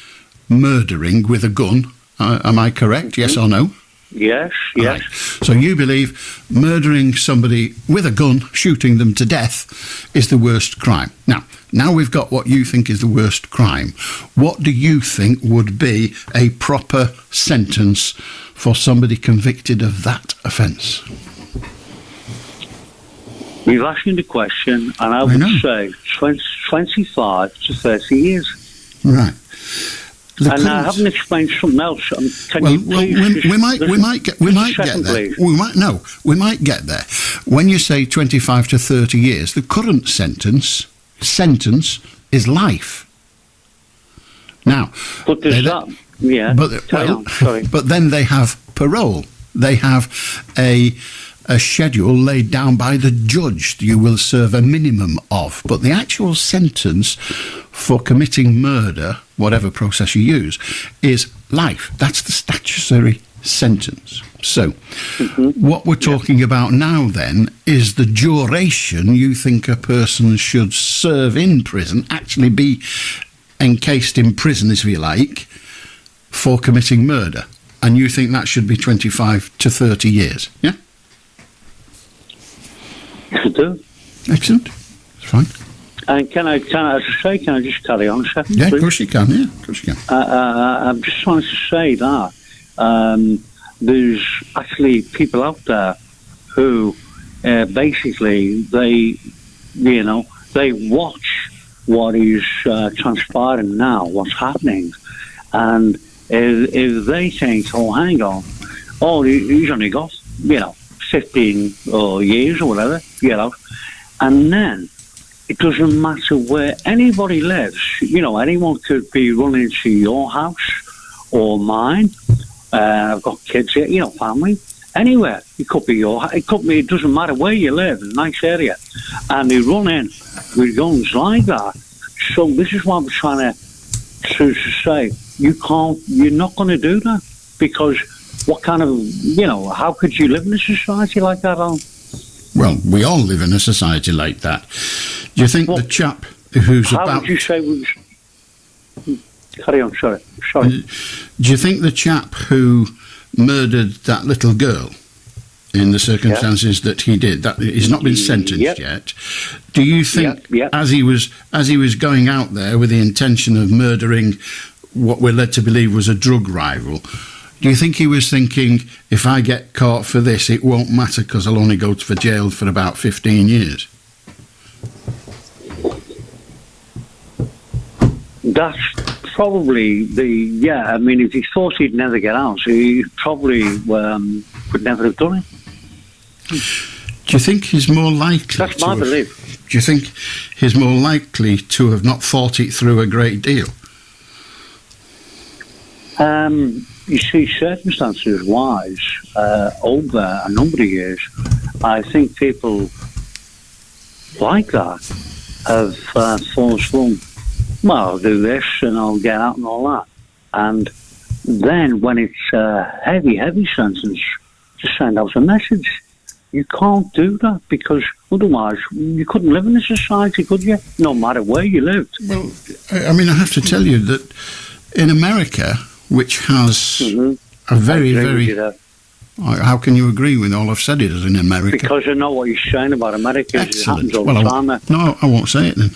murdering with a gun. Am I correct? Yes or no? Yes. Right. So you believe murdering somebody with a gun, shooting them to death, is the worst crime. Now we've got what you think is the worst crime. What do you think would be a proper sentence for somebody convicted of that offence? You've asked me the question, and I would say 25 to 30 years. Right. And I haven't explained something else. We might get there. We might get there. When you say 25 to 30 years, the current sentence is life. Now, but there's that. Yeah. But then they have parole. They have a schedule laid down by the judge you will serve a minimum of. But the actual sentence for committing murder, whatever process you use, is life. That's the statutory sentence. So what we're talking about now then is the duration you think a person should serve in prison, actually be encased in prison, if you like, for committing murder. And you think that should be 25 to 30 years, yeah? I do. Excellent. It's fine. And can I just carry on a second? Yeah, please? of course you can. Yeah, of course you can. I just wanted to say that there's actually people out there who basically they watch what is transpiring now, what's happening, and if they think, oh, hang on, he's only got 15 years or whatever, and then it doesn't matter where anybody lives. Anyone could be running into your house or mine. I've got kids here, family. Anywhere. It could be it doesn't matter where you live, in a nice area. And they run in with guns like that. So this is what I'm trying to say. You're not going to do that. Because what kind of, how could you live in a society like that, Alan? Well, we all live in a society like that. Do you think the chap who's how about... How would you say... Carry on, sorry. Do you think the chap who murdered that little girl in the circumstances that he did, that he's not been sentenced yet, do you think as he was going out there with the intention of murdering what we're led to believe was a drug rival, do you think he was thinking, if I get caught for this, it won't matter because I'll only go to jail for about 15 years? That's probably if he thought he'd never get out, he probably would never have done it. Do you think he's more likely... That's my belief. Do you think he's more likely to have not thought it through a great deal? You see, circumstances-wise, over a number of years, I think people like that have thought, well, I'll do this and I'll get out and all that. And then when it's a heavy sentence, to send out a message, you can't do that because otherwise you couldn't live in a society, could you? No matter where you lived. Well, I have to tell you that in America, which has a very, how can you agree with all I've said it is in America? Because I know what you're saying about America. Excellent. It happens all the time. No, I won't say it then.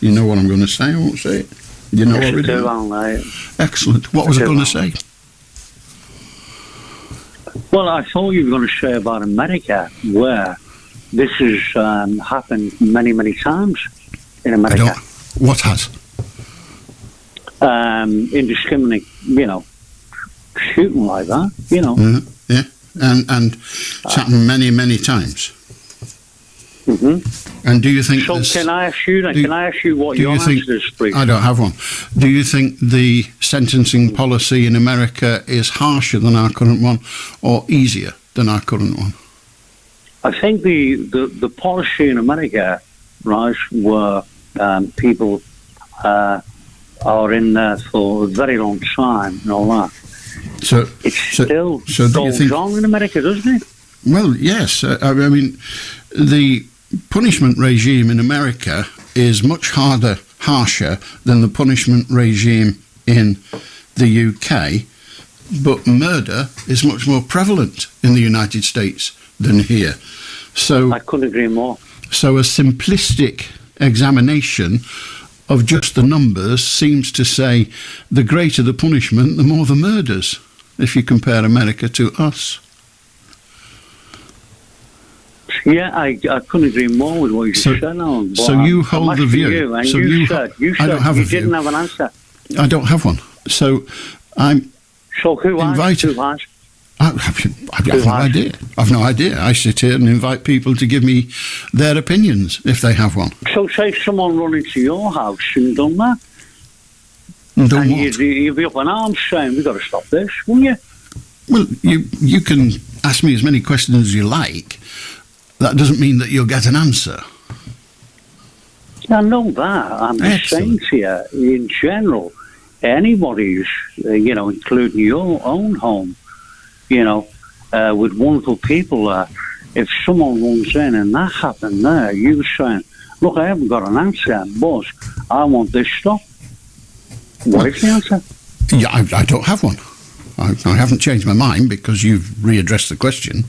You know what I'm going to say, I won't say it. You know what we're doing? Excellent. What was I going to say? Well, I thought you were going to say about America, where this has happened many, many times in America. What has? indiscriminate, shooting like that, Yeah, and it's happened many, many times. Mm-hmm. And do you think... So can I ask you what your answer is, please? I don't have one. Do you think the sentencing policy in America is harsher than our current one or easier than our current one? I think the policy in America, right, where people are in there for a very long time and all that. So it's still goes on in America, doesn't it? Well, yes. I mean, the punishment regime in America is much harsher than the punishment regime in the UK, but murder is much more prevalent in the United States than here. So I couldn't agree more. So a simplistic examination of just the numbers seems to say the greater the punishment, the more the murders, if you compare America to us. Yeah, I couldn't agree more with what you just said, Alan. So you hold the view. You said I don't have you a view. didn't have an answer. I don't have one. So I'm invited. I've no idea. I've no idea. I sit here and invite people to give me their opinions if they have one. So say someone run into your house and done that. And done what? You'd be up on arms saying, we've got to stop this, wouldn't you? Well, you can ask me as many questions as you like. That doesn't mean that you'll get an answer. I know that. I'm just saying to you, in general, anybody's, including your own home, with wonderful people there, if someone runs in and that happened there, you saying, look, I haven't got an answer, but I want this stopped. What is the answer? Yeah, I don't have one. I haven't changed my mind because you've readdressed the question.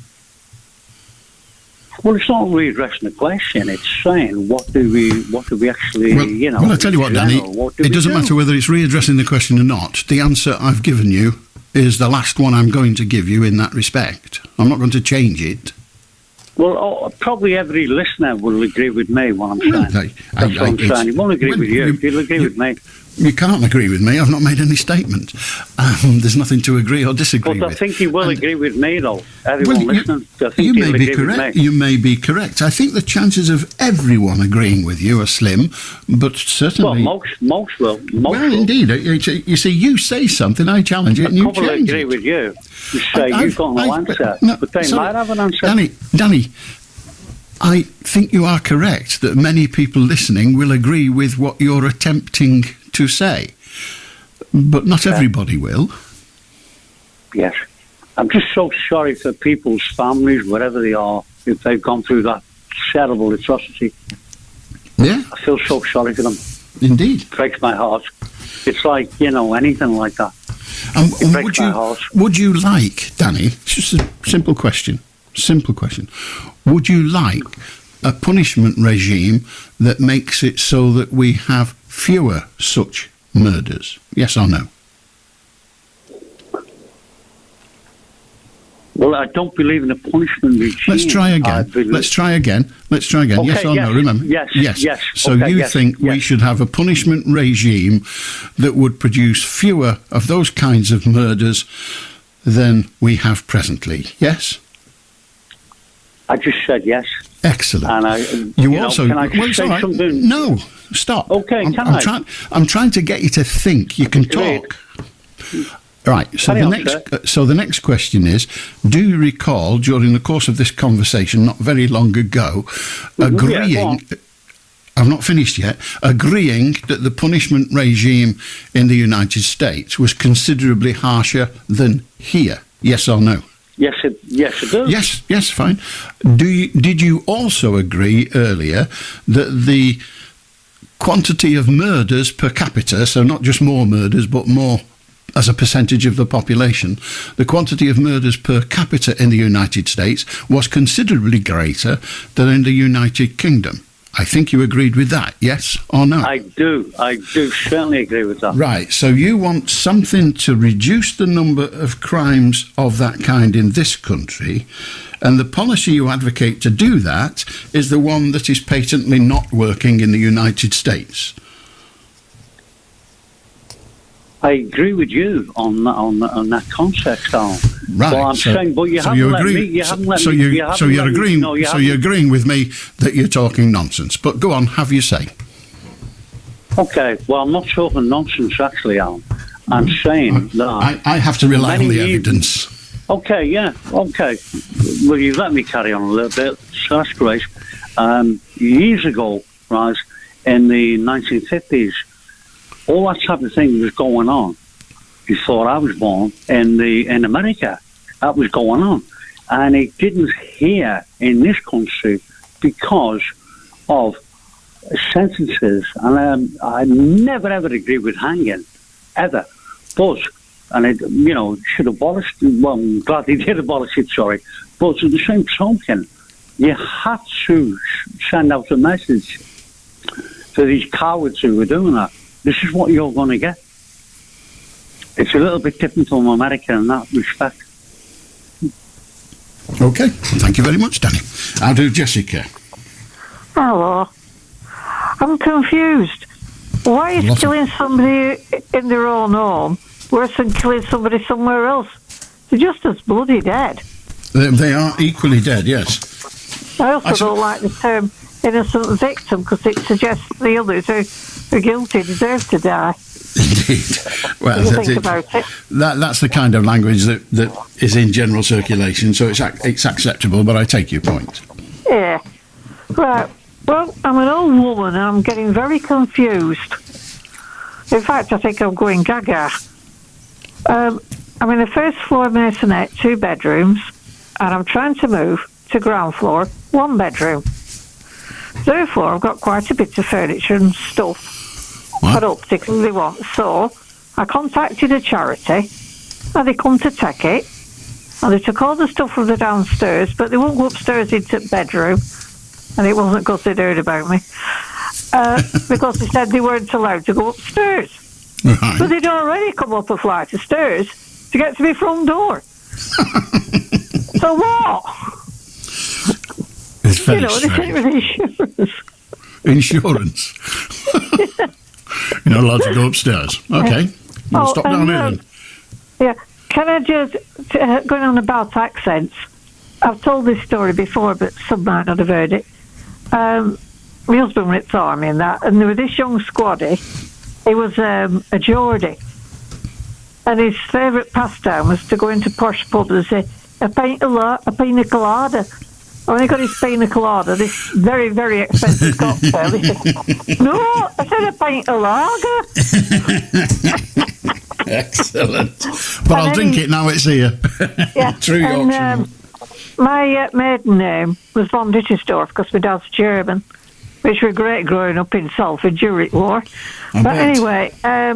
Well, it's not readdressing the question. It's saying, what do we actually, Well, I tell you what, Danny, it doesn't matter whether it's readdressing the question or not. The answer I've given you is the last one I'm going to give you in that respect. I'm not going to change it. Well, probably every listener will agree with me what I'm saying. That's what I'm saying. He won't agree with you. He'll agree with me. You can't agree with me. I've not made any statement. There's nothing to agree or disagree with. I think you will agree with me, though. Everyone listening, I think you may be agree correct. With me. You may be correct. I think the chances of everyone agreeing with you are slim, but certainly... Well, most will. Indeed. You see, you say something, I challenge it, and you change agree it. With you. You say you've got no answer, but they might have an answer. Danny, I think you are correct that many people listening will agree with what you're attempting to say, but not everybody will. Yes. I'm just so sorry for people's families, wherever they are, if they've gone through that terrible atrocity. Yeah. I feel so sorry for them. Indeed. It breaks my heart. It's like, anything like that. It breaks my heart. Would you like, Danny, it's just a simple question, would you like a punishment regime that makes it so that we have fewer such murders? Yes or no? Well, I don't believe in a punishment regime. Let's try again. Okay, yes or no? Remember? Yes. So you think we should have a punishment regime that would produce fewer of those kinds of murders than we have presently? Yes. I just said yes. Excellent. And can I just say something? No, stop. Okay, I'm trying to get you to think. You can talk. Right. So the next question is: do you recall during the course of this conversation, not very long ago, agreeing? I've not finished yet. Agreeing that the punishment regime in the United States was considerably harsher than here. Yes or no? Yes, it does. Yes, fine. Did you also agree earlier that the quantity of murders per capita, so not just more murders, but more as a percentage of the population, the quantity of murders per capita in the United States was considerably greater than in the United Kingdom? I think you agreed with that, yes or no? I do certainly agree with that. Right, so you want something to reduce the number of crimes of that kind in this country, and the policy you advocate to do that is the one that is patently not working in the United States. I agree with you on that context, Alan. Right. Well, I'm saying, but you haven't let me. You haven't let me. You're agreeing. So you're agreeing with me that you're talking nonsense. But go on, have your say. Okay. Well, I'm not talking nonsense, actually, Alan. I'm saying that I have to rely on the evidence. Okay. Yeah. Okay. Well, you let me carry on a little bit. So that's great. Years ago, right, in the 1950s, all that type of thing was going on before I was born in America. That was going on, and it didn't here in this country because of sentences. And I never ever agree with hanging ever, but and it should abolish. Well, I'm glad they did abolish it. Sorry, but at the same token, you had to send out a message to these cowards who were doing that. This is what you're going to get. It's a little bit different from America in that respect. Okay, thank you very much, Danny. I'll do Jessica. Hello. I'm confused. Why is killing somebody in their own home worse than killing somebody somewhere else? They're just as bloody dead. They are equally dead, yes. I also don't like the term innocent victim because it suggests the others who are guilty deserve to die. Indeed. Well, that's the kind of language that is in general circulation, so it's acceptable, but I take your point. Yeah. Right. Well, I'm an old woman and I'm getting very confused. In fact, I think I'm going gaga. I'm in a first floor masonette, 2 bedrooms, and I'm trying to move to ground floor, 1 bedroom. Therefore, I've got quite a bit of furniture and stuff I don't particularly want. So I contacted a charity and they come to take it. And they took all the stuff from the downstairs, but they won't go upstairs into the bedroom. And it wasn't because they'd heard about me. Because they said they weren't allowed to go upstairs. Right. But they'd already come up a flight of stairs to get to my front door. So what? It's very strange. With insurance. You're not allowed to go upstairs. Okay. We'll stop down here then. Yeah. Can I just, going on about accents, I've told this story before, but some might not have heard it. My husband went to the army and that, and there was this young squaddy. He was a Geordie. And his favourite pastime was to go into posh pubs and say, a pina colada. When he got his pina colada, this very, very expensive cocktail, he said, no, I said a pint of lager. Excellent. But I'll drink it now it's here. Yeah. True Yorkshire. My maiden name was von Dittersdorf because my dad's German, which was great growing up in Salford during war. But anyway, I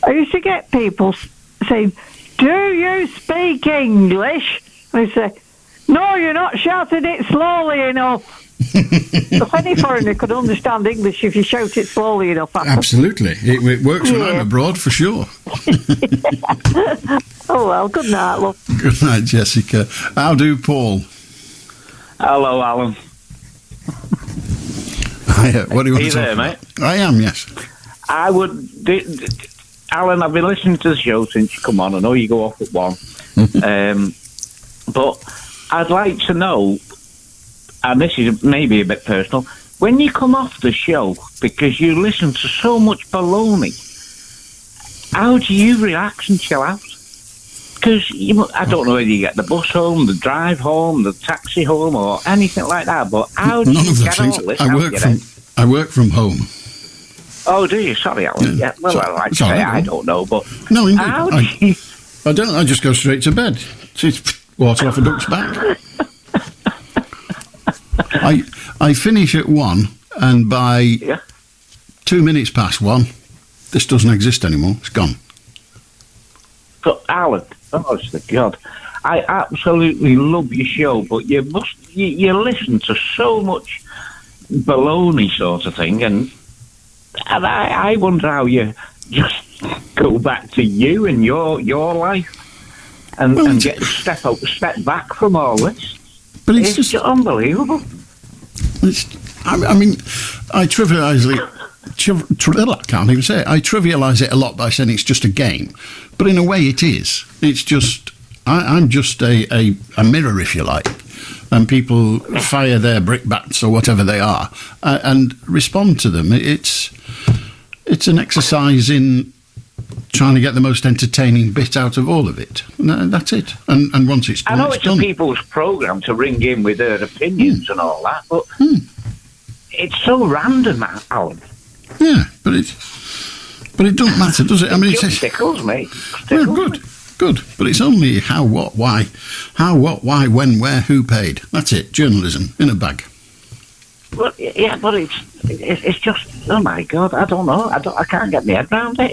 used to get people saying, do you speak English? And I say, no, you're not shouting it slowly enough. If any foreigner could understand English if you shout it slowly enough. Absolutely. It works when I'm abroad, for sure. Oh, well, good night, love. Good night, Jessica. How do Paul? Hello, Alan. Hiya. What do you want Are you to talk there, about? mate? I am, yes. I would... Alan, I've been listening to the show since you come on. I know you go off at 1. But I'd like to know, and this is maybe a bit personal, when you come off the show, because you listen to so much baloney, how do you relax and chill out? Because I don't know whether you get the bus home, the drive home, the taxi home, or anything like that, but how do None you of those get things. all this I work from home. Oh, do you? Sorry, Alan. Yeah. Well, like I say, I don't know, but no, indeed. How do you... I don't. I just go straight to bed. It's water off a duck's back. I finish at 1, and by 2 minutes past 1, this doesn't exist anymore. It's gone. But Alan, honest to God, I absolutely love your show, but you listen to so much baloney sort of thing, and I wonder how you just go back to you and your life and get step back from all this. But it's just unbelievable. I mean, I trivialise can't even say it. I trivialise it a lot by saying it's just a game, but in a way it is. It's just I'm just a mirror, if you like, and people fire their brickbats or whatever they are and respond to them. It's an exercise in trying to get the most entertaining bit out of all of it. And that's it. And once it's done, I know it's a people's programme to ring in with their opinions and all that, but it's so random, Alan. Yeah, but it doesn't matter, does it? I mean, it just tickles me. Well, good. But it's only how, what, why, when, where, who paid. That's it. Journalism in a bag. Well, yeah, but it's just, oh my God, I don't know. I can't get my head around it.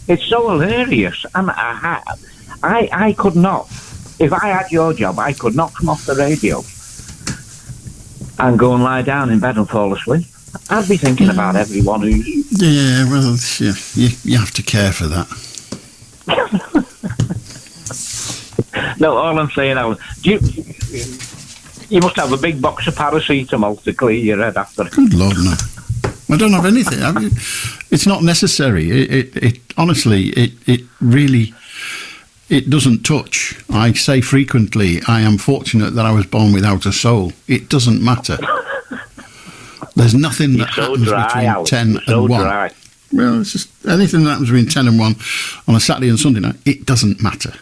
It's so hilarious. And I could not, if I had your job, I could not come off the radio and go and lie down in bed and fall asleep. I'd be thinking about everyone who... Yeah, well, yeah, you have to care for that. No, all I'm saying, Alan, you must have a big box of paracetamol to clear your head after. Good Lord, no. I don't have anything. I mean, it's not necessary. It honestly, it really... It doesn't touch. I say frequently, I am fortunate that I was born without a soul. It doesn't matter. There's nothing that happens between 10 and 1. Dry. Well, it's just anything that happens between 10 and 1 on a Saturday and Sunday night, it doesn't matter.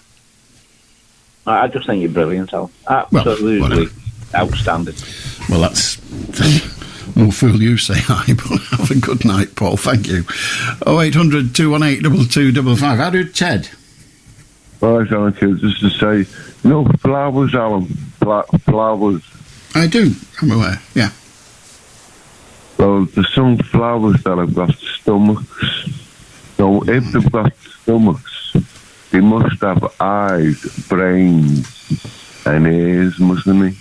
I just think you're brilliant, Al. Absolutely outstanding. Well, that's... We'll fool you, say I, but have a good night, Paul. Thank you. 0800 218 2255. How do Ted? Right, Alan, just to say, flowers, Alan. Flowers. I do, I'm aware, yeah. Well, there's some flowers that have got stomachs. So if they've got stomachs, they must have eyes, brains, and ears, mustn't they?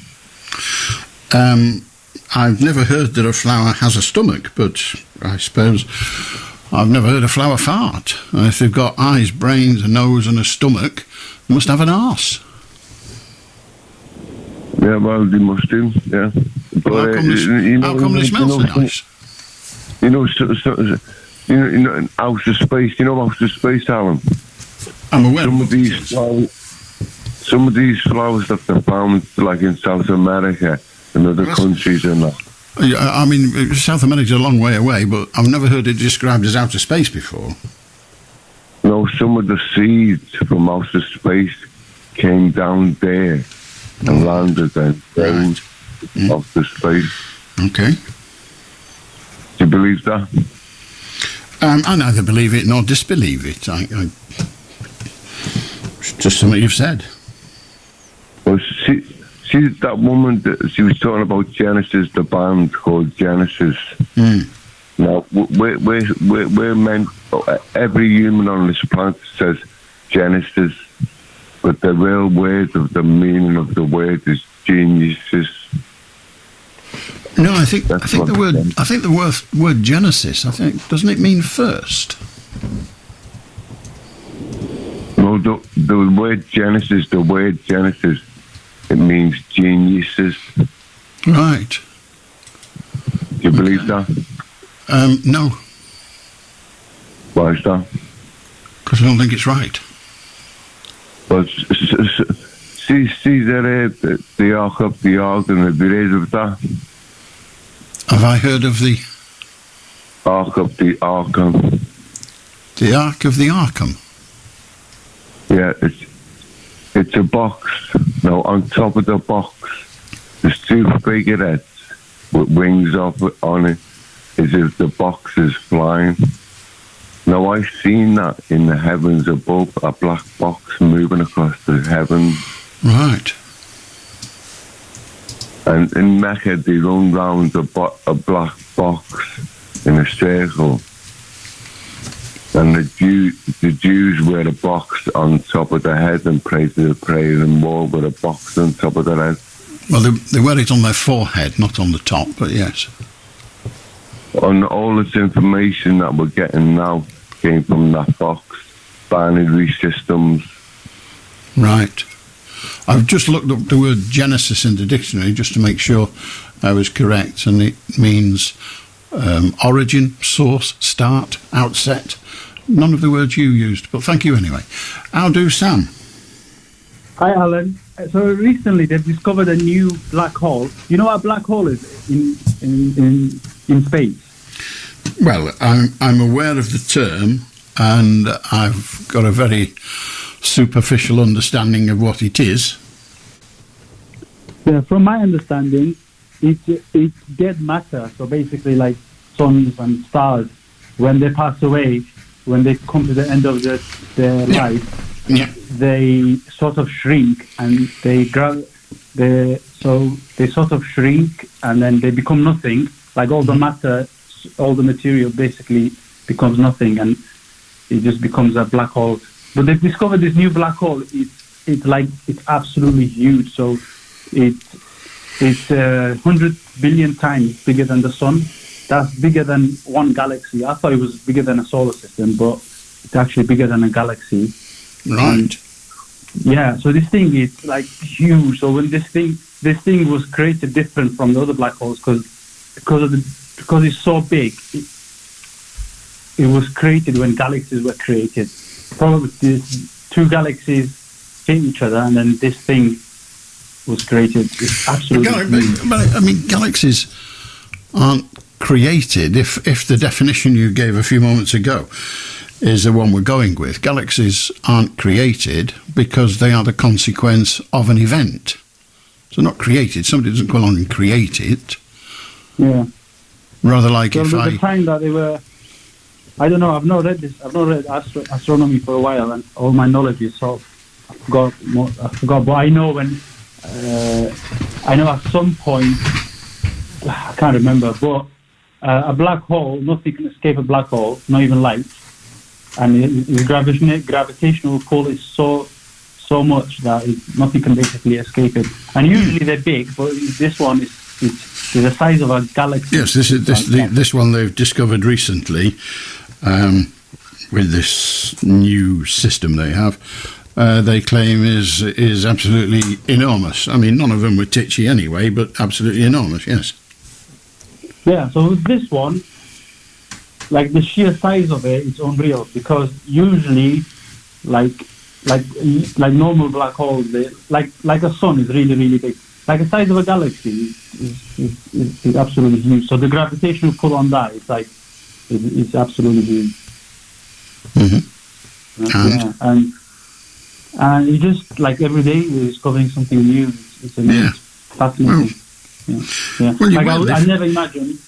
I've never heard that a flower has a stomach, but I suppose I've never heard a flower fart. And if they've got eyes, brains, a nose and a stomach, they must have an arse. Yeah, well, they must do, yeah. But, how come they smell so nice? Outer space, outer space, Alan? I'm aware some of these flowers that they found, like in South America and other countries and that. I mean, South America's a long way away, but I've never heard it described as outer space before. No, some of the seeds from outer space came down there and landed and down outer space. Okay. Do you believe that? I neither believe it nor disbelieve it. It's just something you've said. Well, see that woman, she was talking about Genesis, the band called Genesis. Now, we're meant, every human on this planet says Genesis, but the real word of the meaning of the word is geniuses. No, I think the word Genesis, doesn't it mean first? No, the word Genesis, it means geniuses. Right. Do you believe that? No. Why is that? Because I don't think it's right. Well, see the Ark of the Ark, and have you heard of that? Have I heard of the Ark of the Arkham? The Ark of the Arkham? Yeah, it's a box. Now, on top of the box, there's two figureheads with wings on it, as if the box is flying. Now, I've seen that in the heavens above, a black box moving across the heavens. Right. And in Mecca, they run round a black box in a circle. And the Jews wear a box on top of their head and pray to the prayer and more with a box on top of their head. Well, they wear it on their forehead, not on the top, but yes. On all this information that we're getting now came from that box, binary systems. Right. I've just looked up the word Genesis in the dictionary just to make sure I was correct, and it means origin, source, start, outset. None of the words you used, but thank you anyway. How do Sam? Hi, Alan. So recently they've discovered a new black hole. You know what a black hole is in space? Well, I'm aware of the term, and I've got a very superficial understanding of what it is. Yeah, from my understanding, it's dead matter. So basically, like suns and stars, when they pass away, when they come to the end of their life, they sort of shrink and they sort of shrink and then they become nothing. Like all the matter, all the material basically becomes nothing, and it just becomes a black hole. But they've discovered this new black hole. It's absolutely huge. So it's 100 billion times bigger than the sun. That's bigger than one galaxy. I thought it was bigger than a solar system, but it's actually bigger than a galaxy. Right. And yeah. So this thing is like huge. So when this thing was created different from the other black holes because it's so big. It was created when galaxies were created. Probably these two galaxies hit each other, and then this thing was created. It's absolutely but I mean, galaxies aren't created. If the definition you gave a few moments ago is the one we're going with, galaxies aren't created because they are the consequence of an event. So not created. Somebody doesn't go along and create it. Yeah. Rather like so if the time that they were, I don't know. I've not read this. I've not read astronomy for a while, and all my knowledge is sort of I forgot. But I know at some point, I can't remember. But a black hole, nothing can escape a black hole, not even light. And the gravitational pull is so much that nothing can basically escape it. And usually they're big, but this one is the size of a galaxy. Yes, this one they've discovered recently with this new system they have. They claim is absolutely enormous. I mean, none of them were titchy anyway, but absolutely enormous. Yes. Yeah. So with this one, like the sheer size of it, it's unreal, because usually, like normal black holes, like a sun is really, really big. Like the size of a galaxy is absolutely huge. So the gravitational pull on that is like it's absolutely huge. Mm-hmm. And you just like every day you're discovering something new. It's fascinating. Well, like I never imagined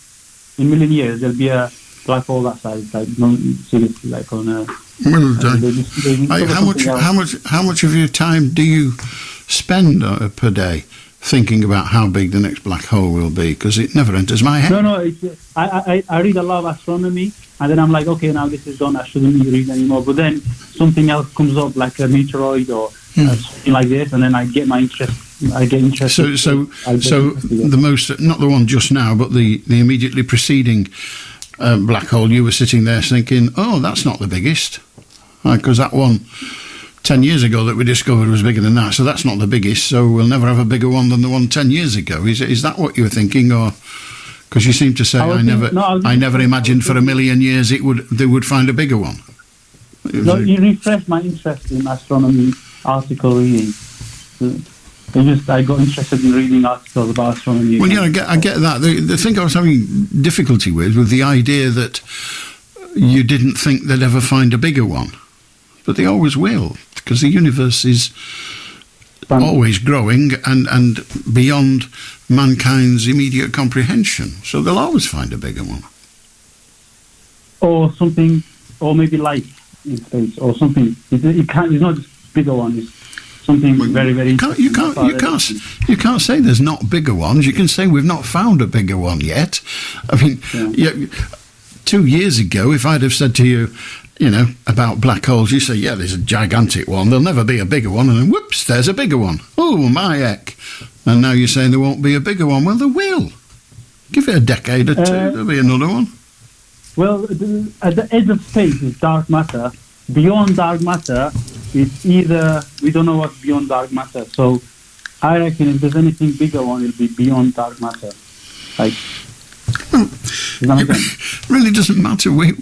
in a million years there'll be a black hole that size. Like no, seriously, like on a. How much of your time do you spend per day thinking about how big the next black hole will be? Because it never enters my head. No. I read a lot of astronomy, and then I'm like, okay, now this is done. I shouldn't read anymore. But then something else comes up, like a meteoroid or something like this, and then I get interested. So the most, not the one just now, but the immediately preceding black hole, you were sitting there thinking, oh, that's not the biggest, because that one 10 years ago that we discovered was bigger than that, so that's not the biggest, so we'll never have a bigger one than the one 10 years ago. Is that what you were thinking? Or because you seem to say I never imagined for a million years they would find a bigger one. No, you refreshed my interest in astronomy article reading. I got interested in reading articles about astronomy. Well, yeah, I get that. The thing I was having difficulty with the idea that you didn't think they'd ever find a bigger one, but they always will, because the universe is always growing and beyond mankind's immediate comprehension. So they'll always find a bigger one, or something, or maybe life in space, or something. It's not just bigger one. It's something very, very. You can't say there's not bigger ones. You can say we've not found a bigger one yet. I mean, 2 years ago, if I'd have said to you, about black holes, you say, yeah, there's a gigantic one. There'll never be a bigger one, and then whoops, there's a bigger one. Oh my heck! And now you're saying there won't be a bigger one. Well, there will. Give it a decade or two, there'll be another one. Well, at the edge of space is dark matter. Beyond dark matter, it's either, we don't know what's beyond dark matter. So I reckon if there's anything bigger one, it'll be beyond dark matter. Like, It really doesn't matter. We're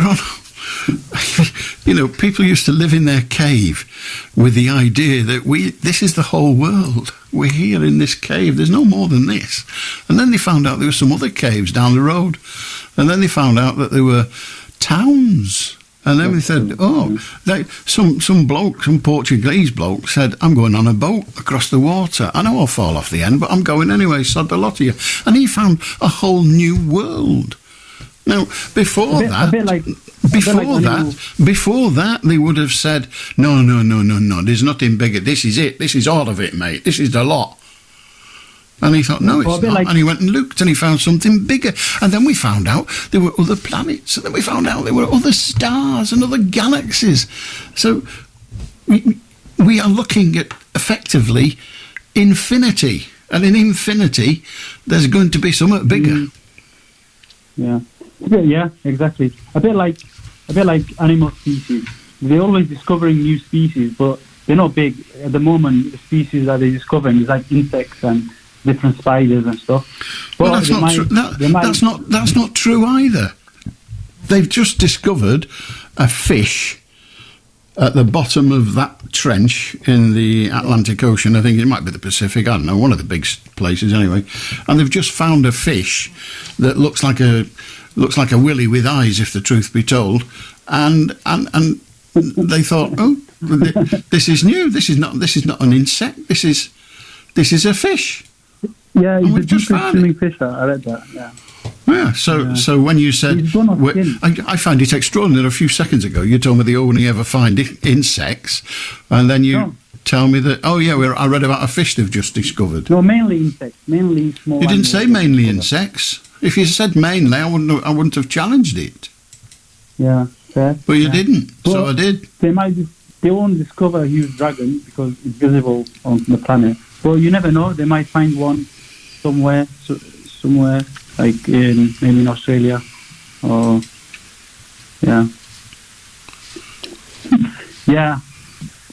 on. People used to live in their cave with the idea that this is the whole world. We're here in this cave. There's no more than this. And then they found out there were some other caves down the road. And then they found out that there were towns. And then we said, some Portuguese bloke said, I'm going on a boat across the water. I know I'll fall off the end, but I'm going anyway, sod the lot of you. And he found a whole new world. Now, before that, they would have said, no, there's nothing bigger. This is it. This is all of it, mate. This is the lot. And he thought, no, it's not. And he went and looked and he found something bigger. And then we found out there were other planets. And then we found out there were other stars and other galaxies. So we are looking at, effectively, infinity. And in infinity, there's going to be something bigger. Yeah. Yeah, exactly. A bit like animal species. They're always discovering new species, but they're not big. At the moment, the species that they're discovering is like insects and different spiders and stuff. Well, that's not true. That's not true either. They've just discovered a fish at the bottom of that trench in the Atlantic Ocean. I think it might be the Pacific. I don't know, one of the big places anyway. And they've just found a fish that looks like a willy with eyes, if the truth be told. And they thought, this is new. This is not an insect. This is a fish. Yeah, it's a deep swimming fish. I read that. Yeah. Yeah, so when you said, I find it extraordinary. A few seconds ago, you told me they only ever find insects, and then you tell me that, I read about a fish they've just discovered. No, mainly insects, mainly small. You didn't say mainly insects. If you said mainly, I wouldn't have challenged it. Yeah, fair. But you didn't, so I did. They won't discover a huge dragon because it's visible on the planet. But you never know. They might find one somewhere, like maybe in Australia, or yeah.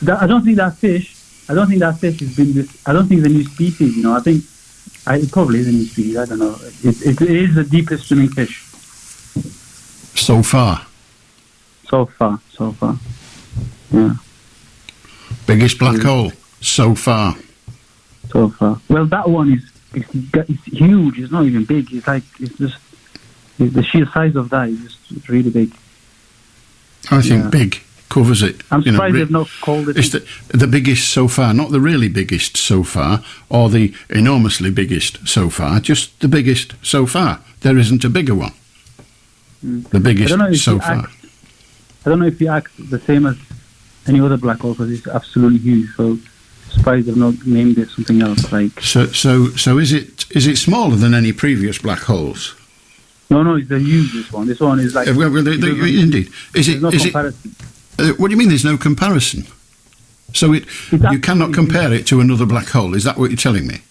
I don't think that fish has been. I don't think it's a new species. I think it probably is a new species. I don't know. It is the deepest swimming fish so far. Yeah. Biggest black hole so far. Well, that one is huge. It's not even big. It's the sheer size of that is just really big. I think big covers it. I'm surprised they've not called it. It's the biggest so far, not the really biggest so far, or the enormously biggest so far. Just the biggest so far. There isn't a bigger one. The biggest so far. I don't know if you act the same as any other black hole because it's absolutely huge. So surprised they've not named it something else. Like so is it smaller than any previous black holes? No, it's the hugest one. This one is like indeed. Is it? No comparison. What do you mean? There's no comparison. So you cannot compare it to another black hole. Is that what you're telling me?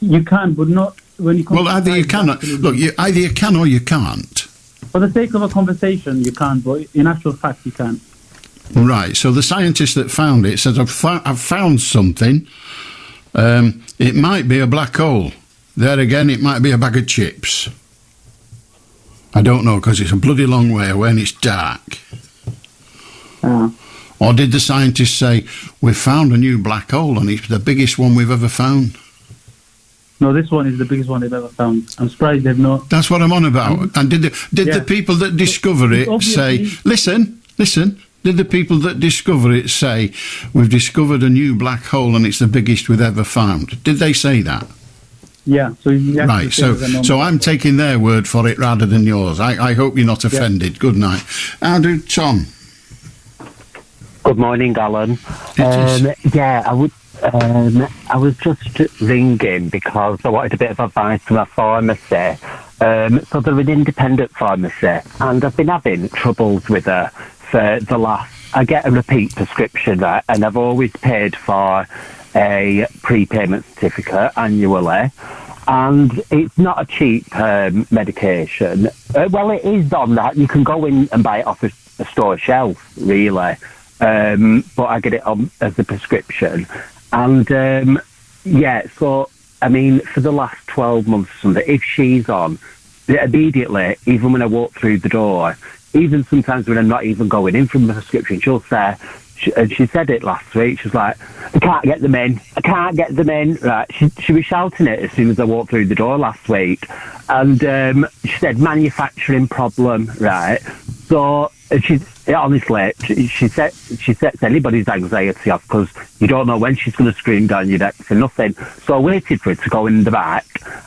You can, but not when you. Well, either you cannot. Look, either you can or you can't. For the sake of a conversation, you can't, but in actual fact, you can. Right. So the scientist that found it says, "I've found something. It might be a black hole. There again, it might be a bag of chips. I don't know because it's a bloody long way away and it's dark." Or did the scientist say, "We've found a new black hole and it's the biggest one we've ever found"? No, this one is the biggest one they've ever found. I'm surprised they've not. That's what I'm on about. And did the people that discover it say, listen, did the people that discover it say, "We've discovered a new black hole and it's the biggest we've ever found"? Did they say that? Yeah. Right, so I'm taking their word for it rather than yours. I hope you're not offended. Yeah. Good night. I'll do Tom. Good morning, Alan. I was just ringing because I wanted a bit of advice from a pharmacy. So they're an independent pharmacy, and I've been having troubles with her for the last. I get a repeat prescription, and I've always paid for a prepayment certificate annually, and it's not a cheap medication. Well, it is on that. You can go in and buy it off a store shelf, really, but I get it on as a prescription. And, so, I mean, for the last 12 months or something, if she's on immediately, even when I walk through the door, even sometimes when I'm not even going in from the prescription, she'll say, and she said it last week, she was like, I can't get them in, right, she was shouting it as soon as I walked through the door last week, and she said manufacturing problem, right, so honestly, she sets anybody's anxiety off, because you don't know when she's going to scream down your neck for nothing. So I waited for it to go in the back,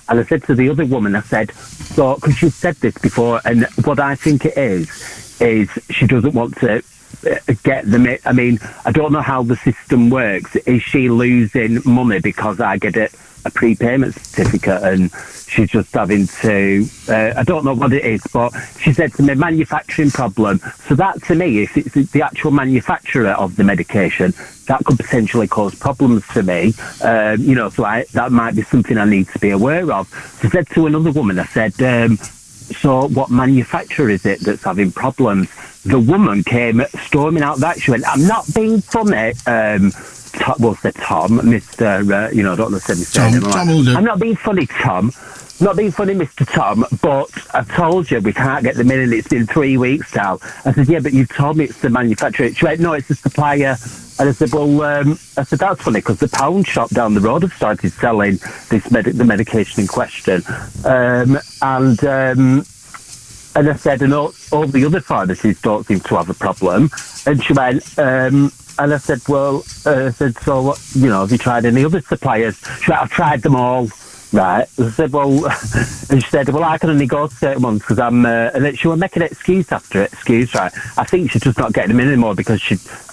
and I said to the other woman, I said, so, because she's said this before, and what I think it is she doesn't want to get them. I mean, I don't know how the system works. Is she losing money because I get a prepayment certificate and she's just having to, I don't know what it is, but she said to me, manufacturing problem. So that, to me, if it's the actual manufacturer of the medication, that could potentially cause problems for me. So that might be something I need to be aware of. So I said to another woman, I said, so what manufacturer is it that's having problems? The woman came storming out that. She went, I'm not being funny. Tom, Mr. I don't want to say Mr. Tom will do. I'm not being funny, Tom. Not being funny, Mr. Tom, but I told you we can't get them in and it's been 3 weeks now. I said, yeah, but you told me it's the manufacturer. She went, no, it's the supplier. And I said, well, that's funny because the pound shop down the road have started selling the medication in question. And I said, and all the other pharmacies don't seem to have a problem. And she went, and I said, well, so what, have you tried any other suppliers? She went, I've tried them all. Right. I said, well, and she said, well, I can only go to certain ones because I'm, and then she was making excuse after excuse, right? I think she's just not getting them in anymore because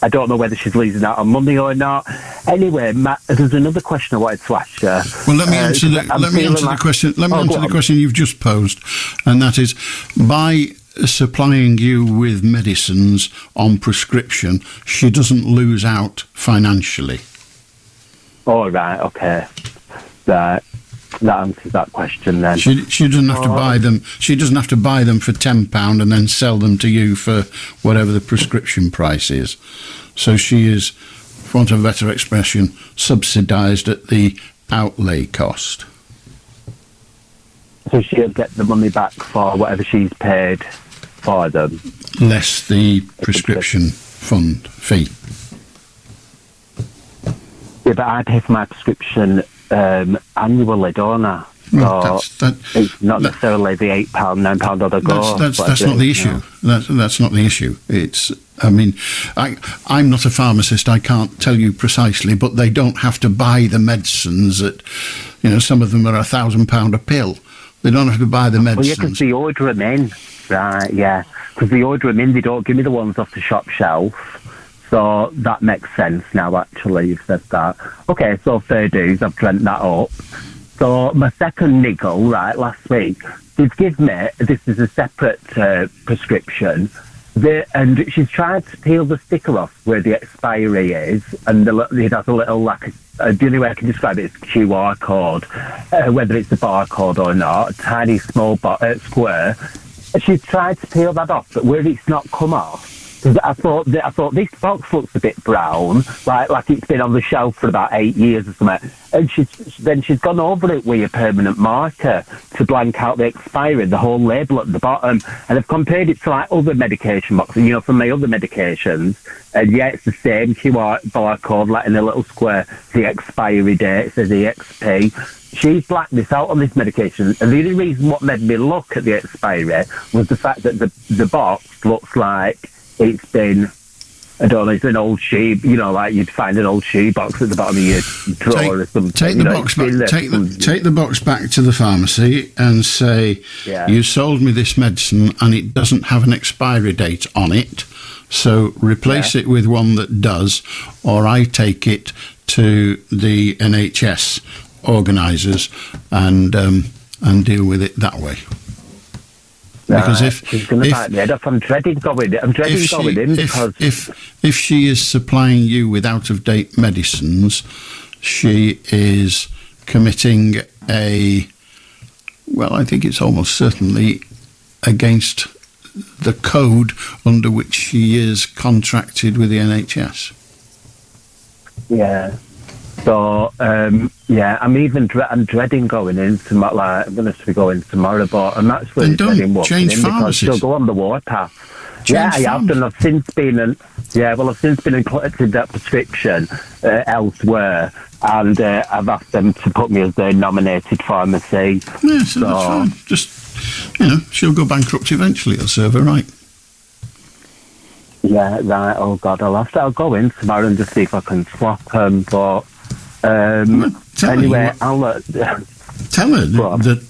I don't know whether she's losing out on money or not. Anyway, Matt, there's another question I wanted to ask you. Well, let me answer the question. Let me answer the question you've just posed, and that is, by supplying you with medicines on prescription, she doesn't lose out financially. Oh, right, okay. Right. That answers that question then. She doesn't have to buy them. She doesn't have to buy them for £10 and then sell them to you for whatever the prescription price is. So she is, for want of a better expression, subsidised at the outlay cost. So she'll get the money back for whatever she's paid for them, less the prescription fund fee. Yeah, but I pay for my prescription annually, don't I? So it's not necessarily the £8, £9 or the go. That's not the issue. That's not the issue. It's. I mean, I'm not a pharmacist. I can't tell you precisely, but they don't have to buy the medicines. Some of them are £1,000 a pill. They don't have to buy the medicines. Well, yeah, because they order them in, right? Yeah, because they order them in. They don't give me the ones off the shop shelf. So that makes sense now, actually, you've said that. Okay, so fair dues, I've dreamt that up. So my second niggle, right, last week, she's given me, this is a separate prescription, and she's tried to peel the sticker off where the expiry is, and it has a little, the only way I can describe it is QR code, whether it's a barcode or not, a tiny small square. She's tried to peel that off, but where it's not come off, I thought this box looks a bit brown, like it's been on the shelf for about 8 years or something. And she's gone over it with a permanent marker to blank out the expiry, the whole label at the bottom. And I've compared it to other medication boxes, from my other medications. And yeah, it's the same QR barcode, in a little square, the expiry date, it says EXP. She's blacked this out on this medication, and the only reason what made me look at the expiry was the fact that the box looks like it's been, I don't know, it's an old shoe, you'd find an old shoe box at the bottom of your drawer or something. Take the box back to the pharmacy and say, you sold me this medicine and it doesn't have an expiry date on it, so replace it with one that does, or I take it to the NHS organisers and deal with it that way. Because I'm dreading going in because if she is supplying you with out-of-date medicines, she is committing I think it's almost certainly against the code under which she is contracted with the NHS. Yeah. So, I'm even I'm dreading going in tomorrow. Like, I'm going to be going tomorrow, but I'm actually dreading walking in because she'll go on the warpath. I have done. I've since been and collected that prescription elsewhere, and I've asked them to put me as their nominated pharmacy. Yeah, so that's fine. Just, she'll go bankrupt eventually. It'll serve her right. Yeah, right. Oh God, I'll go in tomorrow and just see if I can swap them. But anyway, I'll tell her that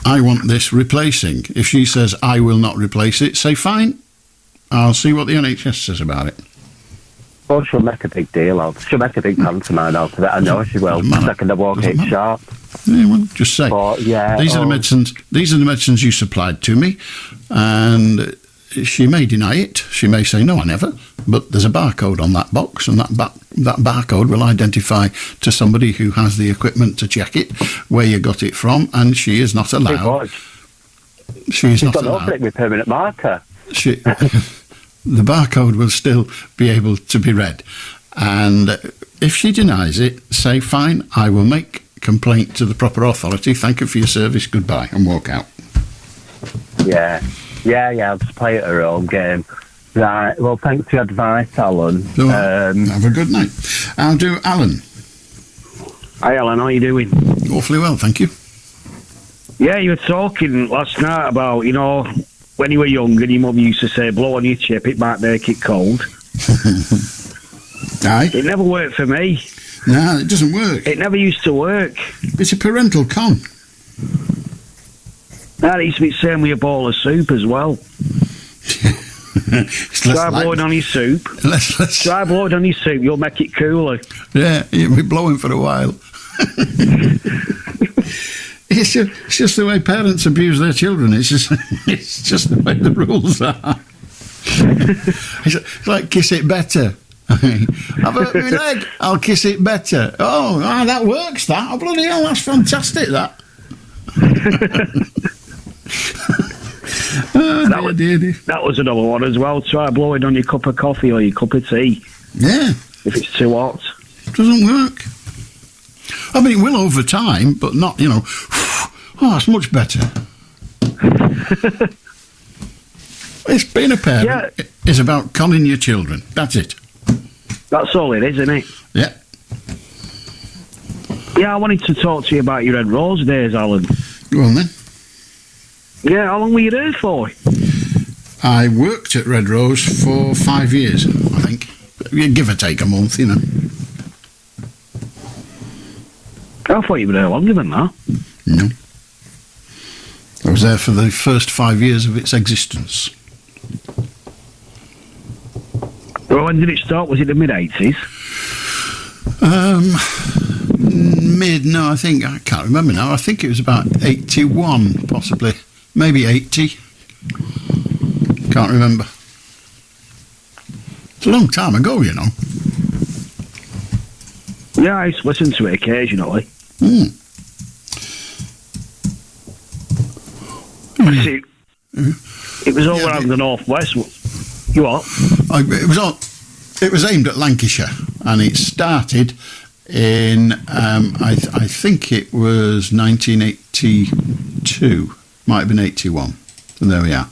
I want this replacing. If she says I will not replace it, say fine. I'll see what the NHS says about it. Well, she'll make a big deal out. She'll make a big pantomime out of it. I know she will. The second I walk in sharp. Yeah, well, just say. But, these are the medicines. These are the medicines you supplied to me, and she may deny it. She may say no, I never. But there's a barcode on that box, and that barcode will identify to somebody who has the equipment to check it where you got it from, and she is not allowed. She's not got allowed. No with permanent marker. The barcode will still be able to be read, and if she denies it, say fine. I will make complaint to the proper authority. Thank you for your service. Goodbye, and walk out. Yeah. I'll just play at her own game. Right, well, thanks for your advice, Alan. Have a good night. I'll do Alan. Hi, Alan, how are you doing? Awfully well, thank you. Yeah, you were talking last night about, when you were young and your mum used to say, blow on your chip, it might make it cold. Aye. It never worked for me. No, it doesn't work. It never used to work. It's a parental con. That used to be the same with a bowl of soup as well. Try blowing on your soup. Try blowing on your soup, you'll make it cooler. Yeah, you'll be blowing for a while. It's just the way parents abuse their children. It's just the way the rules are. It's like kiss it better. I've hurt my leg. I'll kiss it better. Oh, that works. That. Oh, bloody hell, that's fantastic. That. That was another one as well. Try blowing on your cup of coffee or your cup of tea. Yeah. If it's too hot. Doesn't work. I mean, it will over time, but not, it's much better. It's being a parent is about conning your children. That's it. That's all it is, isn't it? Yeah. Yeah, I wanted to talk to you about your Red Rose days, Alan. Go on then. Yeah, how long were you there for? I worked at Red Rose for 5 years, I think. Give or take a month, I thought you were there longer than that. No. I was there for the first 5 years of its existence. Well, when did it start? Was it the mid-80s? No, I can't remember now. I think it was about 81, possibly. Maybe 80. Can't remember. It's a long time ago, Yeah, I listen to it occasionally. See, it was all around the northwest. You what? It was aimed at Lancashire, and it started in I think it was 1982, might have been 81. So there we are.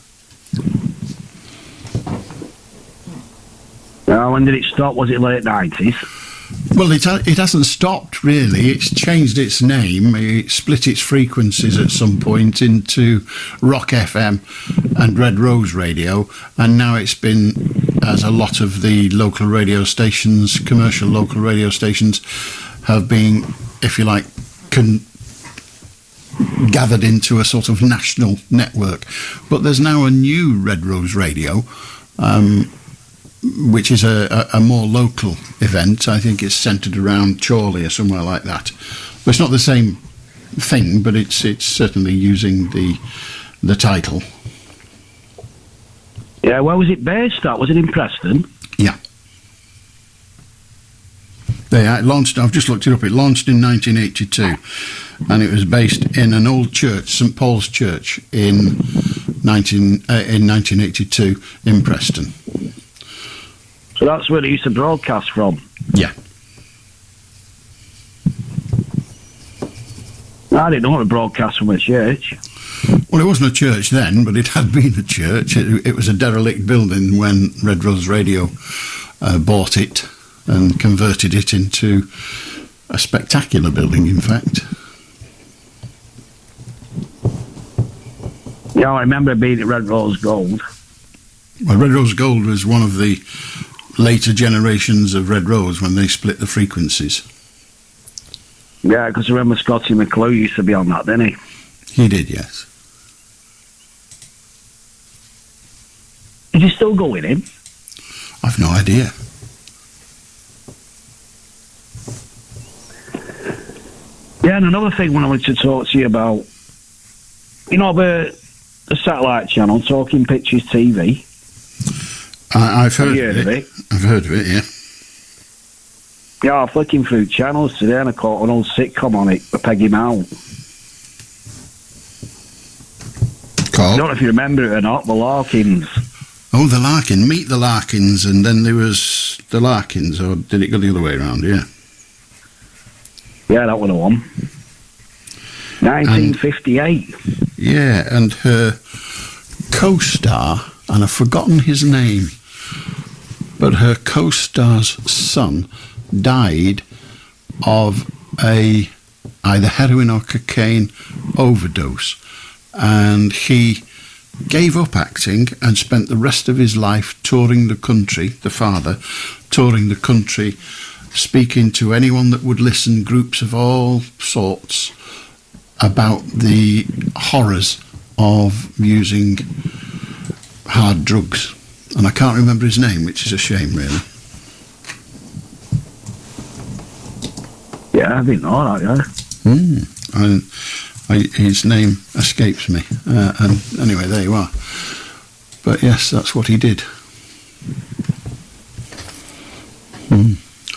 When did it stop? Was it late 90s? Well, it hasn't stopped really. It's changed its name. It split its frequencies at some point into Rock FM and Red Rose Radio, and now it's been, as a lot of the local radio stations, commercial local radio stations, have been, if you like, gathered into a sort of national network. But there's now a new Red Rose Radio, which is a more local event. I think it's centred around Chorley or somewhere like that. But it's not the same thing, but it's certainly using the title. Yeah, where was it based at? Was it in Preston? Yeah. It launched, I've just looked it up, it launched in 1982, and it was based in an old church, St Paul's Church, in 1982 in Preston. So that's where they used to broadcast from? Yeah. I didn't know it was broadcast from a church. Well, it wasn't a church then, but it had been a church. It was a derelict building when Red Rose Radio bought it and converted it into a spectacular building, in fact. Yeah, I remember being at Red Rose Gold. Well, Red Rose Gold was one of the later generations of Red Rose when they split the frequencies. Yeah, because I remember Scotty McClue used to be on that, didn't he? He did, yes. Is he still going in? I've no idea. Yeah, and another thing I wanted to talk to you about, you know, the satellite channel, Talking Pictures TV. I've heard of it. I've heard of it, yeah. Yeah, I'm flicking through channels today and I caught an old sitcom on it with Peggy Mount. Called? I don't know if you remember it or not, The Larkins. Oh, The Larkin. Meet the Larkins, and then there was The Larkins, or did it go the other way around, yeah? Yeah, that was the one. 1958. Yeah, and her co-star, and I've forgotten his name, but her co-star's son died of either heroin or cocaine overdose, and he gave up acting and spent the rest of his life touring the country, the father, touring the country, speaking to anyone that would listen, groups of all sorts, about the horrors of using hard drugs. And I can't remember his name, which is a shame, really. Yeah, I didn't know that, yeah. His name escapes me. And anyway, there you are. But yes, that's what he did.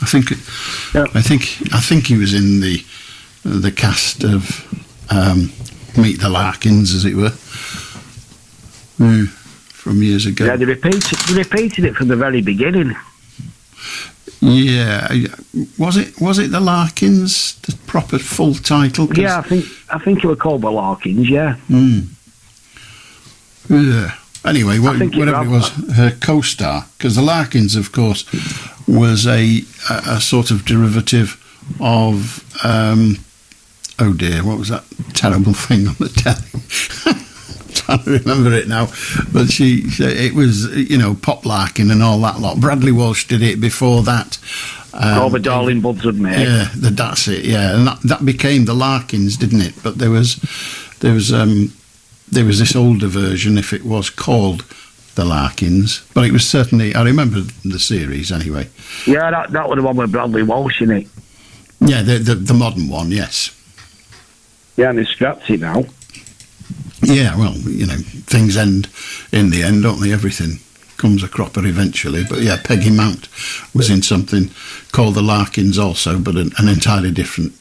I think he was in the cast of Meet the Larkins, as it were, from years ago. Yeah, they repeated it from the very beginning. Yeah, was it the Larkins, the proper full title? Yeah, I think it was called the Larkins. Yeah. Yeah. Anyway, whatever it was, her co-star, because the Larkins, of course, was a sort of derivative of oh dear, what was that terrible thing on the telly? Trying to remember it now, but it was, you know, Pop Larkin and all that lot. Bradley Walsh did it before that. The Darling Buds and Meg. Yeah, that's it. Yeah, and that became the Larkins, didn't it? But there was this older version, if it was called the Larkins, but it was certainly, I remember the series anyway. Yeah, that was the one with Bradley Walsh in it. Yeah, the modern one, yes. Yeah, and they scrapped it now. Yeah, well, you know, things end in the end, don't they? Everything comes a cropper eventually. But yeah, Peggy Mount was in something called the Larkins also, but an entirely different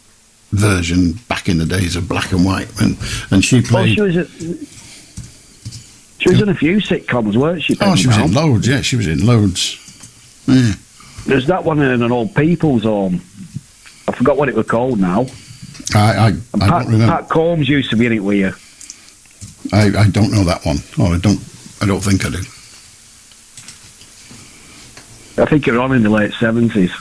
version back in the days of black and white. And she played... Well, she was in a few sitcoms, weren't she? Peggy she was Mount? In loads, yeah, she was in loads. Yeah. There's that one in an old people's home. I forgot what it was called now. I don't remember. Pat Combs used to be in it with you. I don't know that one. Or I don't think I do. I think you're on in the late 70s.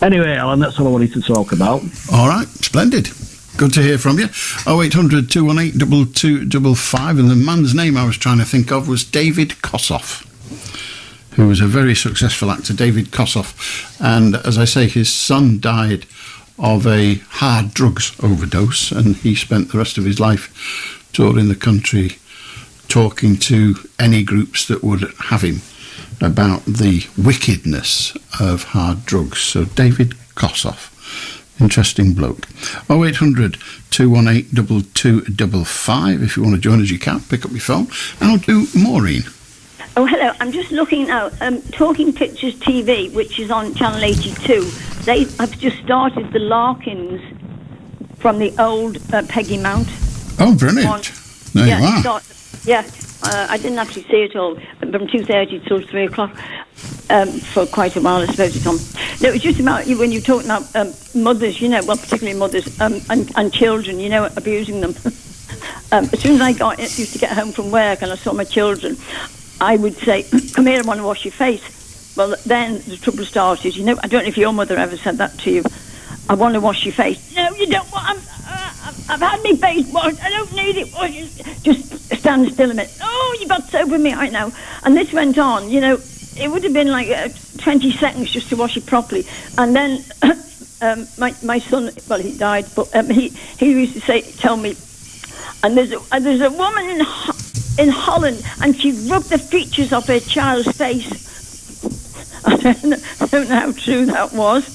Anyway, Alan, that's all I wanted to talk about. All right, splendid. Good to hear from you. 0800 218 2255, and the man's name I was trying to think of was David Kossoff, who was a very successful actor, David Kossoff. And as I say, his son died of a hard drugs overdose, and he spent the rest of his life touring the country, talking to any groups that would have him about the wickedness of hard drugs. So David Kossoff, interesting bloke. 0800 218 2255. If you want to join us, you can. Pick up your phone. And I'll do Maureen. Oh, hello. I'm just looking now. Talking Pictures TV, which is on Channel 82. They have just started the Larkins from the old Peggy Mount. Oh, brilliant. There you are. I didn't actually see it all from 2:30 till 3 o'clock. for quite a while, I suppose, Tom. No, it was just about when you talk about mothers, well, particularly mothers and children, abusing them. As soon as I used to get home from work and I saw my children, I would say, "Come here, I want to wash your face." Well, then the trouble started. I don't know if your mother ever said that to you. "I want to wash your face." "No, you don't want. I've had my face washed. I don't need it washed. Just stand still a minute." "Oh, you've got soap with me right now." And this went on. It would have been like 20 seconds just to wash it properly. And then my son, well, he died, but he used to tell me, and there's a woman in Holland, and she rubbed the features off her child's face. I don't know how true that was.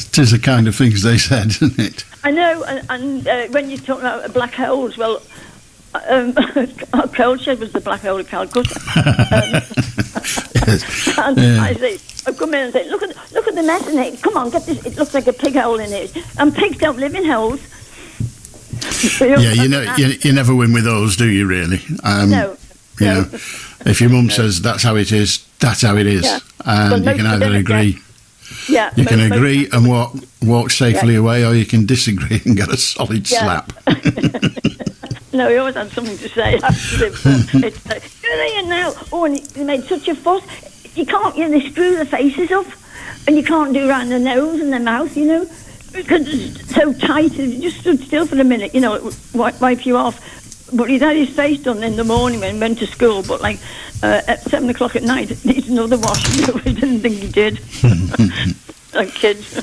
It is the kind of things they said, isn't it? I know, and when you talk about black holes, well, our cold shed was the black hole of Calcutta. And I say, I come in and say, look at the mess in it. Come on, get this. It looks like a pig hole in it. And pigs don't live in holes. Yeah, you never win with those, do you? Really? No. If your mum says that's how it is, that's how it is, Yeah. and you can either agree. Yeah. You can agree and walk safely away, or you can disagree and get a solid slap. No, he always had something to say. It's like, "You're now." Oh, and he made such a fuss. You can't, they screw the faces up, and you can't do around the nose and the mouth, because it's so tight. You just stood still for a minute, it would wipe you off. But he'd had his face done in the morning when he went to school, but at 7 o'clock at night, it needs another wash. He didn't think he did. Like kids.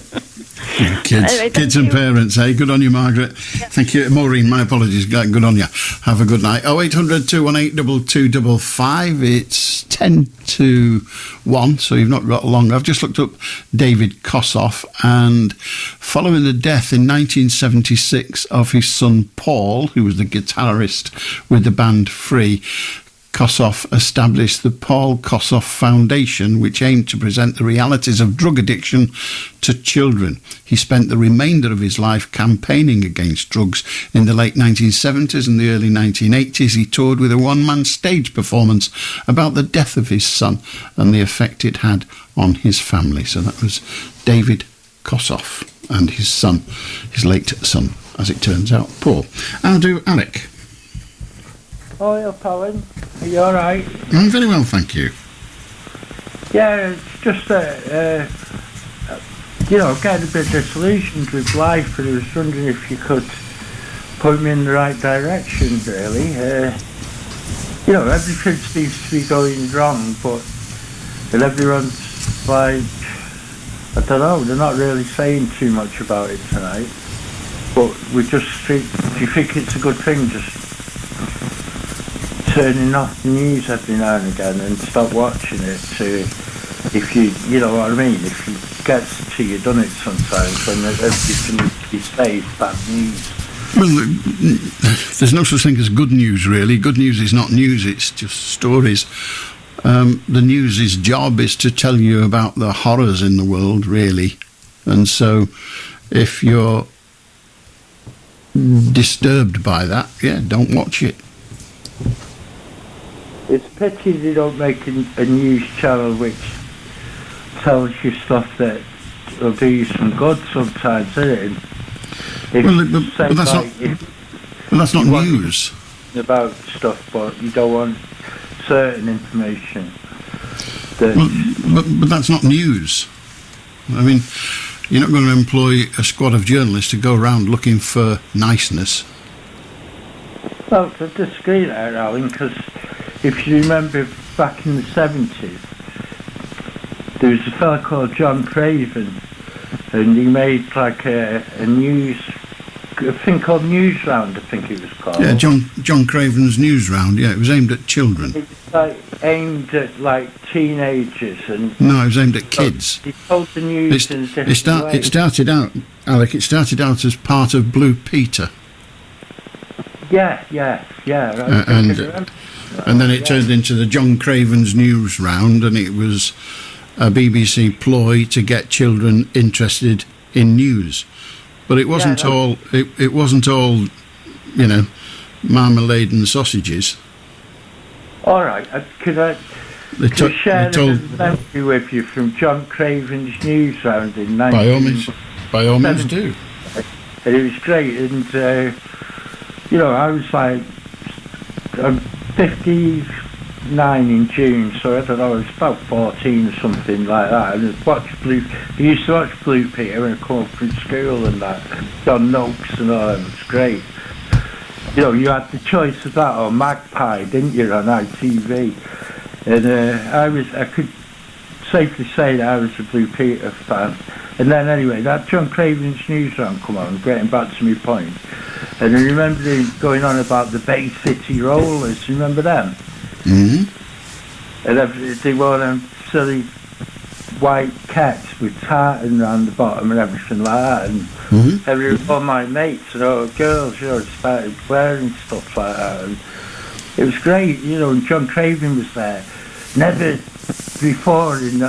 Anyway, kids and parents, Good on you, Margaret. Yeah. Thank you. Maureen, my apologies. Good on you. Have a good night. 0800 218 2255. It's 10 to 1, so you've not got long. I've just looked up David Kossoff, and following the death in 1976 of his son Paul, who was the guitarist with the band Free, Kossoff established the Paul Kossoff Foundation, which aimed to present the realities of drug addiction to children. He spent the remainder of his life campaigning against drugs. In the late 1970s and the early 1980s, he toured with a one-man stage performance about the death of his son and the effect it had on his family. So that was David Kossoff and his son, his late son, as it turns out, Paul. I'll do Alec. Oh, yeah, Alan. Are you all right? I'm very well, thank you. Yeah, it's just getting a bit disillusioned with life, and I was wondering if you could point me in the right direction, really. Everything seems to be going wrong, and everyone's like, I don't know, they're not really saying too much about it tonight. But we just think, do you think it's a good thing, just turning off the news every now and again and stop watching it if you know what I mean, if it gets to you, done it sometimes when everything you say is bad news. Well, there's no such thing as good news, really. Good news is not news, it's just stories. The news's job is to tell you about the horrors in the world, really. And so if you're disturbed by that, don't watch it. It's a pity they don't make a news channel which tells you stuff that will do you some good sometimes, isn't it? That's not news. About stuff, but you don't want certain information. But that's not news. I mean, you're not going to employ a squad of journalists to go around looking for niceness. Well, I disagree there, Alan, because if you remember back in the 70s, there was a fellow called John Craven, and he made like a thing called News Round, I think it was called. Yeah, John Craven's News Round, it was aimed at children. It was aimed at teenagers. No, it was aimed at kids. He told the news in a different way. It started out, Alec, as part of Blue Peter. Yeah. And then it turned into the John Craven's News Round, and it was a BBC ploy to get children interested in news. But it wasn't all. It wasn't all, marmalade and sausages. All right, could I share told- a memory with you from John Craven's Newsround in By all means do. And it was great, and I was like, I'm 59 in June, so I don't know, I was about 14 or something like that, and I used to watch Blue Peter when I come up from school and that, John Noakes and all that, it was great. You had the choice of that or Magpie, didn't you, on ITV? And I could safely say that I was a Blue Peter fan. And then anyway, that John Craven's Newsround come on, getting back to my point. And I remember him going on about the Bay City Rollers, you remember them? Mm-hmm. And they wore them silly white caps with tartan around the bottom and everything like that. And all my mates and all the girls, started wearing stuff like that. And it was great, and John Craven was there. Never before, since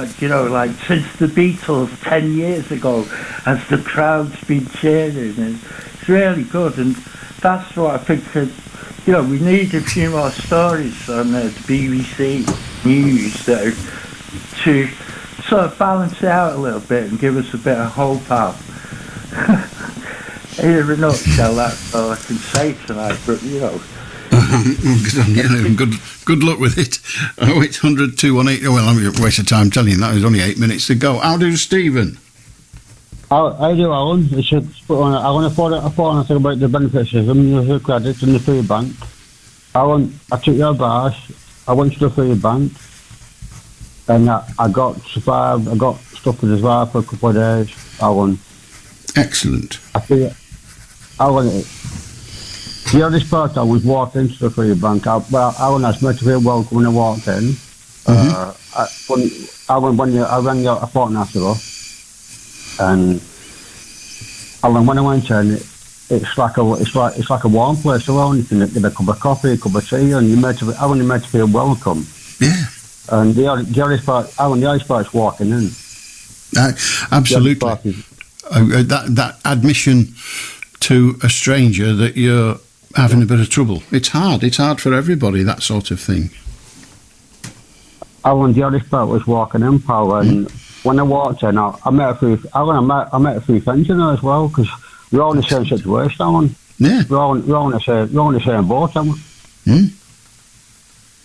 the Beatles 10 years ago, has the crowd's been cheering. And it's really good, and that's what I think we need a few more stories on the BBC News to sort of balance it out a little bit and give us a bit of hope out. In a nutshell, that's all I can say tonight, but Good luck with it. 0800 218. Well, I'm a waste of time telling you that. There's only 8 minutes to go. How do Stephen? I do, Alan. I want to thought about the benefits of them, the credit and the food bank. I took your advice. I went to the food bank, and I got stuff to survive for a couple of days. Excellent. The other part I was walked into the food bank. I was made to feel welcome when I walked in. I rang out a fortnight ago, and when I went in, it's like a warm place around. You can get a cup of coffee, a cup of tea, and I was made to feel welcome. Yeah. And the other part's walking in. Absolutely. That admission to a stranger that you're having a bit of trouble. It's hard for everybody, that sort of thing. The other part was walking in, pal, and when I walked in, I met a few friends in there as well, because we're all in the same situation, Alan. Yeah. We're all in the same boat, Alan.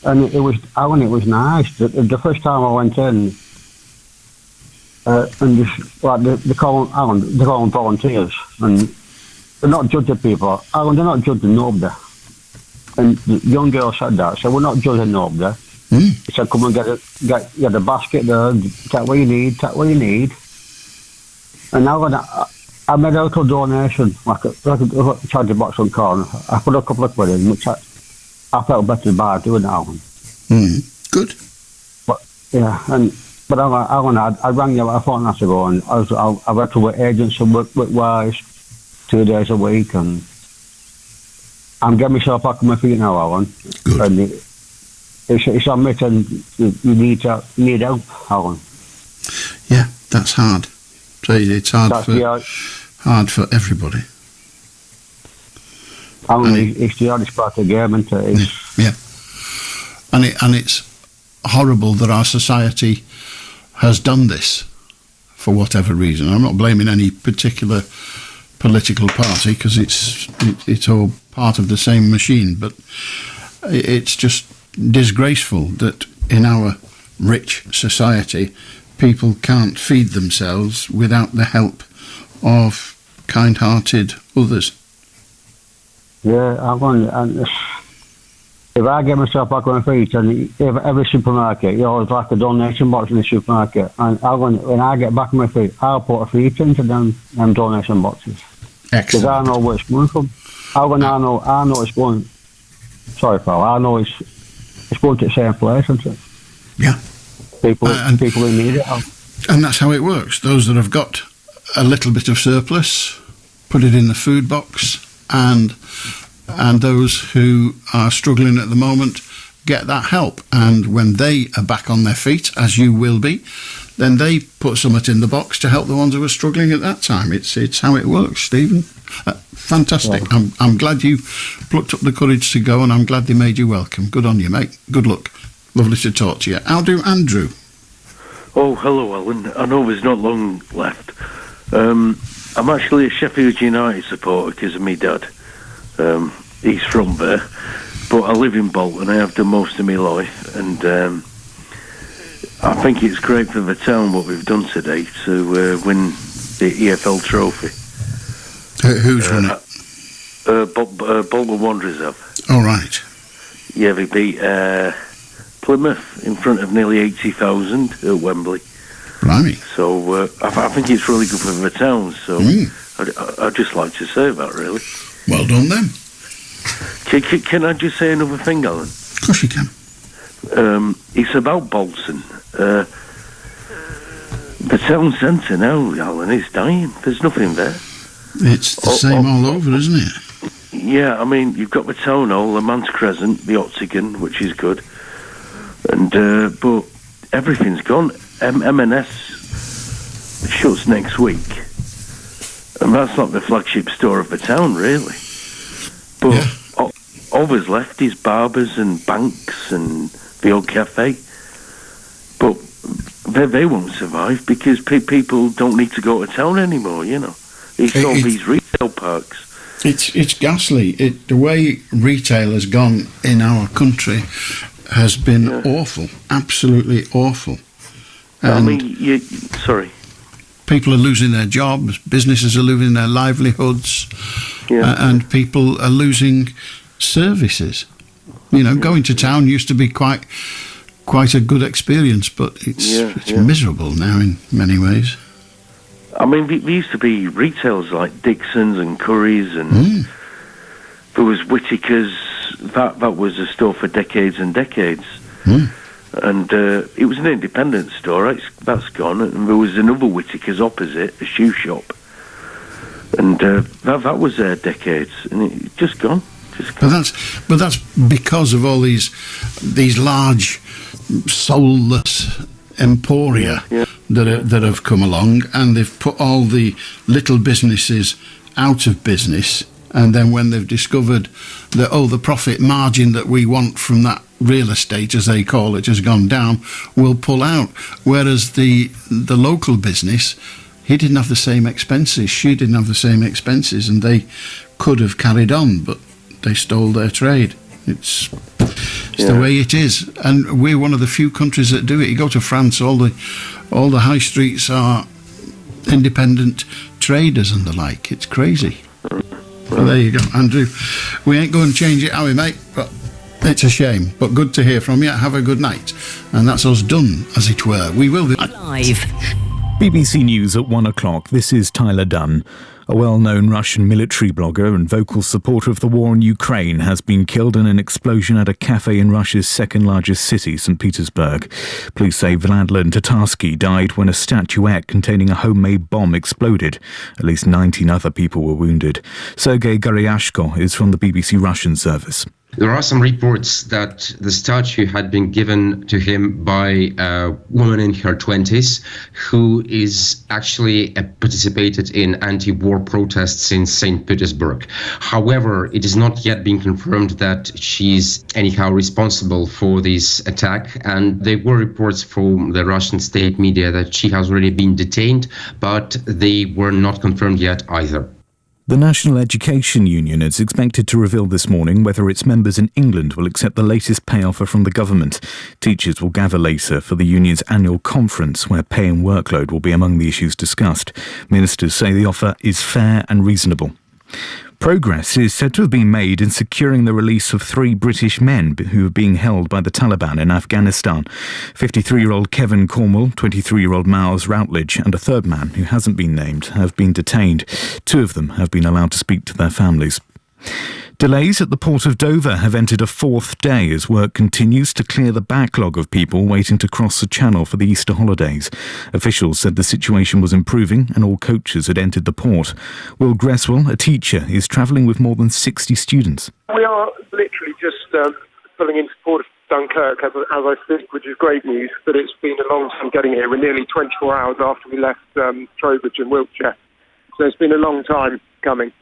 And it was nice. The first time I went in, and they call them volunteers, and they're not judging people. They're not judging nobody. And the young girl said that, so we're not judging nobody. He said, come and get the basket there, take what you need. And I made a little donation, like a charity box on corner. I put a couple of quid in, which I felt better by doing that. Good. But I rang you a fortnight ago, and I went to work agents and work wise 2 days a week, and I'm getting myself back on my feet now, Alan. Good. And it's on me, and you need help, Alan. Yeah, that's hard. So it's hard for everybody. It's the hardest part of the game, isn't it? Yeah. And it's horrible that our society has done this for whatever reason. I'm not blaming any particular political party, because it's all part of the same machine, but it's just disgraceful that in our rich society people can't feed themselves without the help of kind-hearted others. Yeah, if I get myself back on my feet, and every supermarket, it's like a donation box in the supermarket, and when I get back on my feet, I'll put a feet into them donation boxes. Excellent. Because I know where it's coming from. I know it's going. Sorry, pal. I know it's going to the same place, isn't it? Yeah. People who need it. And that's how it works. Those that have got a little bit of surplus, put it in the food box, and those who are struggling at the moment get that help. And when they are back on their feet, as you will be, then they put something in the box to help the ones who are struggling at that time. It's how it works, Stephen. Fantastic. I'm glad you plucked up the courage to go, and I'm glad they made you welcome. Good on you, mate. Good luck. Lovely to talk to you. How do Andrew? Oh, hello, Alan. I know there's not long left. I'm actually a Sheffield United supporter because of my dad. He's from there. But I live in Bolton. I have done most of my life. And I think it's great for the town what we've done today to win the EFL trophy. Who's won it? Bolton Wanderers have. All right. Yeah, they beat Plymouth in front of nearly 80,000 at Wembley. Blimey. So I think it's really good for the town. So I'd just like to say that, really. Well done, then. Can I just say another thing, Alan? Of course you can. It's about Bolton. The town centre now, Alan, is dying. There's nothing there. It's the same all over, isn't it? Yeah, I mean, you've got the town hall, the Manse Crescent, the Octagon, which is good. And but everything's gone. M&S shuts next week. And that's not the flagship store of the town, really. But all that's left is barbers and banks and the old cafe. But they won't survive because people don't need to go to town anymore, you know. It's all these retail parks. It's ghastly. The way retail has gone in our country has been awful, absolutely awful. And I mean, sorry. People are losing their jobs, businesses are losing their livelihoods, and people are losing services. You know, going to town used to be quite a good experience, but it's miserable now in many ways. I mean, there used to be retailers like Dixon's and Curry's, and there was Whittaker's. That was a store for decades and decades. And it was an independent store. That's gone. And there was another Whittaker's opposite, a shoe shop. And that was there decades, and it's just gone. But that's because of all these large, soulless emporia that have come along, and they've put all the little businesses out of business. And then when they've discovered that, the profit margin that we want from that real estate, as they call it, has gone down, we'll pull out. Whereas the local business, he didn't have the same expenses, she didn't have the same expenses, and they could have carried on, but they stole their trade. It's the way it is. And we're one of the few countries that do it. You go to France, all the high streets are independent traders and the like. It's crazy. Well, there you go, Andrew. We ain't going to change it, are we, mate? But it's a shame. But good to hear from you. Have a good night. And that's us done, as it were. We will be live. BBC News at 1 o'clock. This is Tyler Dunn. A well-known Russian military blogger and vocal supporter of the war in Ukraine has been killed in an explosion at a cafe in Russia's second-largest city, St. Petersburg. Police say Vladlen Tatarsky died when a statuette containing a homemade bomb exploded. At least 19 other people were wounded. Sergei Goryashko is from the BBC Russian service. There are some reports that the statue had been given to him by a woman in her 20s who is actually participated in anti-war protests in St. Petersburg. However, it is not yet been confirmed that she's anyhow responsible for this attack, and there were reports from the Russian state media that she has already been detained, but they were not confirmed yet either. The National Education Union is expected to reveal this morning whether its members in England will accept the latest pay offer from the government. Teachers will gather later for the union's annual conference, where pay and workload will be among the issues discussed. Ministers say the offer is fair and reasonable. Progress is said to have been made in securing the release of 3 British men who are being held by the Taliban in Afghanistan. 53-year-old Kevin Cornwall, 23-year-old Miles Routledge and a third man who hasn't been named have been detained. 2 of them have been allowed to speak to their families. Delays at the port of Dover have entered a 4th day as work continues to clear the backlog of people waiting to cross the channel for the Easter holidays. Officials said the situation was improving and all coaches had entered the port. Will Gresswell, a teacher, is travelling with more than 60 students. We are literally just pulling into Port of Dunkirk as I speak, which is great news, but it's been a long time getting here. We're nearly 24 hours after we left Trowbridge in Wiltshire. So it's been a long time coming.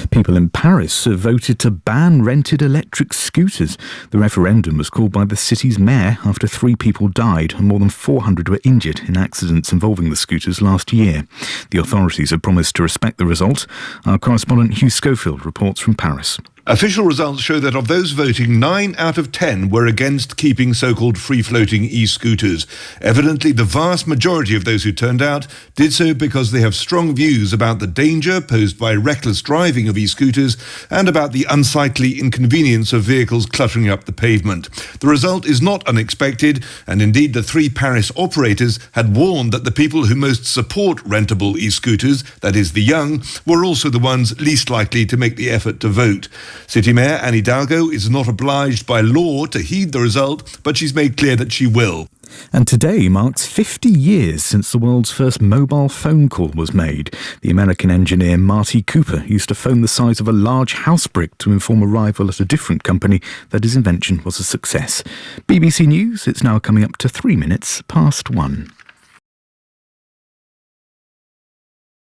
People in Paris have voted to ban rented electric scooters. The referendum was called by the city's mayor after 3 people died and more than 400 were injured in accidents involving the scooters last year. The authorities have promised to respect the result. Our correspondent Hugh Schofield reports from Paris. Official results show that of those voting, 9 out of 10 were against keeping so-called free-floating e-scooters. Evidently, the vast majority of those who turned out did so because they have strong views about the danger posed by reckless driving of e-scooters and about the unsightly inconvenience of vehicles cluttering up the pavement. The result is not unexpected, and indeed the 3 Paris operators had warned that the people who most support rentable e-scooters, that is the young, were also the ones least likely to make the effort to vote. City Mayor Anne Hidalgo is not obliged by law to heed the result, but she's made clear that she will. And today marks 50 years since the world's first mobile phone call was made. The American engineer Marty Cooper used to phone the size of a large house brick to inform a rival at a different company that his invention was a success. BBC News, it's now coming up to 3 minutes past 1.